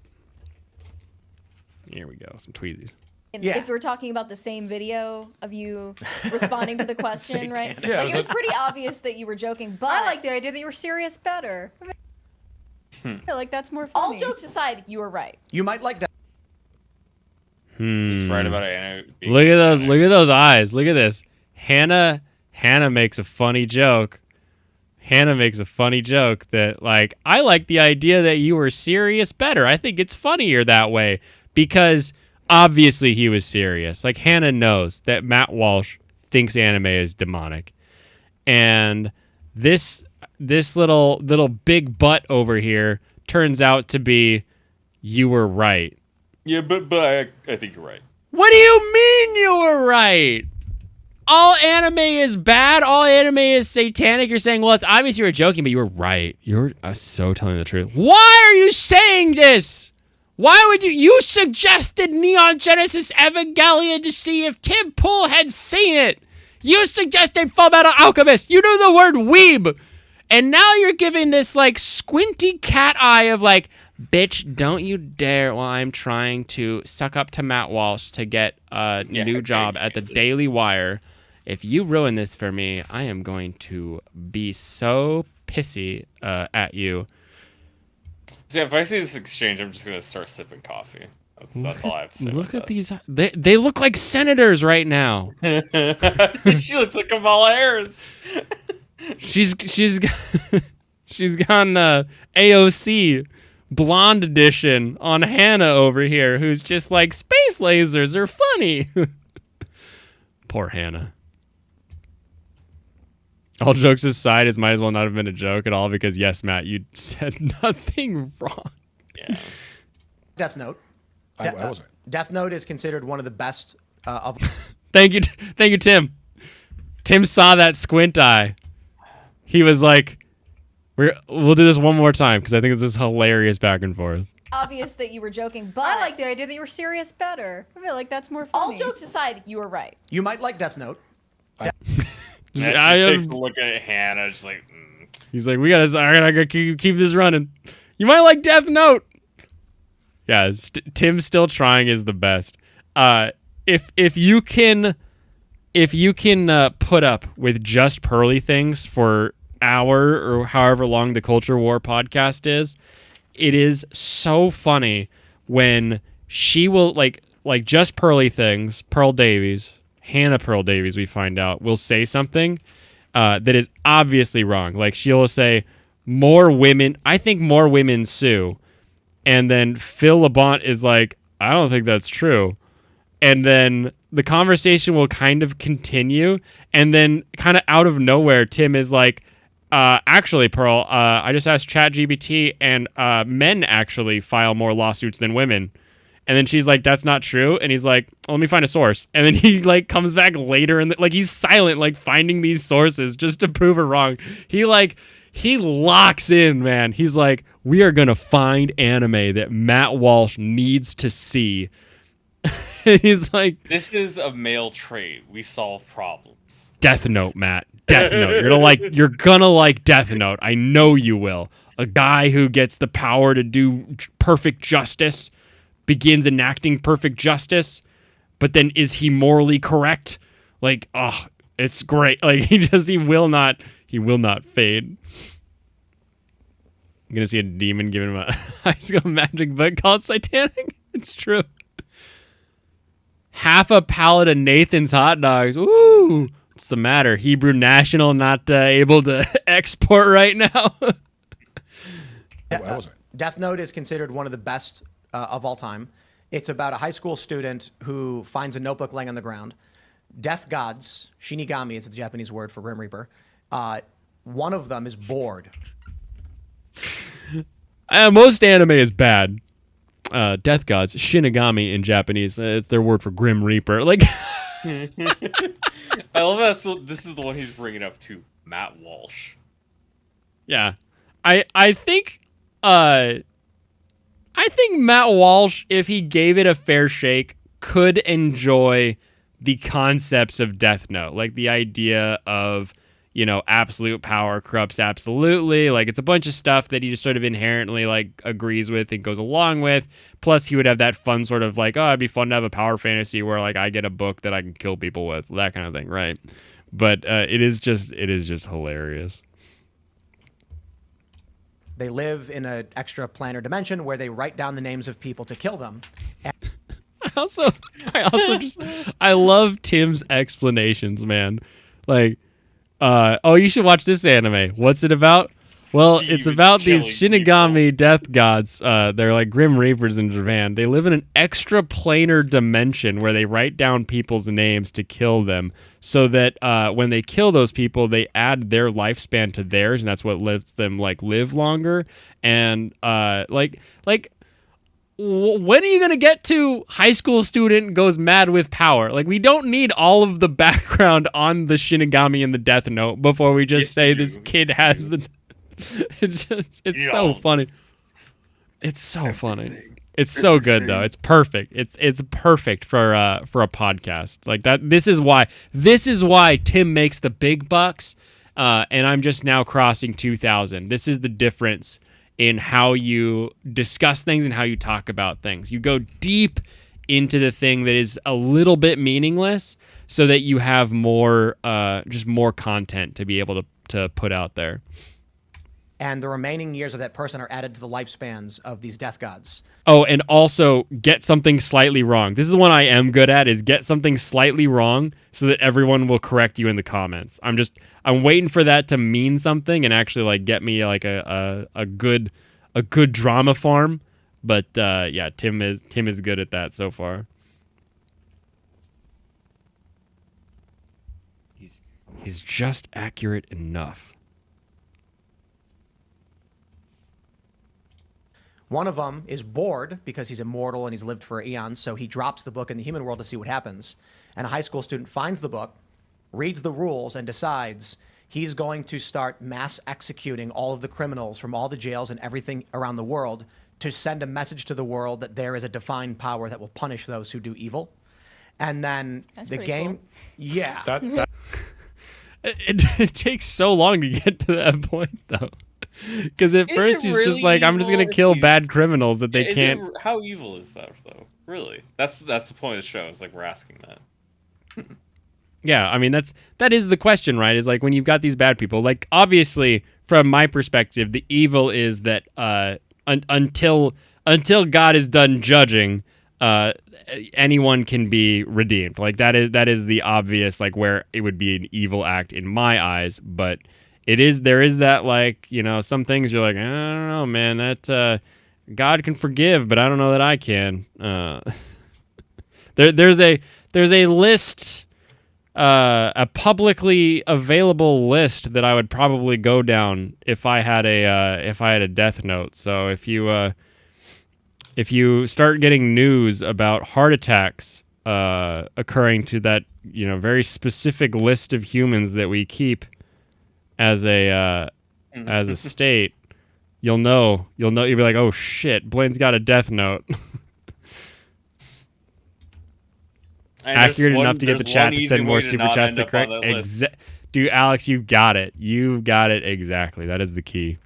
Here we go, some tweezies. If we were talking about the same video of you responding to the question, right? Yeah, like, it was pretty obvious that you were joking, but I like the idea that you were serious better. I feel like that's more funny. All jokes aside, you were right. You might like that. He's right about it. Look at those eyes. Look at this. Hannah makes a funny joke. Hannah makes a funny joke that, like, I like the idea that you were serious better. I think it's funnier that way because obviously he was serious. Like, Hannah knows that Matt Walsh thinks anime is demonic. And this little big butt over here turns out to be, you were right. Yeah, but I think you're right. What do you mean you were right? All anime is bad. All anime is satanic. You're saying, well, it's obvious you were joking, but you were right. You're so telling the truth. Why are you saying this? Why would you suggested Neon Genesis Evangelion to see if Tim Pool had seen it. You suggested Full Metal Alchemist. You knew the word weeb. And now you're giving this, like, squinty cat eye of, like, bitch, don't you dare while I'm trying to suck up to Matt Walsh to get a new job at the Daily Wire. If you ruin this for me, I am going to be so pissy at you. So if I see this exchange, I'm just going to start sipping coffee. That's all I have to say. Look at these. They look like senators right now. She looks like Kamala Harris. She's gone AOC blonde edition on Hannah over here, who's just like, space lasers are funny. Poor Hannah. All jokes aside, it might as well not have been a joke at all because, yes, Matt, you said nothing wrong. Yeah. Death Note. I was right. Death Note is considered one of the best of. Thank you, Tim. Tim saw that squint eye. He was like, "We'll do this one more time because I think this is hilarious back and forth." Obvious that you were joking, but I like the idea that you were serious better. I feel like that's more all funny. jokes aside, you were right. You might like Death Note. Yeah, she takes a look at Hannah, just like. He's like, I gotta keep this running. You might like Death Note. Yeah, Tim still trying is the best. If you can put up with just Pearly Things for hour or however long the Culture War podcast is, it is so funny when she will like just Pearly Things, Pearl Davies, Hannah Pearl Davies, we find out, will say something that is obviously wrong. Like, she'll say, I think more women sue. And then Phil Labonte is like, I don't think that's true. And then the conversation will kind of continue. And then kind of out of nowhere, Tim is like, actually, Pearl, I just asked ChatGPT and men actually file more lawsuits than women. And then she's like, that's not true. And he's like, let me find a source. And then he like comes back later and like he's silent, like finding these sources just to prove her wrong. He locks in, man. He's like, we are going to find anime that Matt Walsh needs to see. He's like, this is a male trait. We solve problems. Death Note, Matt. Death Note. You're gonna like Death Note. I know you will. A guy who gets the power to do perfect justice begins enacting perfect justice, but then is he morally correct? Like, oh, it's great. Like he will not fade. I'm gonna see a demon giving him a high school magic book called Satanic. It's true. Half a pallet of Nathan's hot dogs. Ooh, what's the matter? Hebrew National not able to export right now. Death Note is considered one of the best of all time. It's about a high school student who finds a notebook laying on the ground. Death gods, Shinigami, it's the Japanese word for Grim Reaper. One of them is bored. Most anime is bad. Death gods, Shinigami in Japanese, it's their word for Grim Reaper. Like, I love that. This is the one he's bringing up to Matt Walsh. Yeah, I think Matt Walsh, if he gave it a fair shake, could enjoy the concepts of Death Note, like the idea of, you know, absolute power corrupts absolutely. Like, it's a bunch of stuff that he just sort of inherently like agrees with and goes along with. Plus, he would have that fun sort of like, oh, it'd be fun to have a power fantasy where like I get a book that I can kill people with, that kind of thing, right? But it is just hilarious. They live in an extra planar dimension where they write down the names of people to kill them. I love Tim's explanations, man. Like, You should watch this anime. What's it about? Well, it's Demon about these killing Shinigami death gods. They're like Grim Reapers in Japan. They live in an extraplanar dimension where they write down people's names to kill them, so that when they kill those people, they add their lifespan to theirs, and that's what lets them like live longer. And when are you going to get to high school student goes mad with power? Like, we don't need all of the background on the Shinigami and the Death Note before we just say this kid has the... It's so funny. It's so funny. It's so good, though. It's perfect. It's perfect for a podcast like that. This is why Tim makes the big bucks, and I'm just now crossing 2,000. This is the difference in how you discuss things and how you talk about things. You go deep into the thing that is a little bit meaningless so that you have more just more content to be able to put out there. And the remaining years of that person are added to the lifespans of these death gods. Oh, and also get something slightly wrong. This is one I am good at, is get something slightly wrong so that everyone will correct you in the comments. I'm waiting for that to mean something and actually like get me like a good drama farm. But yeah, Tim is good at that so far. He's just accurate enough. One of them is bored because he's immortal and he's lived for eons, so he drops the book in the human world to see what happens. And a high school student finds the book, reads the rules, and decides he's going to start mass executing all of the criminals from all the jails and everything around the world to send a message to the world that there is a divine power that will punish those who do evil. And then That's the pretty game... cool. Yeah. It takes so long to get to that point, though. Because at Is first it he's really just like, I'm just evil going to if kill he's- bad criminals that they can't... How evil is that, though? Really? That's the point of the show. It's like we're asking that. Yeah, I mean, that is the question, right? Is like when you've got these bad people, like obviously from my perspective, the evil is that until God is done judging, anyone can be redeemed. Like that is the obvious, like where it would be an evil act in my eyes. But there is that, like, you know, some things you're like, I don't know, man, that God can forgive, but I don't know that I can. There's a list. A publicly available list that I would probably go down if I had a Death Note. So if you start getting news about heart attacks occurring to that, you know, very specific list of humans that we keep as a state, you'll be like, oh shit, Blaine's got a Death Note. Accurate enough to get the chat to send more super chats to correct. Dude, Alex, you got it. You got it exactly. That is the key.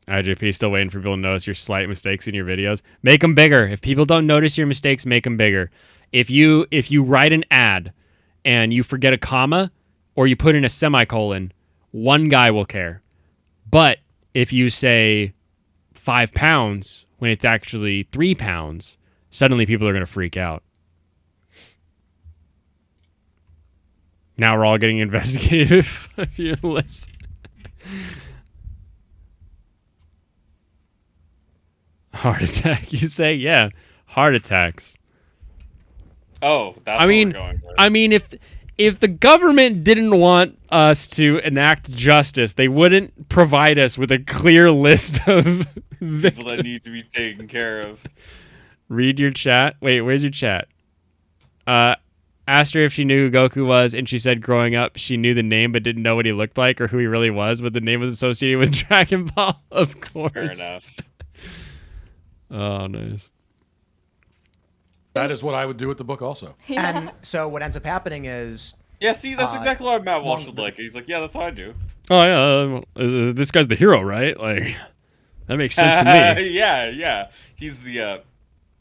IJP still waiting for people to notice your slight mistakes in your videos. Make them bigger. If people don't notice your mistakes, make them bigger. If you write an ad and you forget a comma or you put in a semicolon, one guy will care. But if you say 5 pounds when it's actually 3 pounds, suddenly people are going to freak out. Now we're all getting investigative if you listen. Heart attack, you say? Yeah, heart attacks. Oh, that's what we're going with. I mean, if the government didn't want us to enact justice, they wouldn't provide us with a clear list of People that need to be taken care of. Read your chat. Wait, where's your chat? Asked her if she knew who Goku was, and she said growing up she knew the name but didn't know what he looked like or who he really was, but the name was associated with Dragon Ball, of course. Fair enough. Oh, nice. That is what I would do with the book also. Yeah. And so what ends up happening is... Yeah, see, that's exactly what Matt Walsh would like. He's like, yeah, that's how I do. Oh, yeah, this guy's the hero, right? Like, that makes sense to me. Yeah. He's the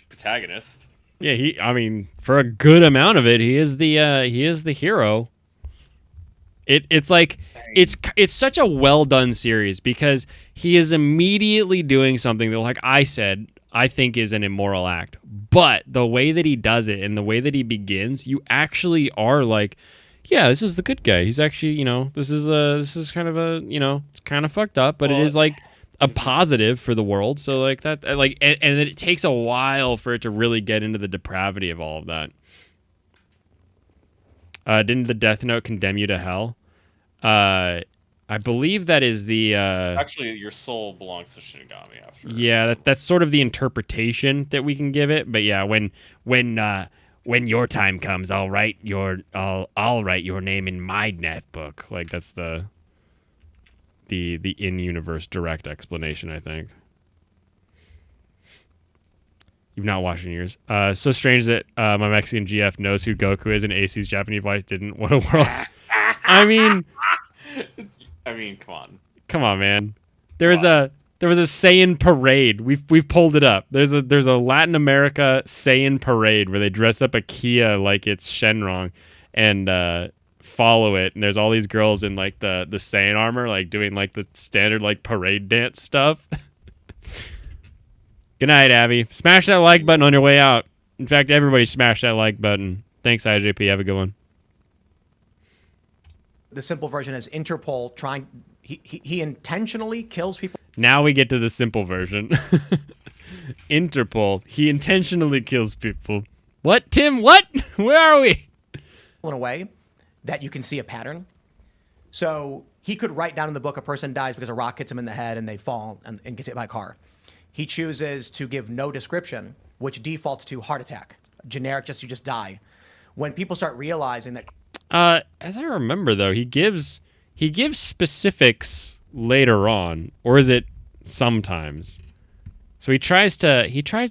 protagonist. Yeah, I mean, for a good amount of it, he is the hero. It's like it's such a well done series because he is immediately doing something that, like I said, I think is an immoral act. But the way that he does it and the way that he begins, you actually are like, yeah, this is the good guy. He's actually, you know, this is kind of a, you know, it's kind of fucked up, but it is like a positive for the world. So like that, like, and it takes a while for it to really get into the depravity of all of that. Didn't the Death Note condemn you to hell? I believe that is the. Actually, your soul belongs to Shinigami after. Yeah, that's sort of the interpretation that we can give it. But yeah, when your time comes, I'll write your name in my death book. Like that's the in-universe direct explanation, I think. You've not watched in years. So strange that my Mexican GF knows who Goku is and AC's Japanese wife didn't. What a world. I mean, come on, man. There was a Saiyan parade. We've pulled it up. There's a Latin America Saiyan parade where they dress up a Kia like it's Shenrong and follow it. And there's all these girls in like the Saiyan armor, like doing like the standard like parade dance stuff. Good night, Abby. Smash that like button on your way out. In fact, everybody smash that like button. Thanks, IJP. Have a good one. The simple version is Interpol trying. He intentionally kills people. Now we get to the simple version. Interpol. He intentionally kills people. What, Tim? What? Where are we? In a way that you can see a pattern. So he could write down in the book a person dies because a rock hits him in the head and they fall and gets hit by a car. He chooses to give no description, which defaults to heart attack. Generic, you just die. When people start realizing that. As I remember, though, he gives specifics later on, or is it sometimes? So he tries to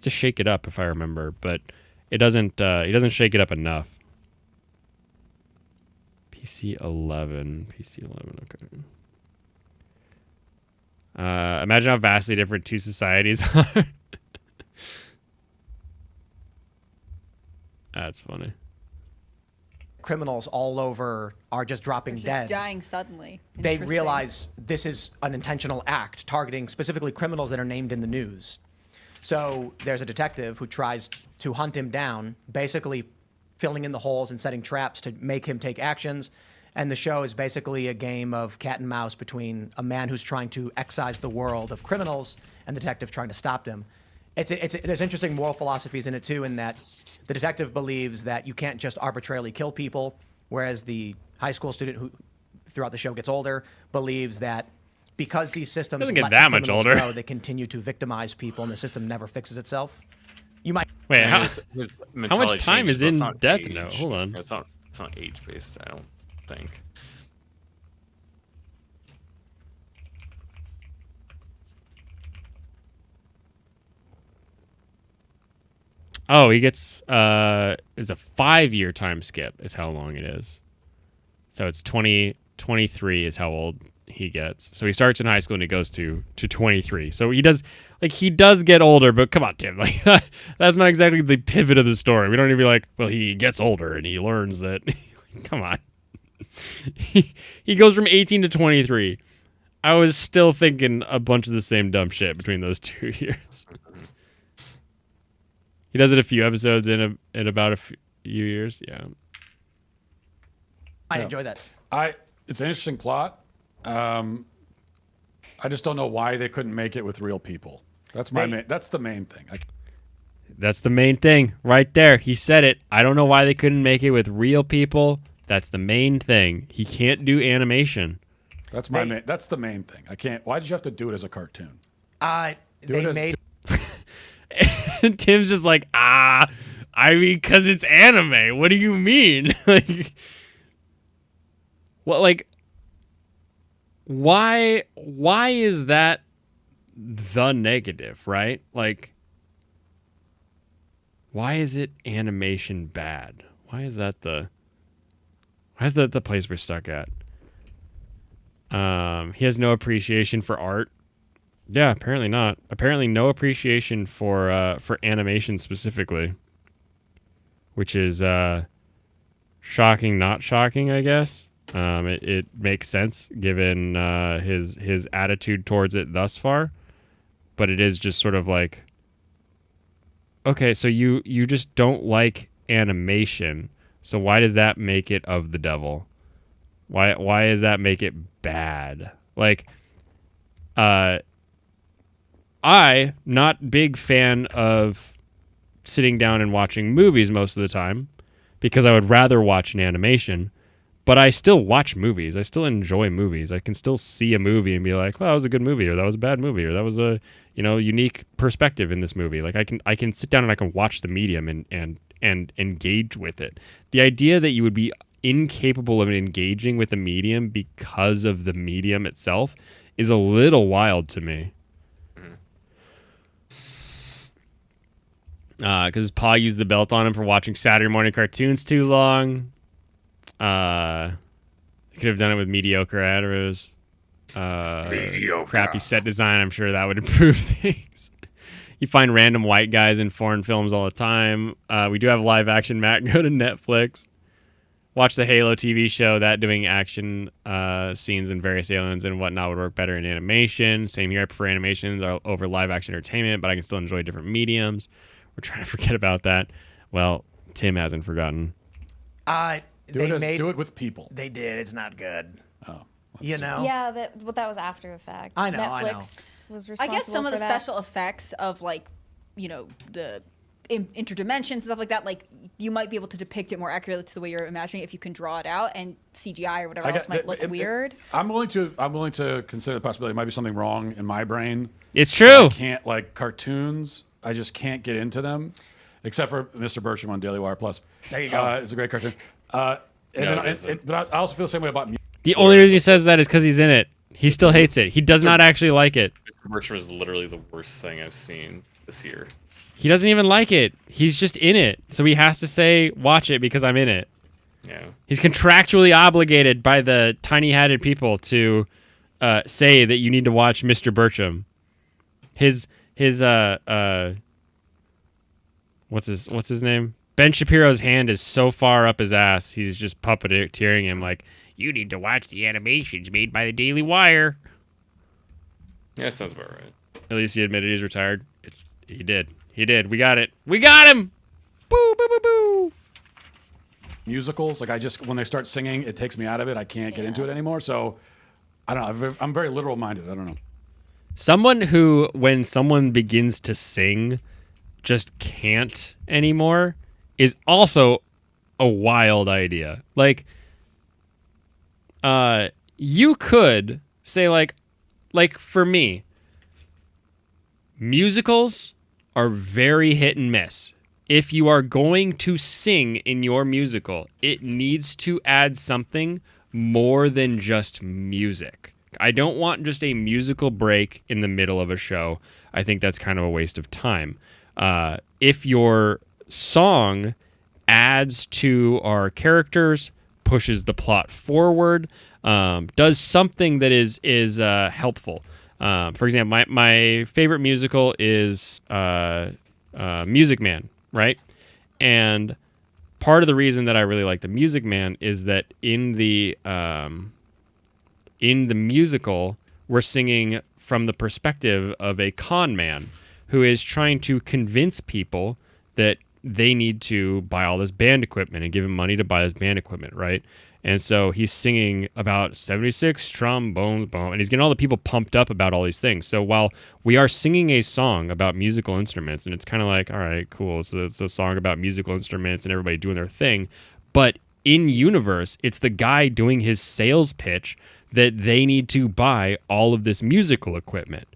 shake it up, if I remember, but it doesn't. He doesn't shake it up enough. PC 11. Okay. Imagine how vastly different two societies are. That's funny. Criminals all over are just dropping Just dead. dying suddenly. They Interesting. realize this is an intentional act targeting specifically criminals that are named in the news. So there's a detective who tries to hunt him down, basically filling in the holes and setting traps to make him take actions. And the show is basically a game of cat and mouse between a man who's trying to excise the world of criminals and the detective trying to stop them. There's interesting moral philosophies in it too, in that the detective believes that you can't just arbitrarily kill people, whereas the high school student who throughout the show gets older believes that because these systems doesn't get let that the much criminals older. grow, they continue to victimize people and the system never fixes itself. You might Wait, How how much time is in Death Note? Hold on. It's not age based. I don't think. Oh, he gets is a 5-year time skip is how long it is. So it's 23 is how old he gets. So he starts in high school and he goes to 23. So he does get older, but come on, Tim. Like that's not exactly the pivot of the story. We don't need to be like, well, he gets older and he learns that. Come on. He goes from 18 to 23. I was still thinking a bunch of the same dumb shit between those 2 years. He does it a few episodes in about a few years. Yeah. I enjoy that. It's an interesting plot. I just don't know why they couldn't make it with real people. That's the main thing. That's the main thing right there. He said it. I don't know why they couldn't make it with real people. That's the main thing. He can't do animation. That's the main thing. I can't. Why did you have to do it as a cartoon? Tim's just like, I mean, because it's anime. What do you mean? Like, what? Like, why is that the negative, right? Like, why is it animation bad? Why is that the place we're stuck at? He has no appreciation for art. Yeah, apparently not. Apparently no appreciation for animation specifically. Which is shocking, not shocking, I guess. It makes sense given his attitude towards it thus far. But it is just sort of like okay, so you just don't like animation. So why does that make it of the devil? Why does that make it bad? Like, I not big fan of sitting down and watching movies most of the time because I would rather watch an animation. But I still watch movies. I still enjoy movies. I can still see a movie and be like, "Well, that was a good movie," or "That was a bad movie," or "That was a unique perspective in this movie." Like I can sit down and I can watch the medium and engage with it. The idea that you would be incapable of engaging with a medium because of the medium itself is a little wild to me. Because his pa used the belt on him for watching Saturday morning cartoons too long. Could have done it with mediocre adders. Crappy set design. I'm sure that would improve things. You find random white guys in foreign films all the time. We do have live action. Matt, go to Netflix. Watch the Halo TV show. That doing action scenes and various aliens and whatnot would work better in animation. Same here. I prefer animations over live action entertainment, but I can still enjoy different mediums. We're trying to forget about that. Well, Tim hasn't forgotten. Do it with people. They did. It's not good. Oh, Yeah, that was after the fact. I know. Netflix was responsible. I guess some of for the that. special effects of like, the interdimensions and stuff like that, like you might be able to depict it more accurately to the way you're imagining it if you can draw it out, and CGI or whatever else might look weird. I'm willing to consider the possibility. There might be something wrong in my brain. It's true. I can't like cartoons. I just can't get into them, except for Mr. Bertram on Daily Wire Plus. There you go. It's a great cartoon. But I also feel the same way about music. The only reason he says that is because he's in it. He still hates it. He does not actually like it. Mr. Bertram is literally the worst thing I've seen this year. He doesn't even like it. He's just in it. So he has to say, watch it because I'm in it. Yeah. He's contractually obligated by the tiny-hatted people to say that you need to watch Mr. Bertram. His what's his name? Ben Shapiro's hand is so far up his ass, he's just puppeteering him like, you need to watch the animations made by the Daily Wire. Yeah, sounds about right. At least he admitted he's retired. He did. We got it. We got him! Boo, boo, boo, boo! Musicals, like when they start singing, it takes me out of it. I can't get into it anymore. So, I don't know. I'm very literal-minded. I don't know. Someone who, when someone begins to sing, just can't anymore is also a wild idea. Like, you could say, like for me, musicals are very hit and miss. If you are going to sing in your musical, it needs to add something more than just music. I don't want just a musical break in the middle of a show. I think that's kind of a waste of time. If your song adds to our characters, pushes the plot forward, does something that is helpful. For example, my favorite musical is Music Man, right? And part of the reason that I really like the Music Man is that in the musical, we're singing from the perspective of a con man who is trying to convince people that they need to buy all this band equipment and give him money to buy this band equipment, right? And so he's singing about 76 trombones, and he's getting all the people pumped up about all these things. So while we are singing a song about musical instruments, and it's kind of like, all right, cool, so it's a song about musical instruments and everybody doing their thing, but in universe, it's the guy doing his sales pitch that they need to buy all of this musical equipment.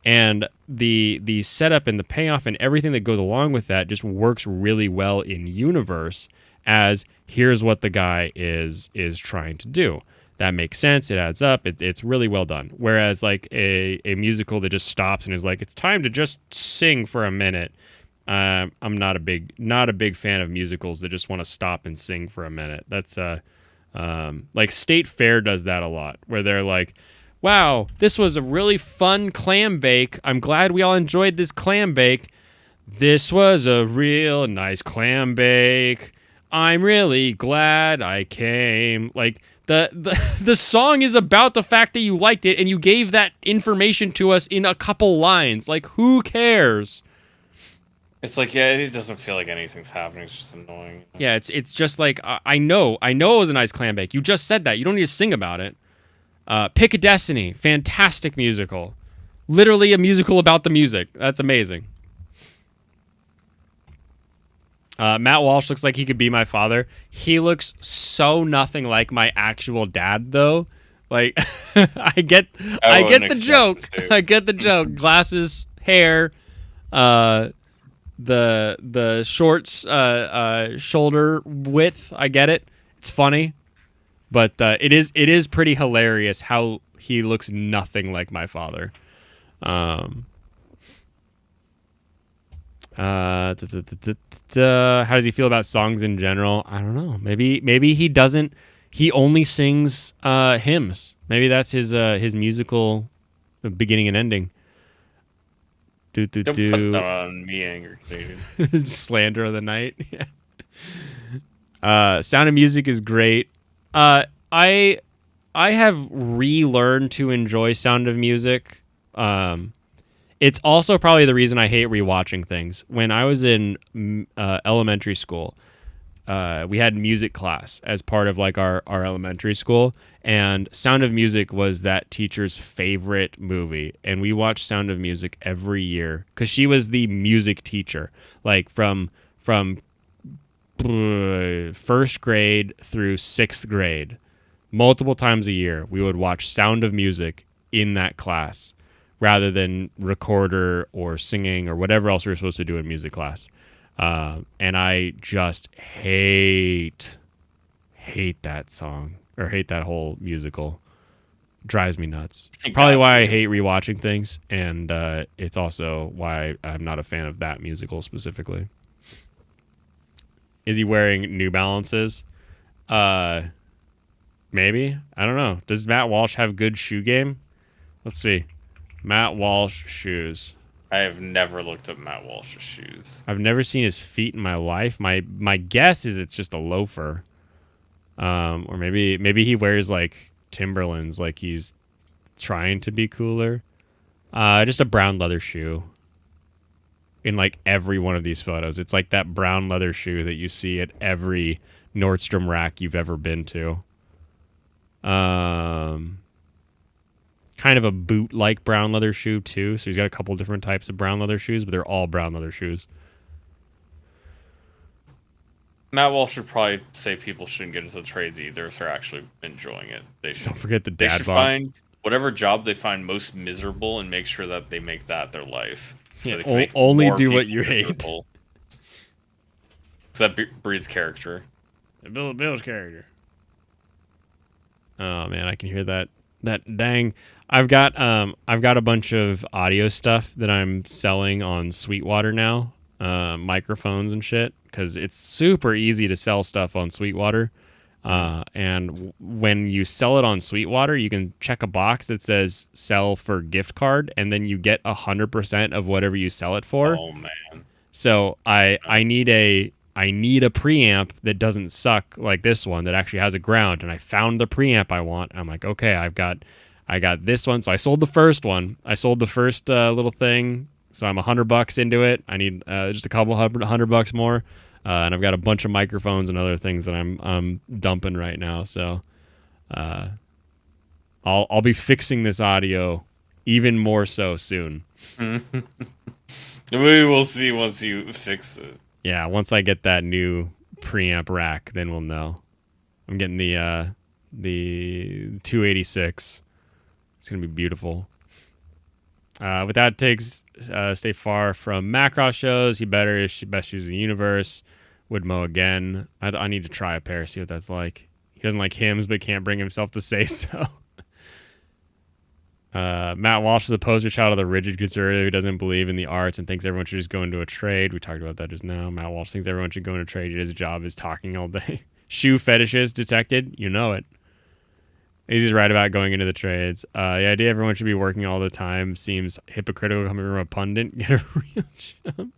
And the setup and the payoff and everything that goes along with that just works really well in universe as here's what the guy is trying to do. That makes sense. It adds up. It's really well done. Whereas like a musical that just stops and is like, it's time to just sing for a minute. I'm not a big fan of musicals that just want to stop and sing for a minute. That's like State Fair does that a lot, where they're like, wow, this was a really fun clam bake. I'm glad we all enjoyed this clam bake. This was a real nice clam bake. I'm really glad I came. Like the song is about the fact that you liked it and you gave that information to us in a couple lines. Like, who cares? It's like, yeah, it doesn't feel like anything's happening. It's just annoying. Yeah, it's just like I know it was a nice clam bake. You just said that. You don't need to sing about it. Pick a Destiny, fantastic musical. Literally a musical about the music. That's amazing. Matt Walsh looks like he could be my father. He looks so nothing like my actual dad, though. Like, I get the joke. I get the joke. Glasses, hair, the shorts, shoulder width. I get it. It's funny, but it is pretty hilarious how he looks nothing like my father. How does he feel about songs in general? I don't know. Maybe he doesn't. He only sings hymns. Maybe that's his musical beginning and ending. Don't put that on me, Angry Canadian. Slander of the night. Sound of Music is great. I have relearned to enjoy Sound of Music. It's also probably the reason I hate rewatching things. When I was in elementary school, we had music class as part of like our elementary school, and Sound of Music was that teacher's favorite movie, and we watched Sound of Music every year because she was the music teacher, like from first grade through sixth grade. Multiple times a year, we would watch Sound of Music in that class, rather than recorder or singing or whatever else we were supposed to do in music class. And I just hate that song, or hate that whole musical. Drives me nuts. Probably why I hate rewatching things, and it's also why I'm not a fan of that musical specifically. Is he wearing New Balances? Maybe. I don't know. Does Matt Walsh have good shoe game? Let's see. Matt Walsh shoes. I have never looked at Matt Walsh's shoes. I've never seen his feet in my life. My guess is it's just a loafer. Or maybe he wears like Timberlands, like he's trying to be cooler. Just a brown leather shoe. In like every one of these photos, it's like that brown leather shoe that you see at every Nordstrom rack you've ever been to. Kind of a boot-like brown leather shoe too. So he's got a couple different types of brown leather shoes, but they're all brown leather shoes. Matt Walsh should probably say people shouldn't get into the trades either if they're actually enjoying it. They should. Don't forget the They dad should bod. find whatever job they find most miserable and make sure that they make that their life. So they can make only more do what people you hate. miserable. So that breeds character. Bill's character. Oh man, I can hear that. That dang. I've got a bunch of audio stuff that I'm selling on Sweetwater now, microphones and shit, because it's super easy to sell stuff on Sweetwater. And when you sell it on Sweetwater, you can check a box that says "sell for gift card," and then you get 100% of whatever you sell it for. Oh man! So I need a preamp that doesn't suck like this one, that actually has a ground, and I found the preamp I want. I'm like, okay, I got this one. So I sold the first one. I sold the first little thing. So I'm $100 into it. I need just a couple $100 more. And I've got a bunch of microphones and other things that I'm dumping right now. So I'll be fixing this audio even more so soon. We will see once you fix it. Yeah, once I get that new preamp rack, then we'll know. I'm getting the 286. It's gonna be beautiful. With that takes, stay far from Macross shows. He best shoes in the universe. Would mow again. I need to try a pair, see what that's like. He doesn't like hymns, but can't bring himself to say so. Matt Walsh is a poster child of the rigid conservative who doesn't believe in the arts and thinks everyone should just go into a trade. We talked about that just now. Matt Walsh thinks everyone should go into a trade. His job is talking all day. Shoe fetishes detected. You know it. He's right about going into the trades. The idea everyone should be working all the time seems hypocritical coming from a pundit. Get a real job.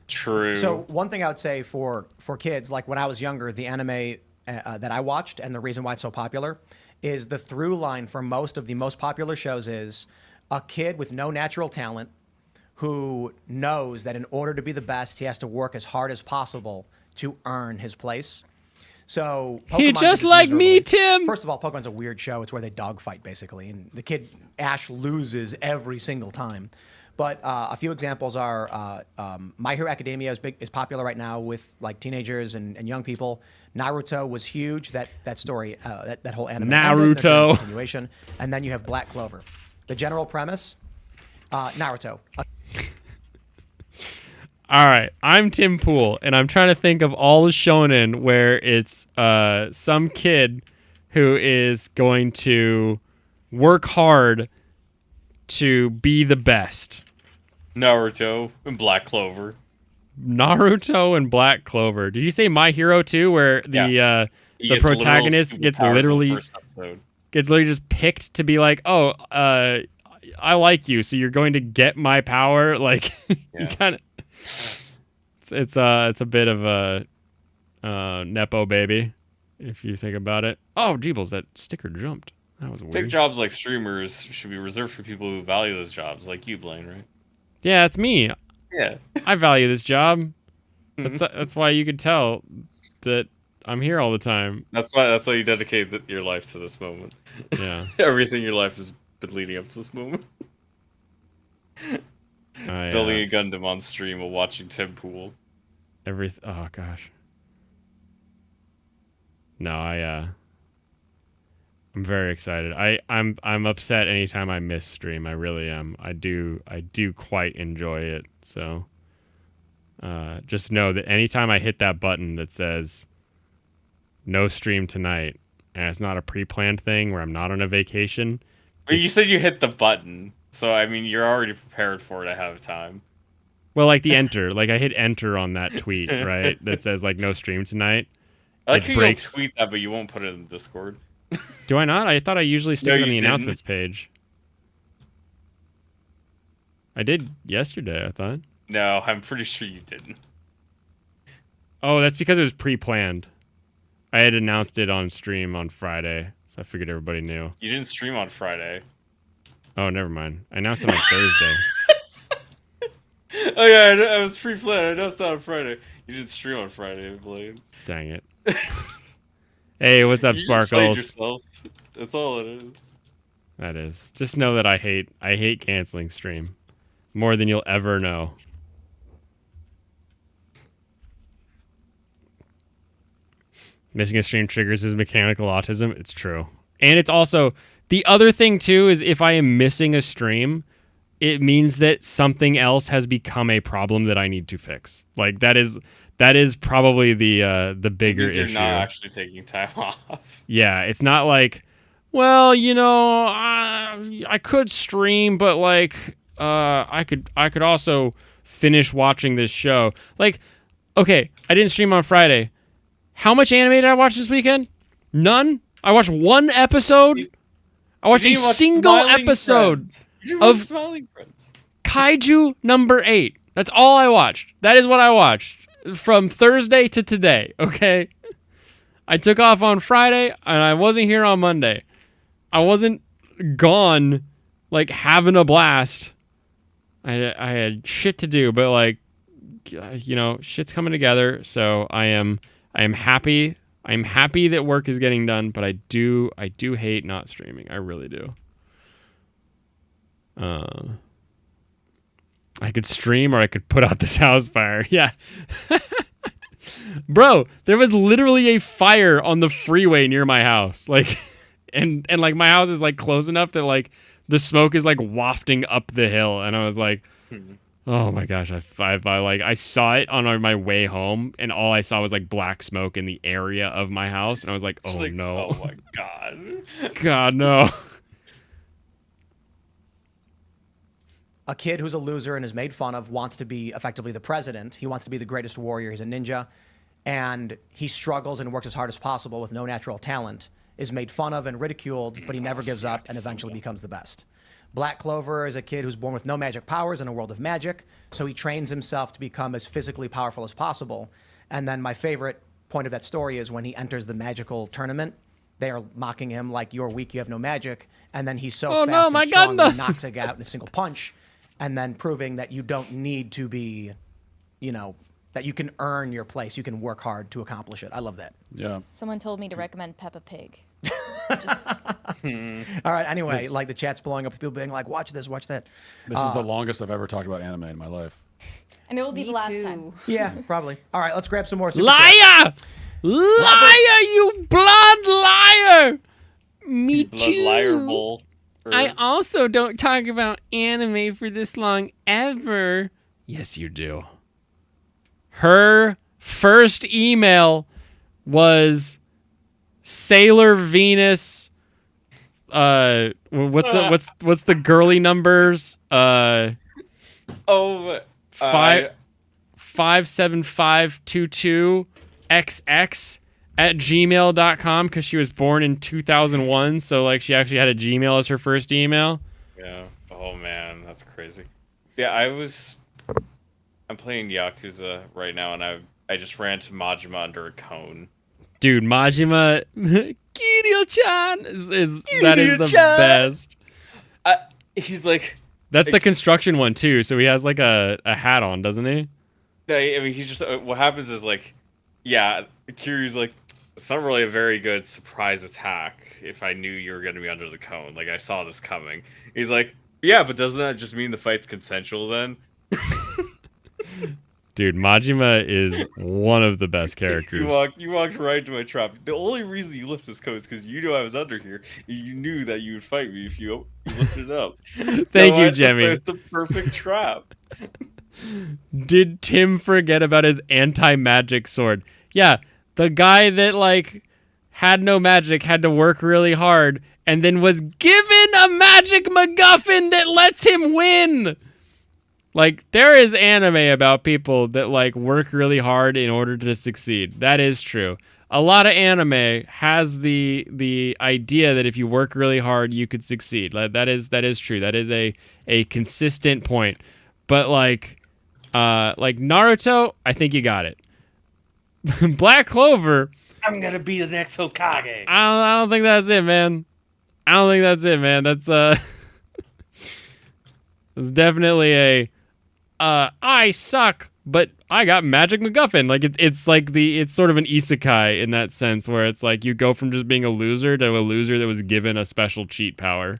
True. So one thing I would say for kids, like when I was younger, the anime that I watched and the reason why it's so popular is the through line for most of the most popular shows is a kid with no natural talent who knows that in order to be the best, he has to work as hard as possible to earn his place. So Pokemon He did just this like me, miserably. Tim. First of all, Pokemon's a weird show. It's where they dogfight, basically. And the kid, Ash, loses every single time. But a few examples are My Hero Academia is popular right now with like teenagers and young people. Naruto was huge. That story, that whole anime. ended. They're doing a continuation. And then you have Black Clover. The general premise, Naruto. All right, I'm Tim Pool, and I'm trying to think of all the shonen where it's some kid who is going to work hard to be the best. Naruto and Black Clover. Naruto and Black Clover. Did you say My Hero too, where the protagonist gets literally just picked to be like, oh, I like you, so you're going to get my power? Like, you kind of. It's a bit of a nepo baby, if you think about it. Oh, Jeebles, that sticker jumped. That was weird. Big jobs like streamers should be reserved for people who value those jobs, like you, Blaine, right? Yeah, it's me. Yeah. I value this job. That's why you could tell that I'm here all the time. That's why you dedicate your life to this moment. Yeah. Everything in your life has been leading up to this moment. Building a Gundam on stream while watching Tim Pool. Oh gosh. No, I'm very excited. I'm upset anytime I miss stream. I really am. I do quite enjoy it. So just know that anytime I hit that button that says no stream tonight, and it's not a pre-planned thing where I'm not on a vacation. Well, you said you hit the button. So, I mean, you're already prepared for it ahead of time. Well, like the enter. Like, I hit enter on that tweet, right? That says, like, no stream tonight. I like how you'll tweet that, but you won't put it in Discord. Do I not? I thought I usually stayed on the announcements page. I did yesterday, I thought. No, I'm pretty sure you didn't. Oh, that's because it was pre-planned. I had announced it on stream on Friday, so I figured everybody knew. You didn't stream on Friday. Oh, never mind. I announced it on Thursday. Oh yeah, I was pre-planned. I announced it on Friday. You didn't stream on Friday, Blaine. Dang it. Hey, what's up, you Sparkles? just yourself. That's all it is. That is. Just know that I hate canceling stream more than you'll ever know. Missing a stream triggers his mechanical autism. It's true. And it's also, the other thing too is if I am missing a stream, it means that something else has become a problem that I need to fix. Like that is probably the bigger issue. You're not actually taking time off. Yeah, it's not like, well, you know, I could stream, but like I could also finish watching this show. Like, okay, I didn't stream on Friday. How much anime did I watch this weekend? None. I watched one episode. I watched a single episode of Kaiju number 8. That's all I watched. That is what I watched from Thursday to today, okay? I took off on Friday, and I wasn't here on Monday. I wasn't gone, like, having a blast. I had shit to do, but, like, you know, shit's coming together, so I am happy. I'm happy that work is getting done, but I do hate not streaming. I really do. I could stream or I could put out this house fire. Yeah. Bro, there was literally a fire on the freeway near my house. Like and like my house is like close enough that like the smoke is like wafting up the hill, and I was like, oh my gosh, I saw it on my way home, and all I saw was like black smoke in the area of my house, and I was like, oh like, no. Oh my god. God, no. A kid who's a loser and is made fun of wants to be effectively the president. He wants to be the greatest warrior. He's a ninja. And he struggles and works as hard as possible with no natural talent, is made fun of and ridiculed, but he never gives up and eventually becomes the best. Black Clover is a kid who's born with no magic powers in a world of magic, so he trains himself to become as physically powerful as possible. And then my favorite point of that story is when he enters the magical tournament, they are mocking him like, you're weak, you have no magic. And then he's so fast and strong that he knocks a guy out in a single punch. and then proving that you don't need to be, that you can earn your place. You can work hard to accomplish it. I love that. Yeah. Someone told me to recommend Peppa Pig. All right. Anyway, like the chat's blowing up with people being like, "Watch this, watch that." This is the longest I've ever talked about anime in my life. And it will be Me the last too. time. Yeah, probably. All right, let's grab some more. Super chats. Liar, you blonde liar! Me Blood liar bull. I also don't talk about anime for this long ever. Yes, you do. Her first email was Sailor Venus. What's the girly numbers? 57522 XX at gmail.com because she was born in 2001. So like she actually had a Gmail as her first email. Yeah. Oh man, that's crazy. Yeah, I'm playing Yakuza right now, and I just ran to Majima under a cone. Dude, Majima Kiryu-chan is that is the best. He's like, that's the construction one too. So he has like a hat on, doesn't he? Yeah, I mean, he's just. What happens is like, yeah, Kiryu's like, it's not really a very good surprise attack. If I knew you were going to be under the cone, like I saw this coming. He's like, yeah, but doesn't that just mean the fight's consensual then? Dude, Majima is one of the best characters. You walked right into my trap. The only reason you lift this coat is because you knew I was under here. You knew that you would fight me if you lifted it up. Thank you, Jemmy. It's the perfect trap. Did Tim forget about his anti-magic sword? Yeah, the guy that like had no magic, had to work really hard, and then was given a magic MacGuffin that lets him win. Like, there is anime about people that, like, work really hard in order to succeed. That is true. A lot of anime has the idea that if you work really hard, you could succeed. That is true. That is a consistent point. But, like Naruto, I think you got it. Black Clover... I'm gonna be the next Hokage. I don't think that's it, man. That's, it's definitely a... I suck, but I got magic MacGuffin. Like it's sort of an isekai in that sense, where it's like you go from just being a loser to a loser that was given a special cheat power.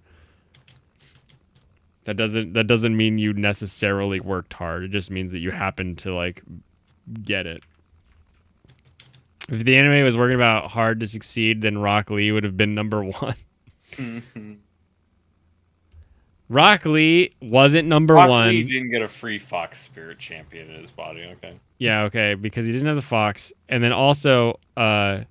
That doesn't mean you necessarily worked hard. It just means that you happened to like get it. If the anime was working about hard to succeed, then Rock Lee would have been number one. Mm-hmm. Rock Lee wasn't number one. Rock Lee didn't get a free Fox Spirit Champion in his body, okay? Yeah, okay, because he didn't have the Fox. And then also, Rock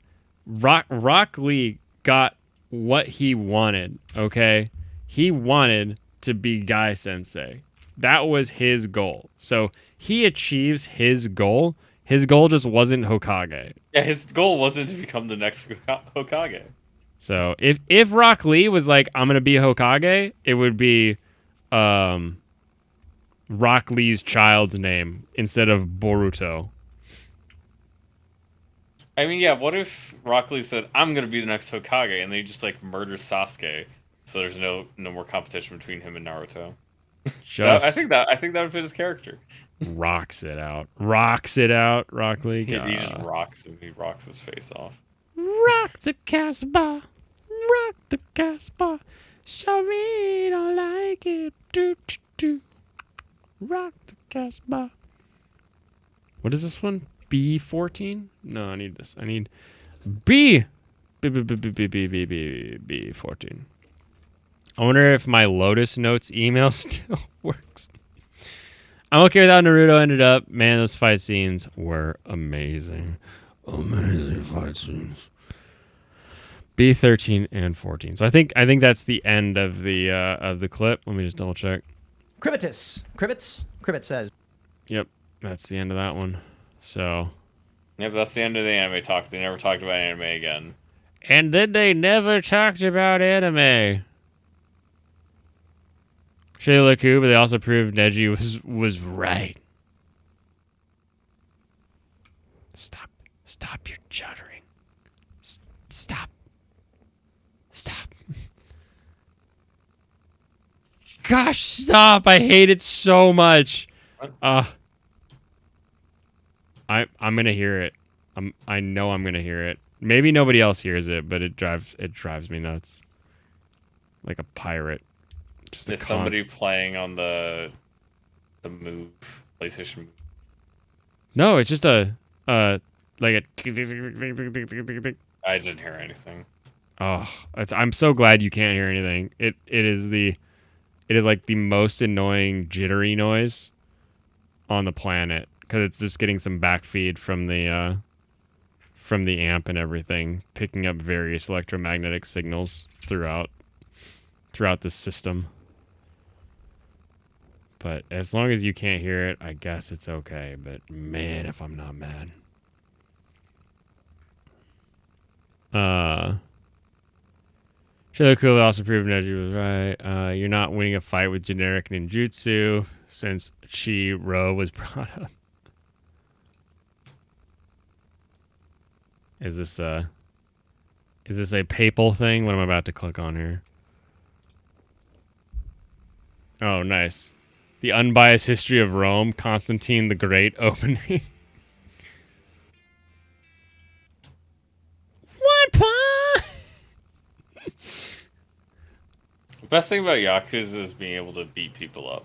Lee got what he wanted, okay? He wanted to be Guy Sensei. That was his goal. So he achieves his goal. His goal just wasn't Hokage. Yeah, his goal wasn't to become the next Hokage. So if Rock Lee was like, I'm going to be Hokage, it would be Rock Lee's child's name instead of Boruto. I mean, yeah, what if Rock Lee said, I'm going to be the next Hokage, and then he just, like, murders Sasuke, so there's no more competition between him and Naruto? I think that would fit his character. Rocks it out, Rock Lee. He just rocks him. He rocks his face off. Rock the Casbah. Rock the Casbah. Show me don't like it. Do, do, do. Rock the Casbah. What is this one? B14? No, I need this. I need B14. I wonder if my Lotus Notes email still works. I'm okay with how Naruto ended up. Man, those fight scenes were amazing. Amazing fight scenes. B13 and 14. So I think that's the end of the clip. Let me just double check. Kribbits says. Yep, that's the end of that one. So. Yep, that's the end of the anime talk. They never talked about anime again. And then they never talked about anime. Shayla Ku, but they also proved Neji was right. Stop your juddering. Stop. Gosh, stop! I hate it so much. I'm gonna hear it. I know I'm gonna hear it. Maybe nobody else hears it, but it drives me nuts. Like a pirate. Just Is somebody playing on the Move PlayStation? No, it's just a like a. I didn't hear anything. Oh, I'm so glad you can't hear anything. It is like the most annoying jittery noise on the planet because it's just getting some backfeed from the amp and everything, picking up various electromagnetic signals throughout the system. But as long as you can't hear it, I guess it's okay. But man, if I'm not mad. Shiroku also proved Neji was right. You're not winning a fight with generic ninjutsu since Chi-Ro was brought up. Is this a papal thing? What am I about to click on here? Oh, nice. The Unbiased History of Rome, Constantine the Great opening. What, pa? The best thing about Yakuza is being able to beat people up.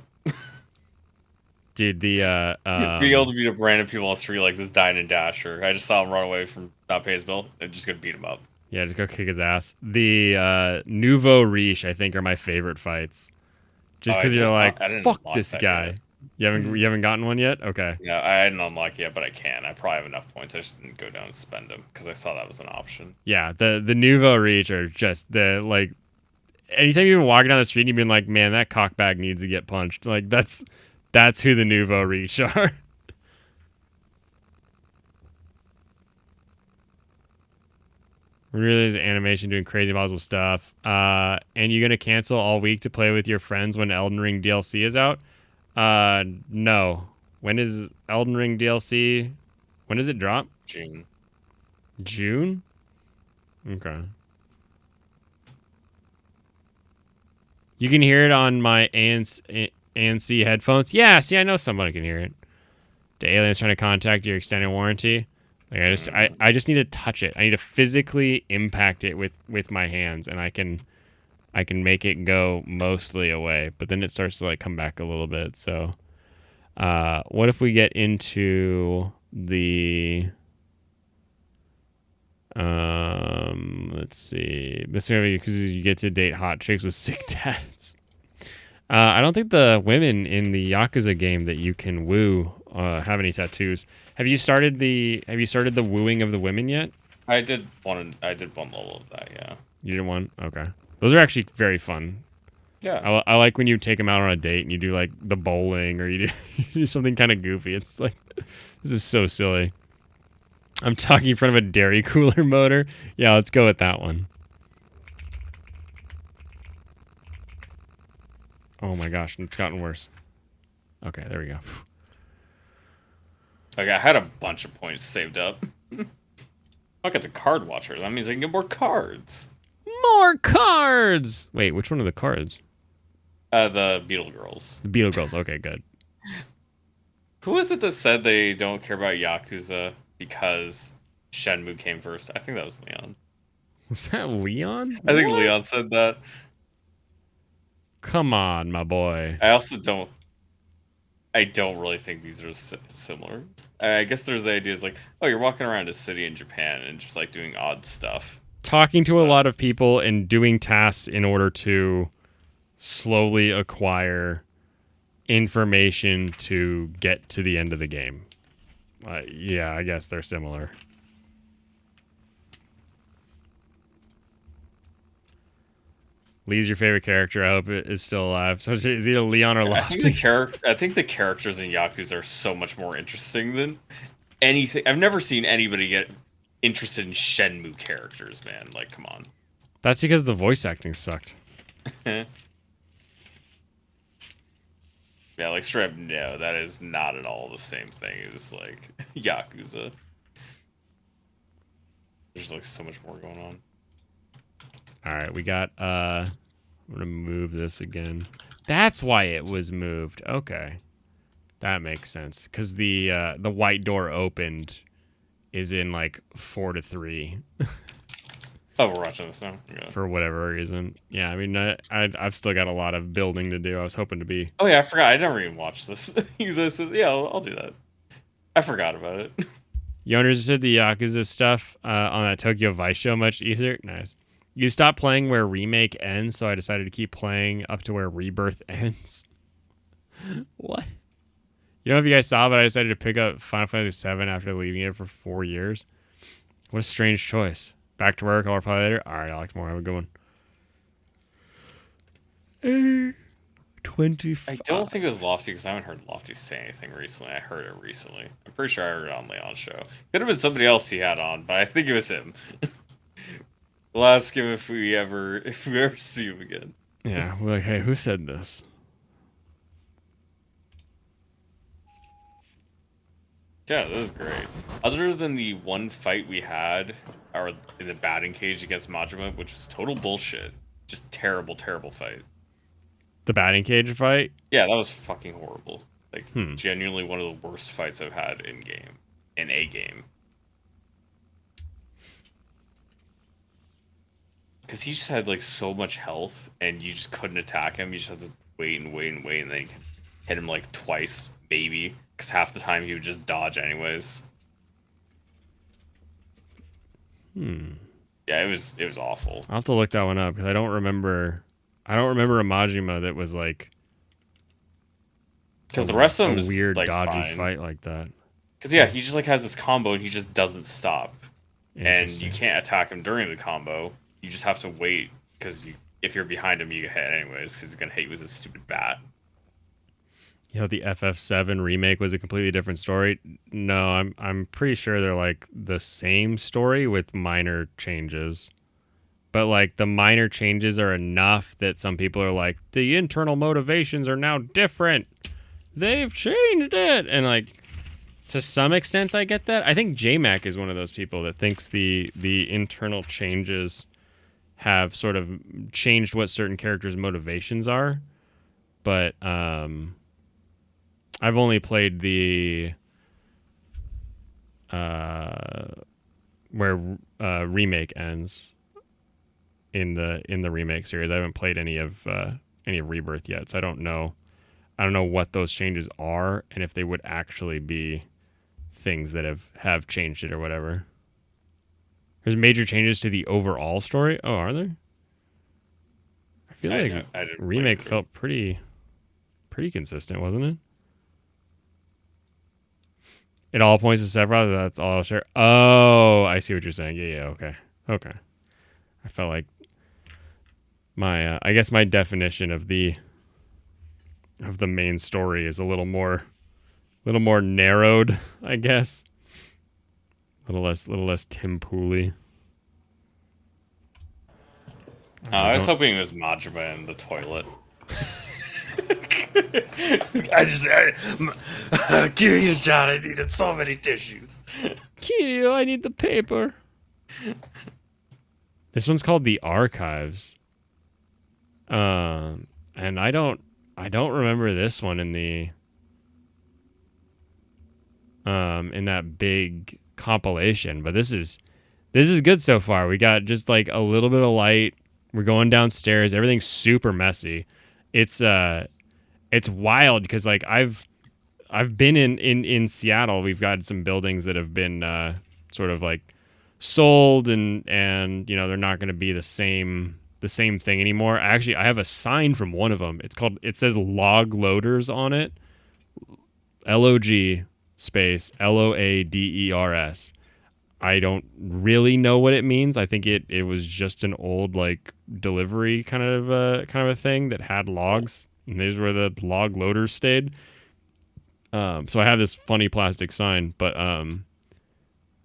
Dude, being able to beat up random people on the street like this Dine and Dasher. I just saw him run away from not pay his bill and just gonna beat him up. Yeah, just go kick his ass. The Nouveau Riche, I think, are my favorite fights. Just because you're like, fuck this guy. Yet. You haven't gotten one yet? Okay. Yeah, I hadn't unlocked yet, but I can. I probably have enough points. I just didn't go down and spend them because I saw that was an option. Yeah, the Nouveau Riche are just the like. Anytime you've been walking down the street and you've been like, man, that cockbag needs to get punched. Like that's who the Nouveau Riche are. Really is animation doing crazy impossible stuff. And you're gonna cancel all week to play with your friends when Elden Ring DLC is out? No. When is Elden Ring DLC? When does it drop? June. June? Okay. You can hear it on my ANC headphones. Yeah, see, I know somebody can hear it. The alien's trying to contact your extended warranty. Like I just need to touch it. I need to physically impact it with my hands, and I can make it go mostly away. But then it starts to like come back a little bit. So, what if we get into the let's see, because you get to date hot chicks with sick dads. I don't think the women in the Yakuza game that you can woo have any tattoos. Have you started the wooing of the women yet? I did one level of that. Yeah. You did one? Okay. Those are actually very fun. Yeah. I like when you take them out on a date and you do like the bowling or you do something kind of goofy. It's like, this is so silly. I'm talking in front of a dairy cooler motor. Yeah, let's go with that one. Oh my gosh, it's gotten worse. Okay, there we go. Okay, I had a bunch of points saved up. Look at the card watchers. That means I can get more cards. More cards! Wait, which one are the cards? The Beetle Girls. The Beetle Girls, okay, good. Who is it that said they don't care about Yakuza because Shenmue came first? I think that was Leon. Was that Leon? I think Leon said that. Come on, my boy. I don't really think these are similar. I guess there's the ideas like, oh, you're walking around a city in Japan and just like doing odd stuff. Talking to a lot of people and doing tasks in order to slowly acquire information to get to the end of the game. Yeah, I guess they're similar. Lee's your favorite character. I hope it is still alive. So is either Leon or Lofty? I think the characters in Yakuza are so much more interesting than anything. I've never seen anybody get interested in Shenmue characters, man. Like, come on. That's because the voice acting sucked. Yeah, like straight up, no, that is not at all the same thing as like Yakuza. There's like so much more going on. All right, we got I'm gonna move this again. That's why it was moved. Okay. That makes sense. Because the white door opened is in like 4 to 3. Oh, we're watching this now. Yeah. For whatever reason. Yeah, I mean, I've still got a lot of building to do. I was hoping to be. Oh yeah, I forgot. I never even watched this. Yeah, I'll do that. I forgot about it. You understood the Yakuza stuff on that Tokyo Vice show much easier? Nice. You stopped playing where Remake ends, so I decided to keep playing up to where Rebirth ends. What? You know if you guys saw, but I decided to pick up Final Fantasy VII after leaving it for 4 years. What a strange choice. Back to work, I'll play later. All right, Alex Moore, have a good one. 25. I don't think it was Lofty because I haven't heard Lofty say anything recently. I heard it recently. I'm pretty sure I heard it on Leon's show. Could have been somebody else he had on, but I think it was him. We'll ask him if we ever see him again. Yeah, we're like, hey, who said this? Yeah, this is great. Other than the one fight we had, or in the batting cage against Majima, which was total bullshit. Just terrible, terrible fight. The batting cage fight? Yeah, that was fucking horrible. Like, genuinely one of the worst fights I've had in a game. Because he just had, like, so much health, and you just couldn't attack him. You just had to wait, and then you could hit him, like, twice, maybe. Because half the time he would just dodge anyways. Yeah, it was awful. I'll have to look that one up, because I don't remember a Majima that was, like... Because the rest of them is, weird, like, dodgy fine. Fight like that. Because, yeah, he just, like, has this combo, and he just doesn't stop. And you can't attack him during the combo. You just have to wait, because if you're behind him, you get hit anyways, because he's going to hit you with his stupid bat. You know, the FF7 remake was a completely different story. No, I'm pretty sure they're, like, the same story with minor changes. But, like, the minor changes are enough that some people are like, the internal motivations are now different. They've changed it. And, like, to some extent, I get that. I think JMac is one of those people that thinks the internal changes have sort of changed what certain characters' motivations are. But I've only played the where remake ends in the remake series. I haven't played any of Rebirth yet, so I don't know what those changes are and if they would actually be things that have changed it or whatever. There's major changes to the overall story. Oh, are there? I feel like remake felt pretty consistent, wasn't it? It all points to Sephiroth. That's all I'll share. Oh, I see what you're saying. Yeah. Okay. I felt like my, I guess my definition of the main story is a little more narrowed, I guess. A little less Tim Pooley. I was hoping it was Majima in the toilet. Kiryu, John, I needed so many tissues. Kiryu, I need the paper. This one's called The Archives. And I don't remember this one in that big compilation, but this is good so far. We got just like a little bit of light. We're going downstairs. Everything's super messy. It's wild because like I've been in Seattle. We've got some buildings that have been sort of like sold and you know they're not going to be the same thing anymore. Actually, I have a sign from one of them. It says Log Loaders on it. LOG space LOADERS. I don't really know what it means. I think it was just an old like delivery kind of a thing that had logs, and these were the log loaders stayed. So I have this funny plastic sign, but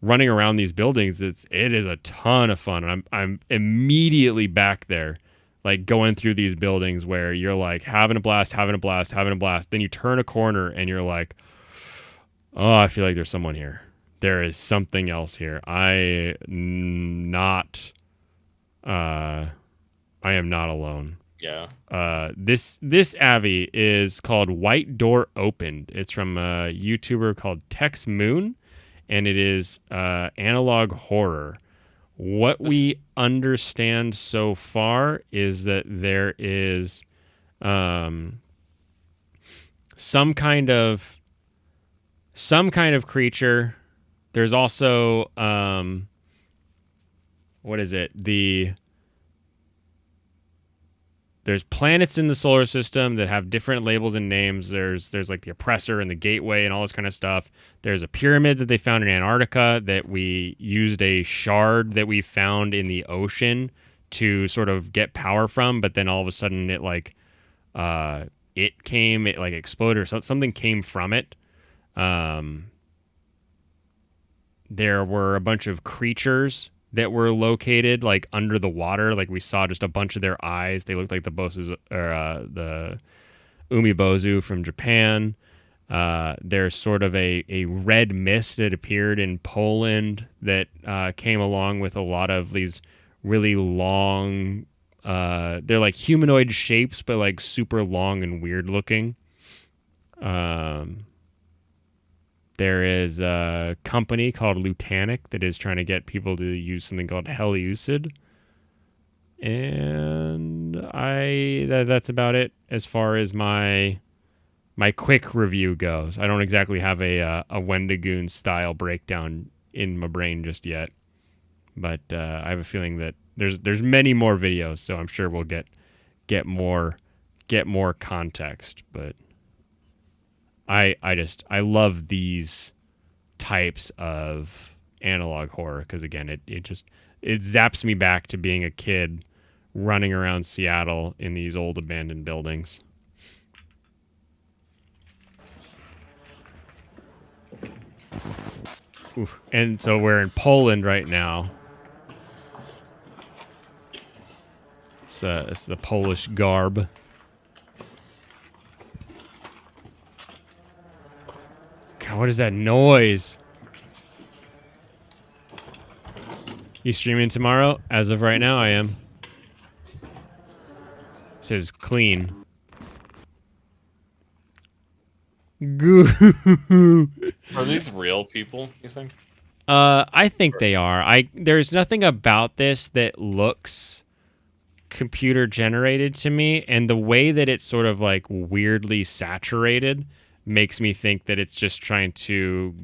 running around these buildings, it is a ton of fun, and I'm immediately back there, like going through these buildings where you're like having a blast. Then you turn a corner and you're like, oh, I feel like there's someone here. There is something else here. I am not alone. Yeah. This Avi is called White Door Opened. It's from a YouTuber called Tex Moon, and it is analog horror. What we understand so far is that there is some kind of creature. There's also what is it? There's planets in the solar system that have different labels and names. There's like the oppressor and the gateway and all this kind of stuff. There's a pyramid that they found in Antarctica that we used a shard that we found in the ocean to sort of get power from, but then all of a sudden it like exploded or something came from it. There were a bunch of creatures that were located like under the water. Like we saw just a bunch of their eyes. They looked like the the umibozu from Japan. There's sort of a red mist that appeared in Poland that came along with a lot of these really long, they're like humanoid shapes, but like super long and weird looking. There is a company called Lutanic that is trying to get people to use something called Heleucid. And that's about it as far as my quick review goes. I don't exactly have a Wendigoon style breakdown in my brain just yet. But I have a feeling that there's many more videos, so I'm sure we'll get more context, but I love these types of analog horror because again it zaps me back to being a kid running around Seattle in these old abandoned buildings. Oof. And so we're in Poland right now. It's the Polish garb. God, what is that noise? You streaming tomorrow? As of right now, I am. It says clean. Are these real people, you think? I think they are. There's nothing about this that looks computer generated to me, and the way that it's sort of like weirdly saturated makes me think that it's just trying to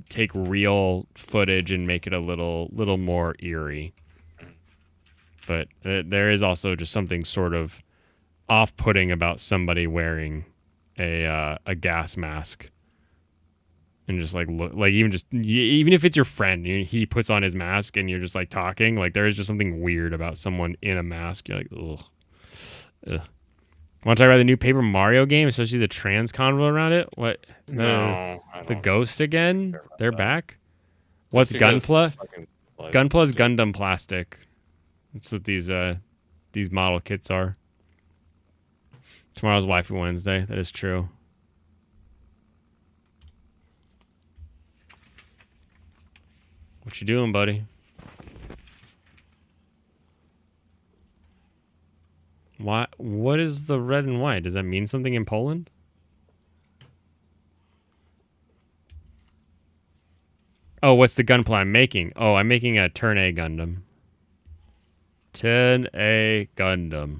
take real footage and make it a little more eerie. But there is also just something sort of off-putting about somebody wearing a gas mask, and just like look like even if it's your friend, he puts on his mask and you're just like talking, like there is just something weird about someone in a mask. You're like, ugh. Want to talk about the new Paper Mario game, especially the trans convo around it? What? No, the Ghost again? They're back. What's Just because Gunpla? like, Gunpla's Gundam plastic. That's what these model kits are. Tomorrow's Waifu Wednesday. That is true. What you doing, buddy? What is the red and white? Does that mean something in Poland? Oh, what's the Gunpla I'm making? Oh, I'm making a Turn A Gundam. Turn A Gundam.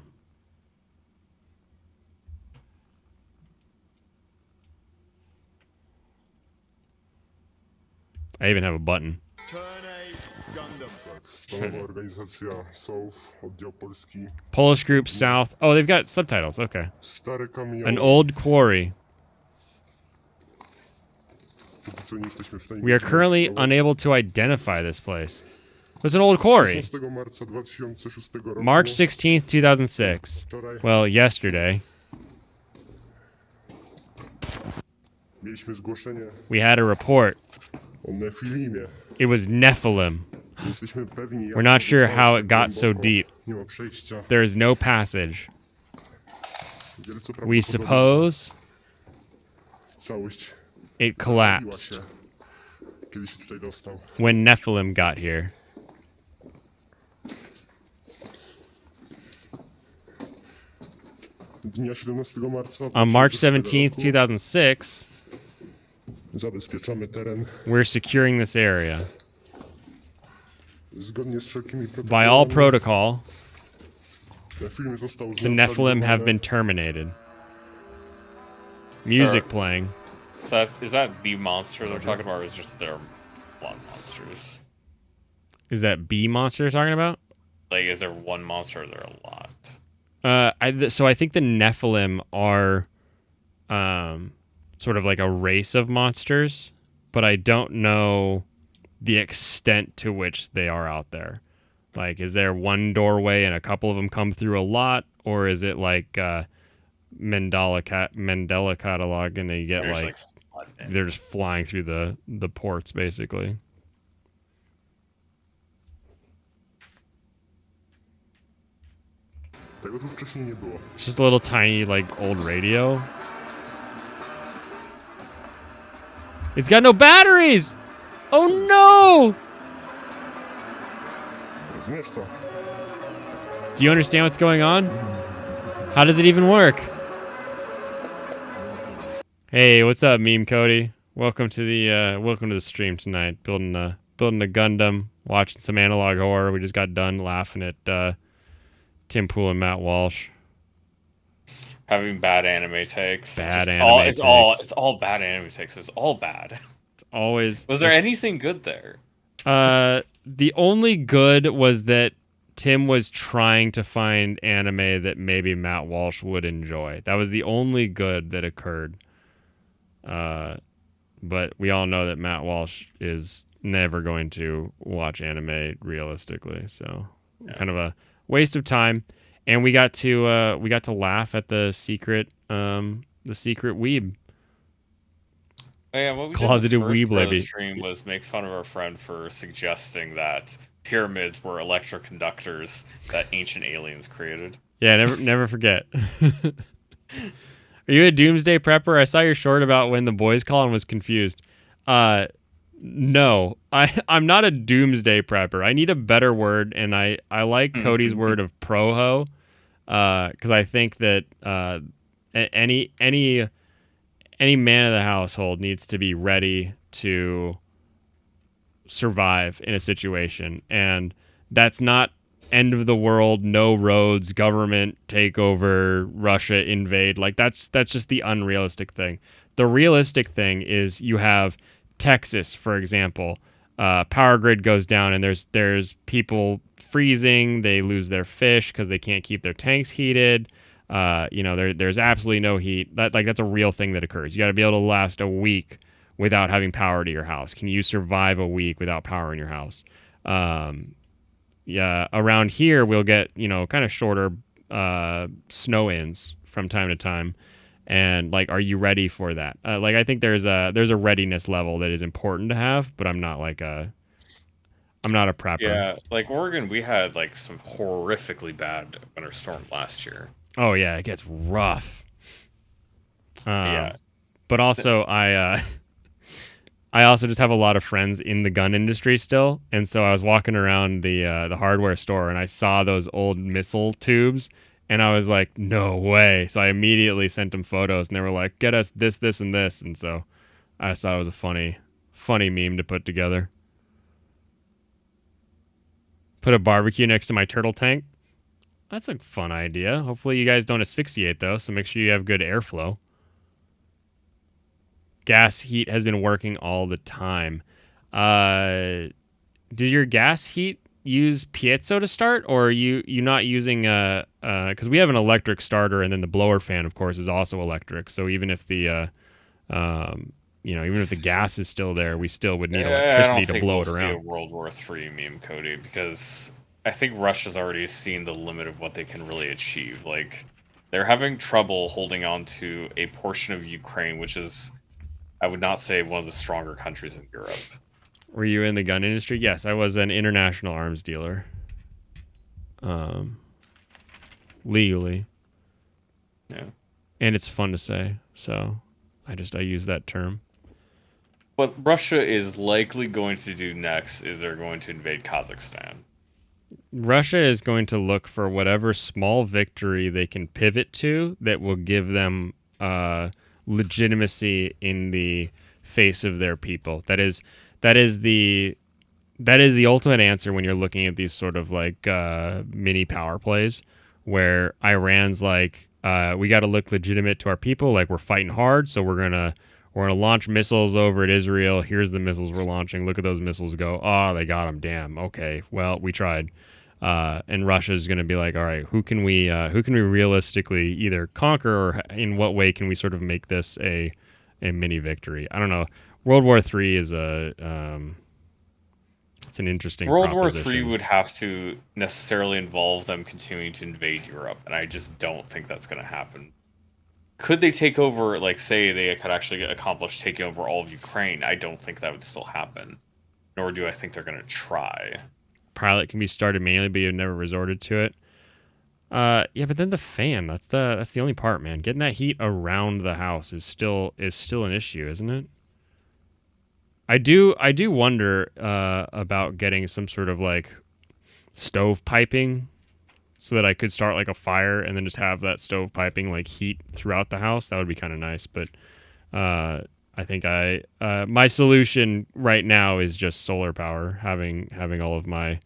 I even have a button. Turn A Gundam. Stalowa organizacja Soul, oddział polski. Polish group South. Oh, they've got subtitles. Okay. Stare kamienie. An old quarry. We are currently unable to identify this place. It's an old quarry. March 16th, 2006. Well, yesterday. We had a report. It was Nephilim. We're not sure how it got so deep. There is no passage. We suppose it collapsed when Nephilim got here. Dnia 17 marca On March 2006 17th, roku 2006, zabezpieczamy teren we're securing this area. zgodnie z wszelkimi By all protokołami. protocol, Ten film został the Nephilim have been zneutralizowany. terminated. Music Sure. playing. So is that bee monster they're talking about, or is just their one monsters? Is that bee monster you're talking about? Like, is there one monster or are there a lot? So I think the Nephilim are sort of like a race of monsters, but I don't know the extent to which they are out there. Like, is there one doorway and a couple of them come through a lot, or is it like Mandela catalog and they get There's, like flood in. they're just flying through the ports basically? Tego tu wcześniej nie było. It's just a little tiny like old radio. It's got no batteries. Oh no! Rozumiesz to? Do you understand what's going on? How does it even work? Hey, what's up, Meme Cody? Welcome to the stream tonight. Building a Gundam, watching some analog horror. We just got done laughing at Tim Pool and Matt Walsh. Having bad anime takes. Bad Just anime it's takes. all bad anime takes. It's all bad. It's always. Was there anything good there? The only good was that Tim was trying to find anime that maybe Matt Walsh would enjoy. That was the only good that occurred. But we all know that Matt Walsh is never going to watch anime realistically, so kind of a waste of time. And we got to laugh at the secret weeb. Oh, yeah, what we Closeted did in the first weeb part of the lady. stream was make fun of our friend for suggesting that pyramids were electric conductors that ancient aliens created. Yeah, never forget. Are you a doomsday prepper? I saw your short about when the boys call and was confused. No, I'm not a doomsday prepper. I need a better word, and I like Cody's word of proho, because I think that any man of the household needs to be ready to survive in a situation, and that's not end of the world, no roads, government takeover, Russia invade. Like that's just the unrealistic thing. The realistic thing is you have Texas, for example. Power grid goes down and there's people freezing. They lose their fish because they can't keep their tanks heated. There's absolutely no heat. That's a real thing that occurs. You got to be able to last a week without having power to your house. Can you survive a week without power in your house? Around here we'll get kind of shorter snow ins from time to time, and are you ready for that? I think there's a readiness level that is important to have, but I'm not a prepper. Yeah, like Oregon, we had some horrifically bad winter storm last year. Oh yeah, it gets rough. Yeah, but also I also just have a lot of friends in the gun industry still, and so I was walking around the hardware store and I saw those old missile tubes, and I was like, no way. So I immediately sent them photos, and they were like, get us this, this, and this, and so I just thought it was a funny meme to put together. Put a barbecue next to my turtle tank. That's a fun idea. Hopefully you guys don't asphyxiate though, so make sure you have good airflow. Gas heat has been working all the time. Did your gas heat use piezo to start, or are you not using because we have an electric starter, and then the blower fan, of course, is also electric. So even if the even if the gas is still there, we still would need electricity to blow it around. I don't think we'll see a World War III meme, Cody, because I think Russia's already seen the limit of what they can really achieve. They're having trouble holding on to a portion of Ukraine, which is, I would not say, one of the stronger countries in Europe. Were you in the gun industry? Yes, I was an international arms dealer. Legally. Yeah. And it's fun to say, so I use that term. What Russia is likely going to do next is they're going to invade Kazakhstan. Russia is going to look for whatever small victory they can pivot to that will give them legitimacy in the face of their people. That is the ultimate answer when you're looking at these sort of like mini power plays, where Iran's like, we got to look legitimate to our people, like we're fighting hard, so we're gonna launch missiles over at Israel. Here's the missiles we're launching. Look at those missiles go. Oh, they got them. Damn. Okay. Well, we tried. And Russia's going to be like, all right, who can we realistically either conquer, or in what way can we sort of make this a mini victory? I don't know. World War III is it's an interesting World War proposition. III would have to necessarily involve them continuing to invade Europe, and I just don't think that's going to happen. Could they take over, like, say they could actually accomplish taking over all of Ukraine? I don't think that would still happen. Nor do I think they're going to try. Pilot can be started manually, but you've never resorted to it. Yeah, but then the fan, that's the only part, man. Getting that heat around the house is still an issue, isn't it? I do wonder about getting some sort of like stove piping, so that I could start like a fire and then just have that stove piping like heat throughout the house. That would be kind of nice. But I think my solution right now is just solar power, having all of my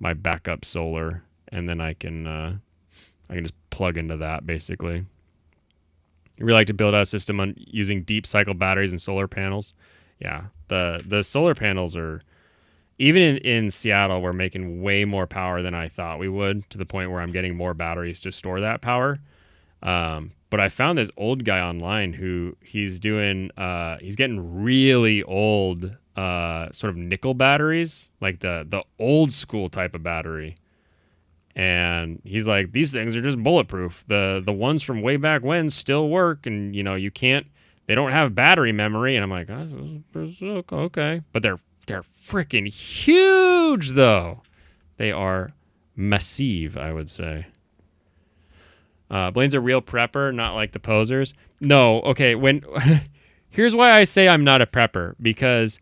backup solar, and then I can just plug into that basically. We really like to build out a system on using deep cycle batteries and solar panels. Yeah, the solar panels are, even in Seattle, we're making way more power than I thought we would, to the point where I'm getting more batteries to store that power. But I found this old guy online who he's getting really old sort of nickel batteries, like the old school type of battery. And he's like, these things are just bulletproof. The ones from way back when still work, and they don't have battery memory. And I'm like, oh, okay. But they're freaking huge, though. They are massive, I would say. Blaine's a real prepper, not like the posers. No, okay. Here's why I say I'm not a prepper, because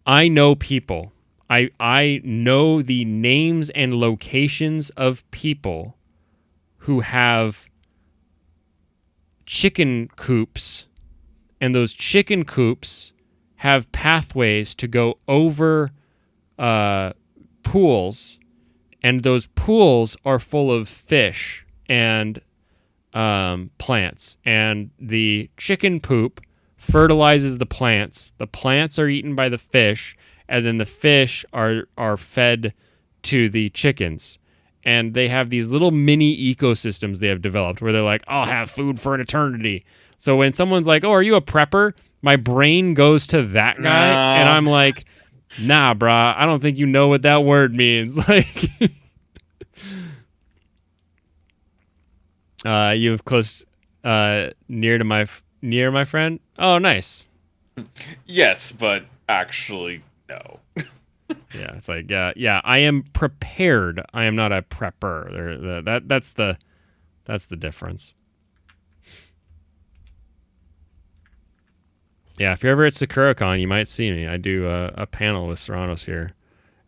I know people. I know the names and locations of people who have chicken coops, and those chicken coops have pathways to go over pools, and those pools are full of fish and plants, and the chicken poop fertilizes the plants. The plants are eaten by the fish, and then the fish are fed to the chickens. And they have these little mini ecosystems they have developed where they're like, I'll have food for an eternity. So when someone's like, oh, are you a prepper? My brain goes to that guy, and I'm like, nah, brah, I don't think you know what that word means. Like, you have close near my friend. Oh, nice. Yes, but actually, no. Yeah, it's like, yeah. I am prepared. I am not a prepper. That's the difference. Yeah, if you're ever at SakuraCon, you might see me. I do a panel with Serranos here,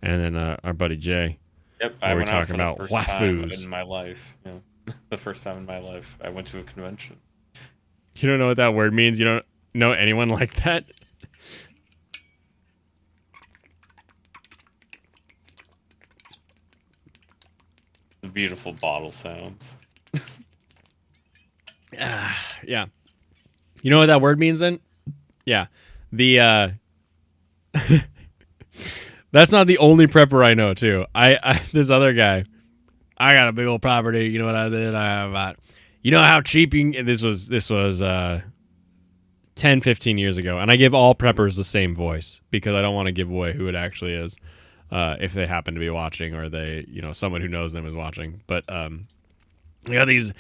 and then our buddy Jay. Yep, I went out for the first time wafus in my life. Yeah. The first time in my life, I went to a convention. You don't know what that word means? You don't know anyone like that? The beautiful bottle sounds. Yeah. You know what that word means then? Yeah. That's not the only prepper I know too. I this other guy, I got a big old property. You know what I did? I have you know how cheap you can, this was 10, 15 years ago, and I give all preppers the same voice because I don't want to give away who it actually is if they happen to be watching, or they, someone who knows them is watching. But we got these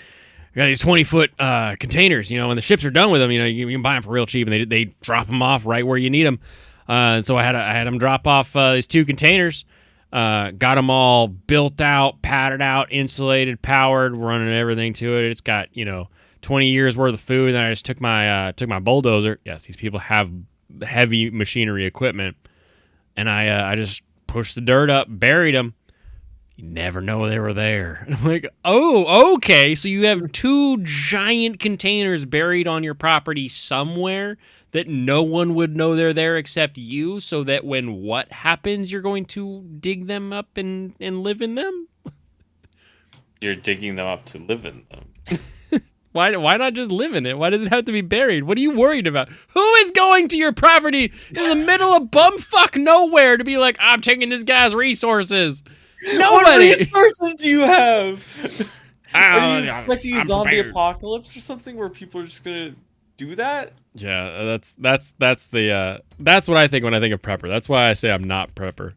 20-foot containers, when the ships are done with them, you can buy them for real cheap, and they drop them off right where you need them. So I had them drop off these 2 containers, got them all built out, padded out, insulated, powered, running everything to it. It's got 20 years worth of food. And then I just took my bulldozer. Yes, these people have heavy machinery equipment, and I just pushed the dirt up, buried them. You never know they were there. And I'm like, oh, okay. So you have 2 giant containers buried on your property somewhere that no one would know they're there except you, so that when what happens, you're going to dig them up and live in them? You're digging them up to live in them. Why not just live in it? Why does it have to be buried? What are you worried about? Who is going to your property in the middle of bumfuck nowhere to be like, I'm taking this guy's resources? Nobody. What resources do you have? Are you expecting a zombie prepared. apocalypse or something where people are just gonna do that? Yeah, that's what I think when I think of prepper. That's why I say I'm not prepper.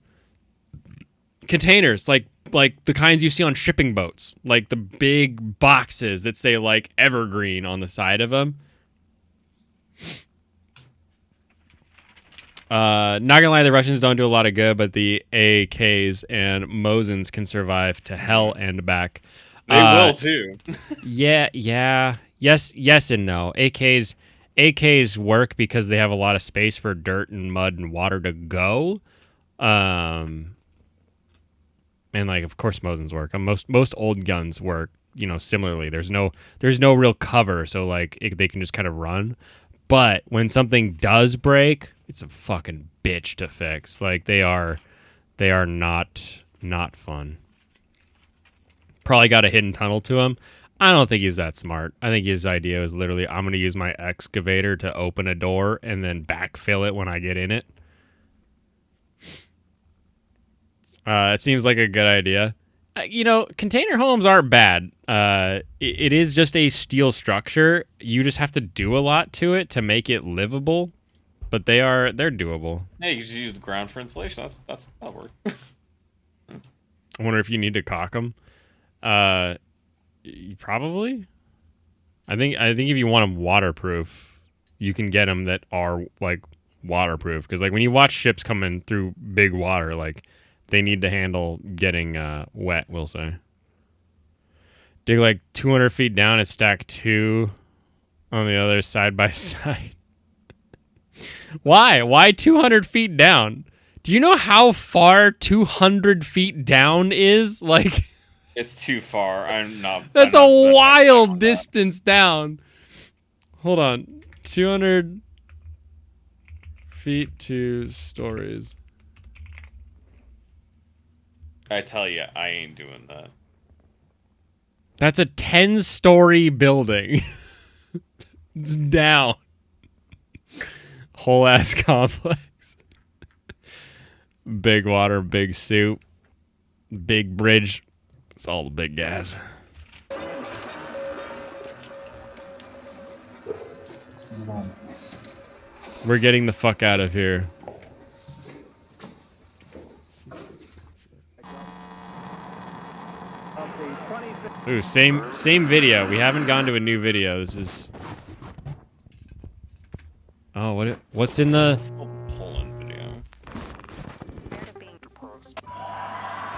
Containers, like the kinds you see on shipping boats, like the big boxes that say like Evergreen on the side of them. Not gonna lie, the Russians don't do a lot of good, but the AKs and Mosins can survive to hell and back. They will too. Yes and no. AKs work because they have a lot of space for dirt and mud and water to go. And like, of course, Mosins work. Most old guns work, similarly. There's no real cover, so like they can just kind of run. But when something does break, it's a fucking bitch to fix. Like they are not fun. Probably got a hidden tunnel to him. I don't think he's that smart. I think his idea was literally, I'm going to use my excavator to open a door and then backfill it when I get in it. It seems like a good idea. Container homes aren't bad. It is just a steel structure. You just have to do a lot to it to make it livable, but they're doable. Yeah, you just use the ground for insulation. That'll work. I wonder if you need to caulk them. Probably. I think if you want them waterproof, you can get them that are like waterproof. Because like when you watch ships coming through big water, like they need to handle getting wet. We'll say. Dig like 200 feet down and stack 2 on the other side by side. Why? Why 200 feet down? Do you know how far 200 feet down is? Like. It's too far. That's a wild distance down. Hold on. 200 feet, 2 stories. I tell you, I ain't doing that. That's a 10-story building. It's down. Whole ass complex. Big water, big soup, big bridge. It's all the big guys. We're getting the fuck out of here. Ooh, same video. We haven't gone to a new video. This is. Oh, what's in the? Poland video.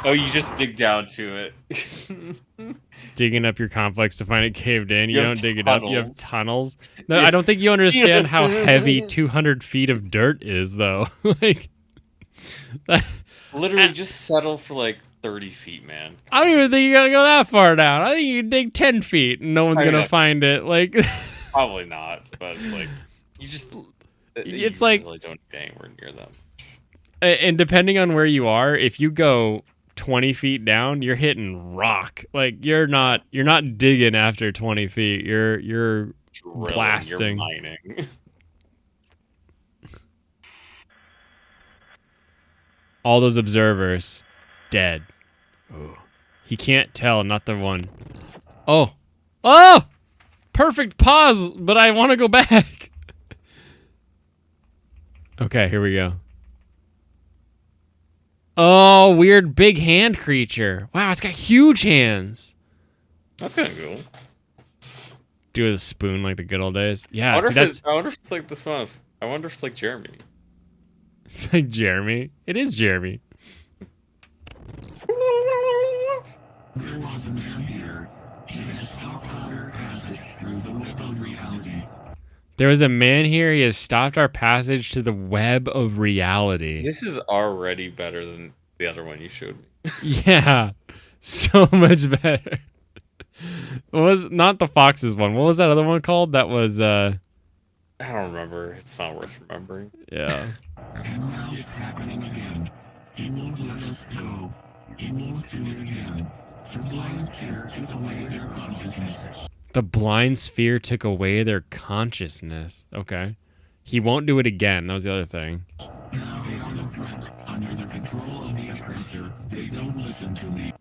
Oh, you just dig down to it. Digging up your complex to find it caved in. You don't dig it up. You have tunnels. No, Yeah. I don't think you understand how heavy 200 feet of dirt is, though. Like, Literally, just settle for like 30 feet, man. I don't even think you gotta go that far down. I think you can dig 10 feet and no one's gonna find it. Like, Probably not, but it's like you just. It's you like- really don't get anywhere near them. and depending on where you are, if you go 20 feet down, you're hitting rock. Like you're not digging after 20 feet. You're Drilling, blasting. You're mining. All those observers dead. Oh. He can't tell, not the one. Oh. Perfect pause, but I want to go back. Okay, here we go. Oh, weird big hand creature. Wow, it's got huge hands. That's kind of cool. Do it with a spoon like the good old days. I Yeah, wonder, see, that's I wonder if it's like this one. I wonder if it's like Jeremy. it's like Jeremy. It is Jeremy. There was a man here. He has stopped our passage through the web of reality. There was a man here. He has stopped our passage to the web of reality. This is already better than the other one you showed me. Yeah, so much better. What was not the foxes one? What was that other one called? That was I don't remember. It's not worth remembering. yeah. And now it's happening again. He won't let us go. He won't do it again. The blind sphere took away their consciousness. The blind sphere took away their consciousness. Okay. He won't do it again. That was the other thing. Now they are the threat. Under the control of the oppressor, they don't listen to me.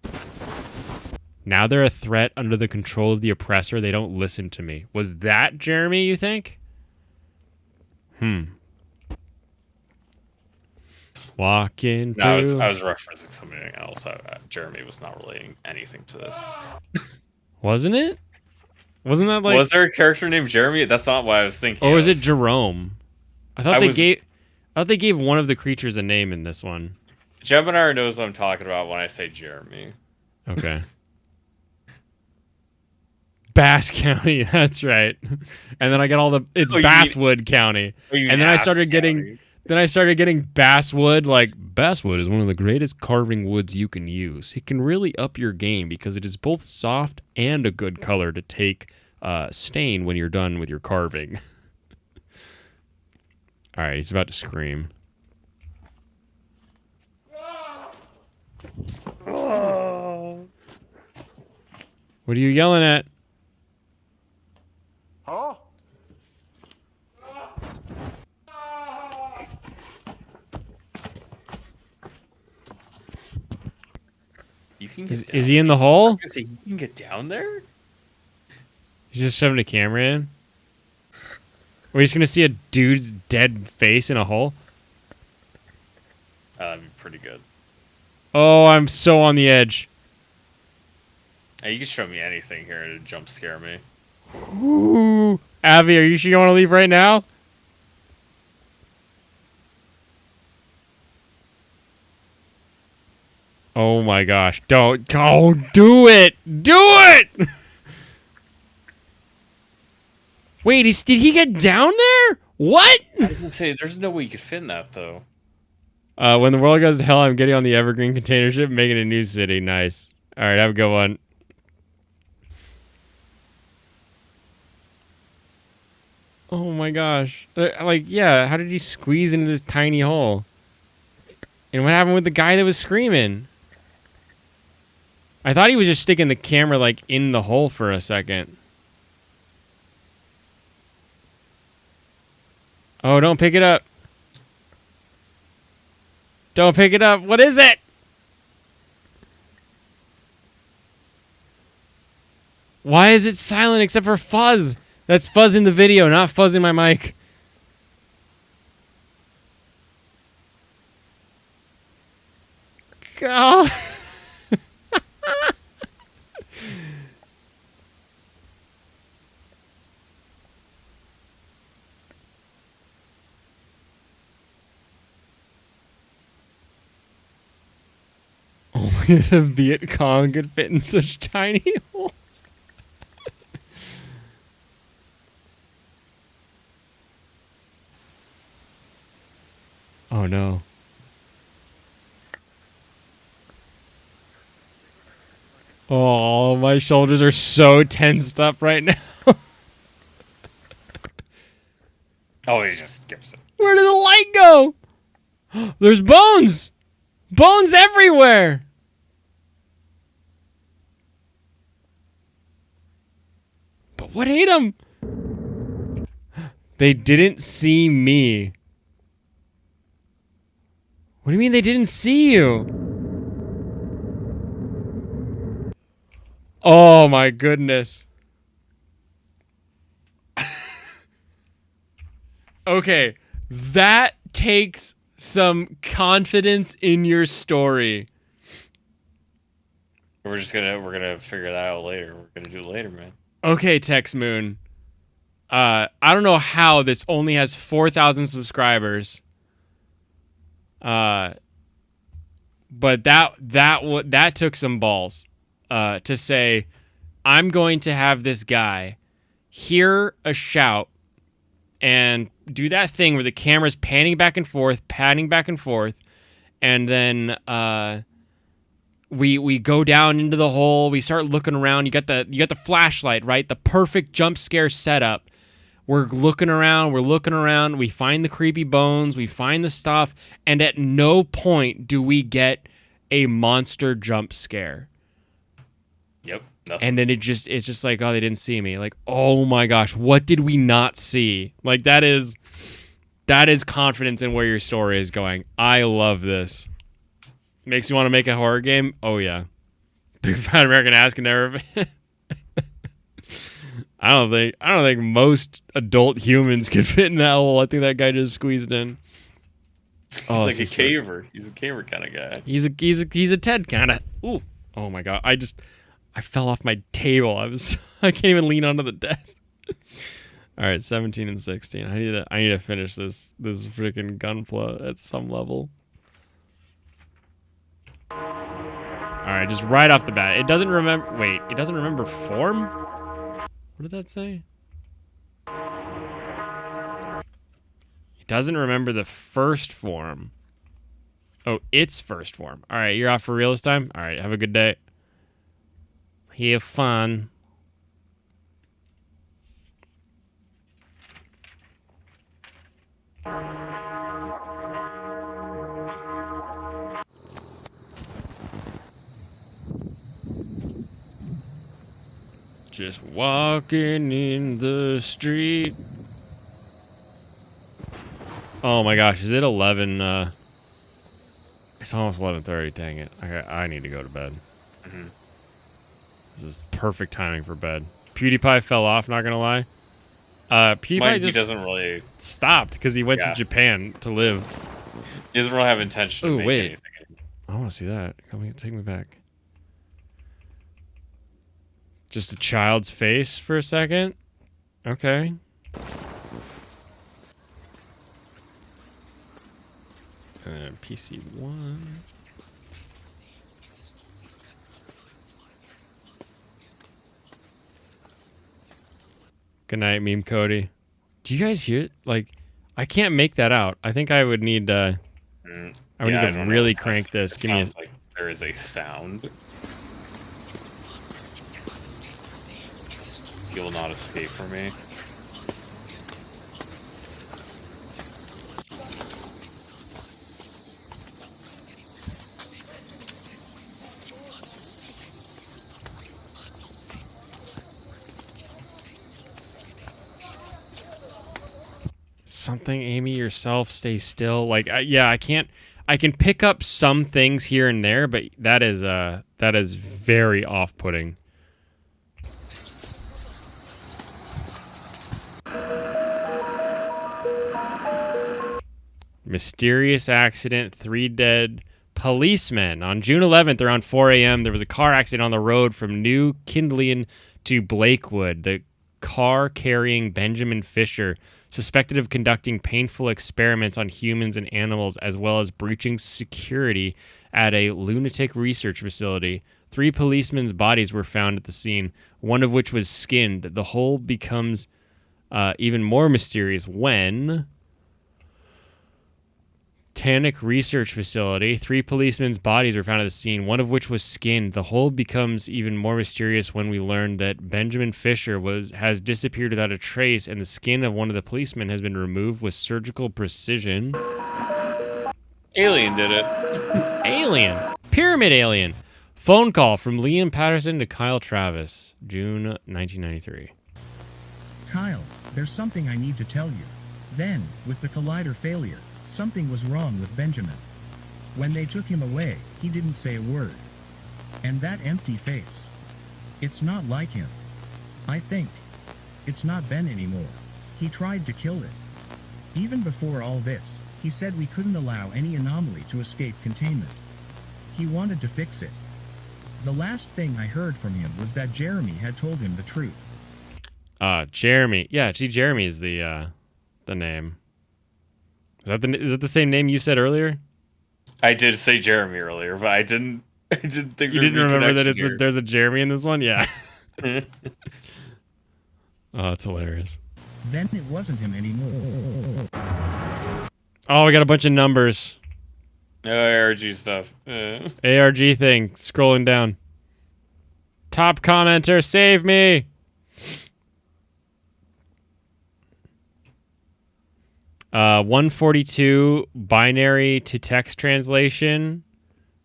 Now they're a threat under the control of the oppressor. They don't listen to me. Was that Jeremy, you think? Walking No, through. I was referencing something else. Jeremy was not relating anything to this. Wasn't it? Wasn't that like... Was there a character named Jeremy? That's not what I was thinking. Or was of. it Jerome? I thought they gave one of the creatures a name in this one. Gemini knows what I'm talking about when I say Jeremy. Okay. Bass County, that's right. And then I got all the Basswood County. And then I started getting Basswood. Like, Basswood is one of the greatest carving woods you can use. It can really up your game because it is both soft and a good color to take stain when you're done with your carving. All right, he's about to scream. What are you yelling at? Huh? You can get Is he in the hole? You can get down there? He's just shoving a camera in? We're just going to see a dude's dead face in a hole? That'd be pretty good. Oh, I'm so on the edge. Hey, you can show me anything here to jump scare me. Ooh. Avi, are you sure you want to leave right now? Oh my gosh. Don't do it! Do it! Wait, did he get down there? What? I was gonna say, there's no way you could fit in that, though. When the world goes to hell, I'm getting on the Evergreen container ship and making a new city. Nice. All right, have a good one. Oh my gosh. Like, yeah, how did he squeeze into this tiny hole? And what happened with the guy that was screaming? I thought he was just sticking the camera, like, in the hole for a second. Oh, don't pick it up. Don't pick it up. What is it? Why is it silent except for fuzz? That's fuzz in the video, not fuzz in my mic. God. Only the Viet Cong could fit in such tiny holes. Oh no. Oh, my shoulders are so tensed up right now. Oh, he just skips it. Where did the light go? There's bones! Bones everywhere! But what ate them? They didn't see me. What do you mean they didn't see you? Oh my goodness. Okay, that takes some confidence in your story. We're gonna figure that out later. We're gonna do it later, man. Okay, Tex Moon. I don't know how this only has 4,000 subscribers. But that took some balls. To say, I'm going to have this guy hear a shout and do that thing where the camera's panning back and forth, and then we go down into the hole. We start looking around. You got the flashlight, right? The perfect jump scare setup. We're looking around. We find the creepy bones. We find the stuff, and at no point do we get a monster jump scare. Yep. Nothing. And then it's just like, oh, they didn't see me. Like, oh my gosh, what did we not see? Like that is confidence in where your story is going. I love this. Makes you want to make a horror game? Oh yeah. Big Fat American Ass can never. I don't think most adult humans could fit in that hole. I think that guy just squeezed in. He's like a caver. He's a caver kind of guy. He's a Ted kind of. Ooh. Oh my god. I fell off my table. I can't even lean onto the desk. All right, 17 and 16. I need to finish this freaking Gunpla at some level. All right, just right off the bat. It doesn't remember. Wait, it doesn't remember form? What did that say? It doesn't remember the first form. Oh, its first form. All right, you're off for real this time? All right, have a good day. Have fun. Just walking in the street. Oh my gosh, is it 11? It's almost 11:30. Dang it! I need to go to bed. Mm-hmm. This is perfect timing for bed. PewDiePie fell off. Not gonna lie. PewDiePie he doesn't really stopped because he went to Japan to live. He doesn't really have intention to make anything. I want to see that. Take me back. Just a child's face for a second. Okay. PC 1. Good night, Meme Cody. Do you guys hear it? Like, I can't make that out. I think I would need I would need to really crank this. Give me like there is a sound. He will not escape from me. Something, Amy, yourself, stay still. Like, I can't. I can pick up some things here and there, but that is very off-putting. Mysterious accident, 3 dead policemen. On June 11th, around 4 a.m., there was a car accident on the road from New Kindlian to Blakewood. The car carrying Benjamin Fisher, suspected of conducting painful experiments on humans and animals, as well as breaching security at a lunatic research facility. 3 policemen's bodies were found at the scene, one of which was skinned. The whole becomes even more mysterious when... Tannic Research Facility. 3 policemen's bodies were found at the scene, one of which was skinned. The whole becomes even more mysterious when we learn that Benjamin Fisher has disappeared without a trace, and the skin of one of the policemen has been removed with surgical precision. Alien did it. Alien. Pyramid Alien. Phone call from Liam Patterson to Kyle Travis, June 1993. Kyle, there's something I need to tell you. Then, with the collider failure, something was wrong with Benjamin. When they took him away, he didn't say a word. And that empty face. It's not like him. I think. It's not Ben anymore. He tried to kill it. Even before all this, he said we couldn't allow any anomaly to escape containment. He wanted to fix it. The last thing I heard from him was that Jeremy had told him the truth. Jeremy. Yeah, Jeremy is the name. Is that the same name you said earlier? I did say Jeremy earlier, but I didn't think you didn't remember that there's a Jeremy in this one? Yeah. Oh, that's hilarious. Then it wasn't him anymore. Oh, we got a bunch of numbers. ARG stuff. ARG thing. Scrolling down. Top commenter, save me. 142 binary to text translation.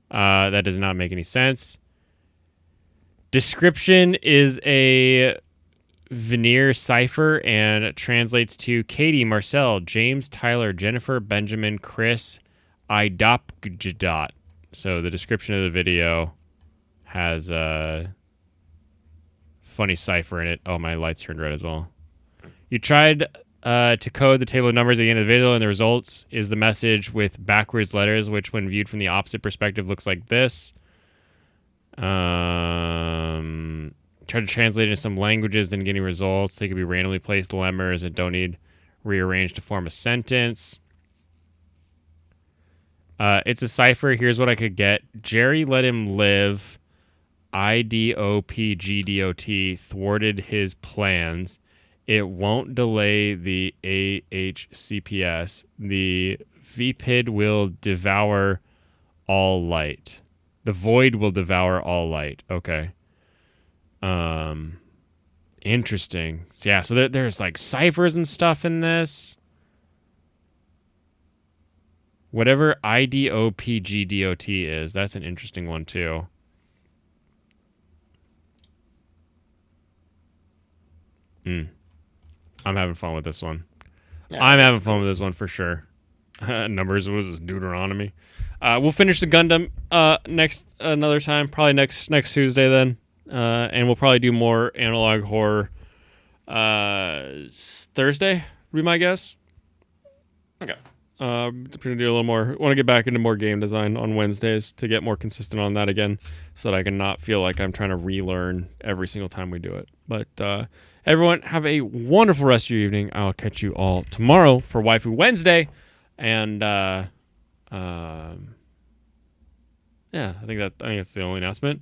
That does not make any sense. Description is a veneer cipher and translates to Katie, Marcel, James, Tyler, Jennifer, Benjamin, Chris, Idopgdot. So the description of the video has a funny cipher in it. Oh, my lights turned red as well. You tried to code the table of numbers at the end of the video, and the results is the message with backwards letters, which when viewed from the opposite perspective looks like this. Try to translate into some languages, then getting results. They could be randomly placed letters that don't need rearranged to form a sentence. It's a cipher. Here's what I could get. Jerry let him live. IDOPGDOT thwarted his plans. It won't delay the AHCPS. The VPID will devour all light. The void will devour all light. Okay. Interesting. So, yeah, so there's like ciphers and stuff in this. Whatever IDOPGDOT is, that's an interesting one too. I'm having fun with this one. Yeah, I'm having fun with this one for sure. Numbers was this Deuteronomy. We'll finish the Gundam another time, probably next Tuesday then. And we'll probably do more analog horror Thursday, would be my guess. Okay. Gonna do a little more. Want to get back into more game design on Wednesdays to get more consistent on that again, so that I can not feel like I'm trying to relearn every single time we do it. But everyone, have a wonderful rest of your evening. I'll catch you all tomorrow for Waifu Wednesday, and yeah, I think that's the only announcement.